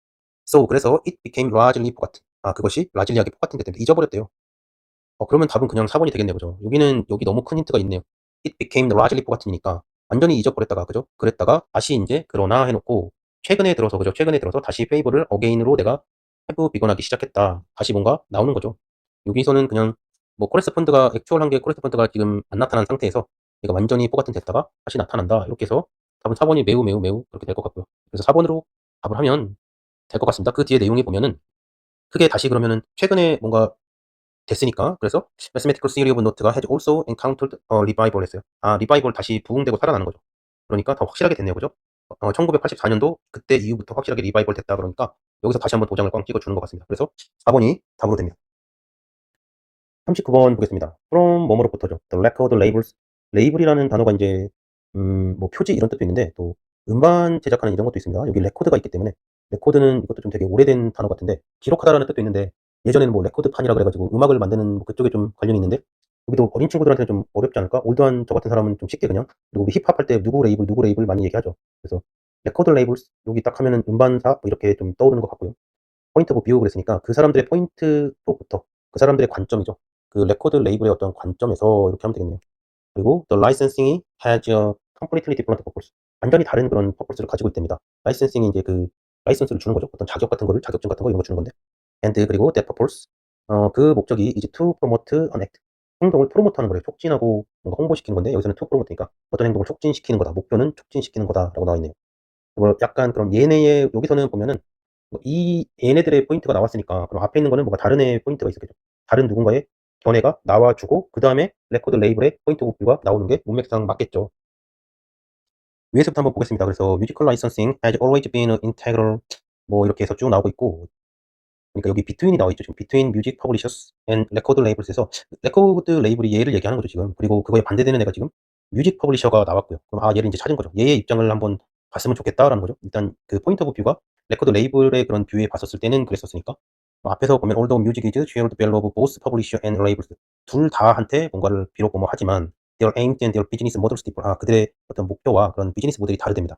So 그래서 it became largely forgotten. 그것이 largely하게 forgotten 됐답니다. 잊어버렸대요. 그러면 답은 그냥 4번이 되겠네요. 그죠? 여기 너무 큰 힌트가 있네요. It became largely forgotten이니까 완전히 잊어버렸다가, 그죠? 그랬다가 다시 이제 그러나 해놓고 최근에 들어서, 그죠? 최근에 들어서 다시 favor를 again으로 내가 have begun하기 시작했다. 다시 뭔가 나오는 거죠. 여기서는 그냥 뭐 코레스폰드가 액추얼한 게 코레스폰드가 지금 안 나타난 상태에서 얘가 완전히 forgotten 됐다가 다시 나타난다. 이렇게 해서 답은 4번이 매우 그렇게 될 것 같고요. 그래서 4번으로 답을 하면 될 것 같습니다. 그 뒤에 내용이 보면은 크게 다시 그러면은 최근에 뭔가 됐으니까, 그래서 mathematical theory of note가 has also encountered a revival 했어요. 리바이벌, 다시 부흥되고 살아나는 거죠. 그러니까 더 확실하게 됐네요. 그죠? 1984년도 그때 이후부터 확실하게 리바이벌 됐다. 그러니까 여기서 다시 한번 도장을 꽝 찍어주는 것 같습니다. 그래서 4번이 답으로 됩니다. 39번 보겠습니다. from 뭐뭐로부터죠. The record labels. 레이블이라는 단어가 이제 뭐 표지 이런 뜻도 있는데, 또 음반 제작하는 이런 것도 있습니다. 여기 레코드가 있기 때문에, 레코드는 이것도 좀 되게 오래된 단어 같은데, 기록하다라는 뜻도 있는데, 예전에는 뭐 레코드판이라 그래가지고 음악을 만드는 뭐 그쪽에 좀 관련이 있는데, 여기도 어린 친구들한테는 좀 어렵지 않을까? 올드한 저 같은 사람은 좀 쉽게 그냥. 그리고 우리 힙합 할 때 누구 레이블 많이 얘기하죠. 그래서 레코드 레이블스, 여기 딱 하면은 음반사 뭐 이렇게 좀 떠오르는 것 같고요. 포인트 오브 뷰 그랬으니까 그 사람들의 포인트로부터, 그 사람들의 관점이죠. 그 레코드 레이블의 어떤 관점에서 이렇게 하면 되겠네요. 그리고 the licensing이 has a completely different purpose. 완전히 다른 그런 purpose를 가지고 있답니다. 라이센싱이 이제 그 라이선스를 주는 거죠. 어떤 자격 같은 거를, 자격증 같은 거 이런 거 주는 건데. and 그리고 that purpose, 그 목적이 이제 to promote an act. 행동을 프로모트하는 거래요. 촉진하고 뭔가 홍보시키는 건데, 여기서는 to promote니까 어떤 행동을 촉진시키는 거다. 목표는 촉진시키는 거다라고 나와 있네요. 뭐 약간 그럼 얘네의, 여기서는 보면은 이 얘네들의 포인트가 나왔으니까 그럼 앞에 있는 거는 뭔가 다른 애의 포인트가 있었겠죠. 다른 누군가의 견해가 나와주고 그 다음에 레코드 레이블의 포인트 오브 뷰가 나오는 게 문맥상 맞겠죠. 위에서부터 한번 보겠습니다. 그래서 뮤지컬 라이선싱 has always been an integral, 뭐 이렇게 해서 쭉 나오고 있고, 그러니까 여기 between이 나와 있죠. 지금 between music publishers and record labels에서 레코드 레이블이 얘를 얘기하는 거죠 지금. 그리고 그거에 반대되는 애가 지금 뮤직 퍼블리셔가 나왔고요. 그럼 얘를 이제 찾은 거죠. 얘의 입장을 한번 봤으면 좋겠다라는 거죠. 일단 그 포인트 오브 뷰가 레코드 레이블의 그런 뷰에 봤었을 때는 그랬었으니까, 앞에서 보면 although music is shared well of both publisher and labels, 둘 다한테 뭔가를 비록 뭐 하지만 their aims and their business models differ. 그들의 어떤 목표와 그런 비즈니스 모델이 다르답니다.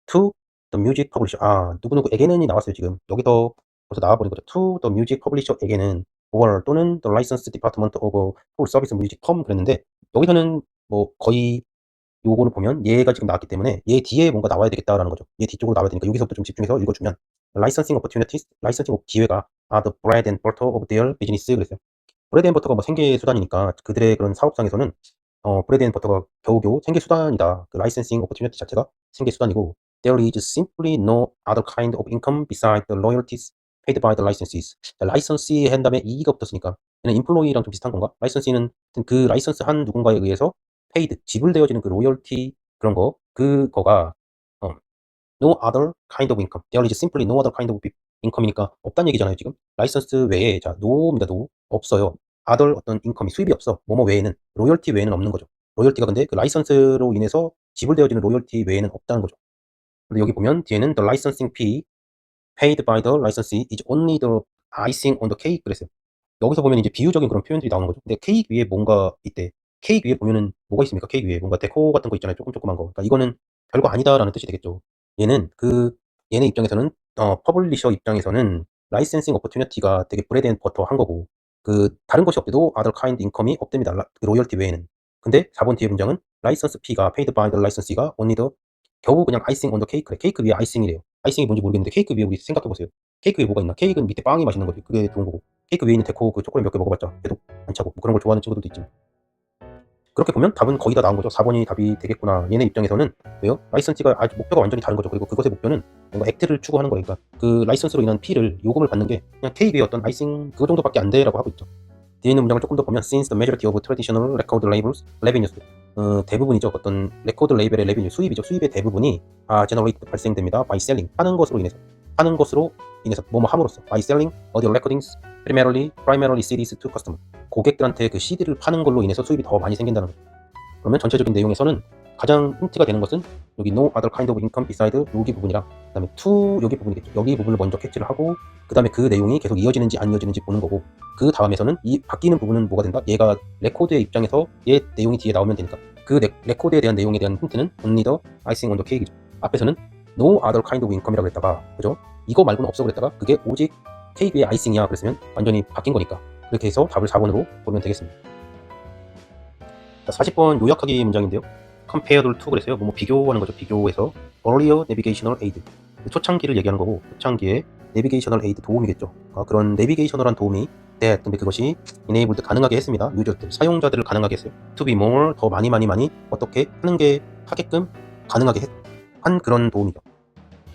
To the music publisher. 누구누구에게는이 나왔어요, 지금. 여기서 벌써 나와버린 거죠. To the music publisher에게는 or 또는 the license department of full service music firm 그랬는데, 여기서는 뭐 거의 요거를 보면 얘가 지금 나왔기 때문에 얘 뒤에 뭔가 나와야 되겠다라는 거죠. 얘 뒤쪽으로 나와야 되니까 여기서부터 좀 집중해서 읽어주면, licensing opportunities, 라이선싱 기회가 the bread and butter of their business 그랬어요. 브레드 앤 버터가 뭐 생계 수단이니까 그들의 그런 사업상에서는 브레드 앤 버터가 겨우겨우 생계 수단이다. 그 라이센싱 오퍼튜니티 자체가 생계 수단이고, there is simply no other kind of income besides the royalties paid by the licensees. 라이선시 한 다음에 이가 붙었으니까 얘는 인플로이랑 좀 비슷한 건가? 라이선시는 그 라이선스 한 누군가에 의해서 paid 지불되어지는 그 로열티 그런 거, 그거가 no other kind of income. There is simply no other kind of income이니까 없다는 얘기잖아요, 지금. 라이선스 외에, 자, no입니다, no. 없어요. other 어떤 인컴이, 수입이 없어. 뭐뭐 외에는, 로열티 외에는 없는 거죠. 로열티가 근데 그 라이선스로 인해서 지불되어지는 로열티 외에는 없다는 거죠. 근데 여기 보면 뒤에는 the licensing fee paid by the licensee is only the icing on the cake 그랬어요. 여기서 보면 이제 비유적인 그런 표현들이 나오는 거죠. 근데 케이크 위에 뭔가 있대. 케이크 위에 보면은 뭐가 있습니까? 케이크 위에 뭔가 데코 같은 거 있잖아요. 조그만 거. 그러니까 이거는 별거 아니다라는 뜻이 되겠죠. 얘는 얘네 입장에서는 퍼블리셔 입장에서는 라이센싱 오퍼튜니티가 되게 브레드 앤 버터 한 거고, 다른 것이 없대도 other kind income이 없답니다. 로열티 외에는. 근데 4번 뒤에 문장은 라이선스 피가 paid by the licensee가 only the 겨우 그냥 아이싱 on the cake래. 케이크 위에 아이싱이래요. 아이싱이 뭔지 모르겠는데 케이크 위에 우리 생각해 보세요. 케이크 위에 뭐가 있나? 케이크는 밑에 빵이 맛있는 거지. 그게 좋은 거고. 케이크 위에 있는 데코 그 초콜릿 몇 개 먹어봤자 배도 안 차고 뭐 그런 걸 좋아하는 친구들도 있지. 그렇게 보면 답은 거의 다 나온 거죠. 4번이 답이 되겠구나. 얘네 입장에서는 왜요? 라이선스가 아주 목표가 완전히 다른 거죠. 그리고 그것의 목표는 뭔가 액트를 추구하는 거니까 그 라이선스로 인한 피를 요금을 받는 게 그냥 케이크의 어떤 아이싱 그거 정도밖에 안 돼라고 하고 있죠. 뒤에 있는 문장을 조금 더 보면 since the majority of traditional record labels revenues 대부분이죠. 어떤 레코드 레이벨의 레비뉴 수입이죠. 수입의 대부분이 generate 발생됩니다. by selling 파는 것으로 인해서 뭐뭐 함으로써 by selling audio recordings primarily CDs to customer 고객들한테 그 CD를 파는 걸로 인해서 수입이 더 많이 생긴다는 거죠. 그러면 전체적인 내용에서는 가장 힌트가 되는 것은 여기 no other kind of income beside 여기 부분이랑 그 다음에 to 여기 부분이겠죠. 여기 부분을 먼저 캐치를 하고 그 다음에 그 내용이 계속 이어지는지 안 이어지는지 보는 거고, 그 다음에서는 이 바뀌는 부분은 뭐가 된다? 얘가 레코드의 입장에서 얘 내용이 뒤에 나오면 되니까 그 레코드에 대한 내용에 대한 힌트는 only the icing on the cake이죠. 앞에서는 no other kind of income이라고 했다가, 그죠? 이거 말고는 없어 그랬다가 그게 오직 케이크의 아이싱이야 그랬으면 완전히 바뀐 거니까 그렇게 해서 답을 4번으로 보면 되겠습니다. 자, 40번 요약하기 문장인데요. compared to 그랬어요. 뭐 비교하는 거죠. 비교해서 earlier navigational aid 초창기를 얘기하는 거고, 초창기에 내비게이셔널 에이드 도움이겠죠. 그런 내비게이셔널한 도움이 근데 그것이 enabled 가능하게 했습니다. 유저들 사용자들을 가능하게 했어요. to be more 더 많이 어떻게 하는 게 하게끔 가능하게 한 그런 도움이죠.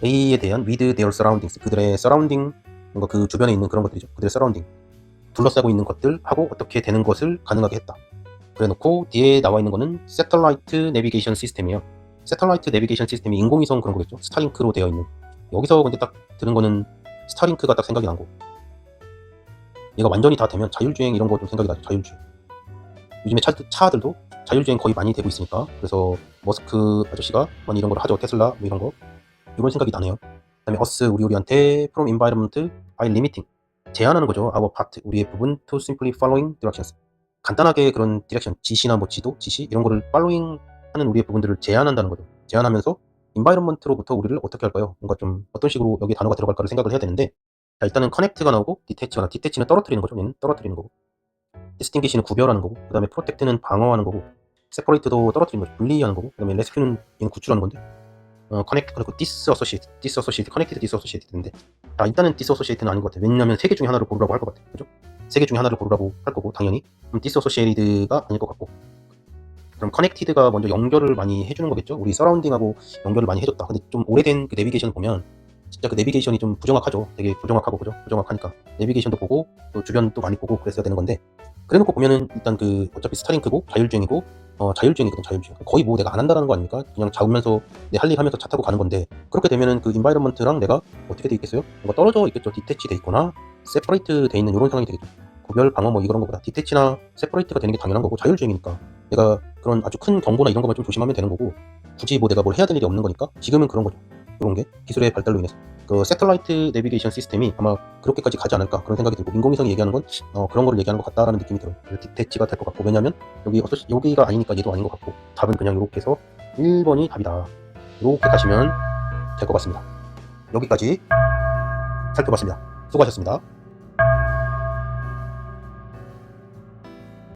A에 대한 with their surroundings 그들의 surrounding 뭔가 그 주변에 있는 그런 것들이죠. 그들의 surrounding 둘러싸고 있는 것들하고 어떻게 되는 것을 가능하게 했다. 그래놓고 뒤에 나와 있는 거는 satellite navigation 시스템이에요. satellite navigation 시스템이 인공위성 그런 거겠죠. 스타링크로 되어 있는. 여기서 근데 딱 들은 거는 스타링크가 딱 생각이 난 거. 얘가 완전히 다 되면 자율주행 이런 거 좀 생각이 나죠. 자율주행. 요즘에 차들도 자율주행 거의 많이 되고 있으니까, 그래서 머스크 아저씨가 많이 이런 걸 하죠. 테슬라 뭐 이런 거. 이런 생각이 나네요. 그다음에 us 우리한테 from environment by limiting 제한하는 거죠. our part 우리의 부분 to simply following directions 간단하게 그런 디렉션 지시나 뭐 지시 이런 거를 following 하는 우리의 부분들을 제한한다는 거죠. 제한하면서 environment로부터 우리를 어떻게 할까요? 뭔가 좀 어떤 식으로 여기 단어가 들어갈까를 생각을 해야 되는데, 자, 일단은 connect가 나오고 detach는 떨어뜨리는 거죠. 얘는 떨어뜨리는 거고, distinguish는 구별하는 거고, 그 다음에 protect는 방어하는 거고, separate도 떨어뜨리는 거죠. 분리하는 거고, 그 다음에 rescue는 얘는 구출하는 건데, connect 그리고 disassociate, connected, disassociated인데, 자, 일단은 disassociate는 아닌 것 같아요. 왜냐면 세 개 중에 하나를 고르라고 할 것 같아요. 그죠? 세 개 중에 하나를 고르라고 할 거고, 당연히 disassociated가 아닐 것 같고, 그럼 커넥티드가 먼저 연결을 많이 해주는 거겠죠. 우리 서라운딩하고 연결을 많이 해줬다. 근데 좀 오래된 그 내비게이션을 보면 진짜 그 내비게이션이 좀 부정확하죠. 되게 부정확하고, 그죠? 부정확하니까 내비게이션도 보고 또 주변도 많이 보고 그랬어야 되는 건데, 그래놓고 보면은 일단 그 어차피 스타링크고 자율주행이고 자율주행이거든. 자율주행 거의 뭐 내가 안 한다는 거 아닙니까? 그냥 잡으면서 내 할 일 하면서 차 타고 가는 건데, 그렇게 되면은 그 인바이러먼트랑 내가 어떻게 돼 있겠어요? 뭔가 떨어져 있겠죠. 디태치 돼 있거나 세퍼레이트 돼 있는 이런 상황이 되겠죠. 구별 방어 뭐 이런 거보다 디태치나 세퍼레이트가 되는 게 당연한 거고, 자율주행이니까 내가 그런 아주 큰 경보나 이런 것만 좀 조심하면 되는 거고, 굳이 뭐 내가 뭘 해야 될 일이 없는 거니까 지금은 그런 거죠. 이런 게 기술의 발달로 인해서. 그 새틀라이트 내비게이션 시스템이 아마 그렇게까지 가지 않을까 그런 생각이 들고, 인공위성이 얘기하는 건 그런 거를 얘기하는 것 같다라는 느낌이 들어요. 대치가 될 것 같고, 왜냐면 여기가 아니니까 얘도 아닌 것 같고, 답은 그냥 이렇게 해서 1번이 답이다. 이렇게 가시면 될 것 같습니다. 여기까지 살펴봤습니다. 수고하셨습니다.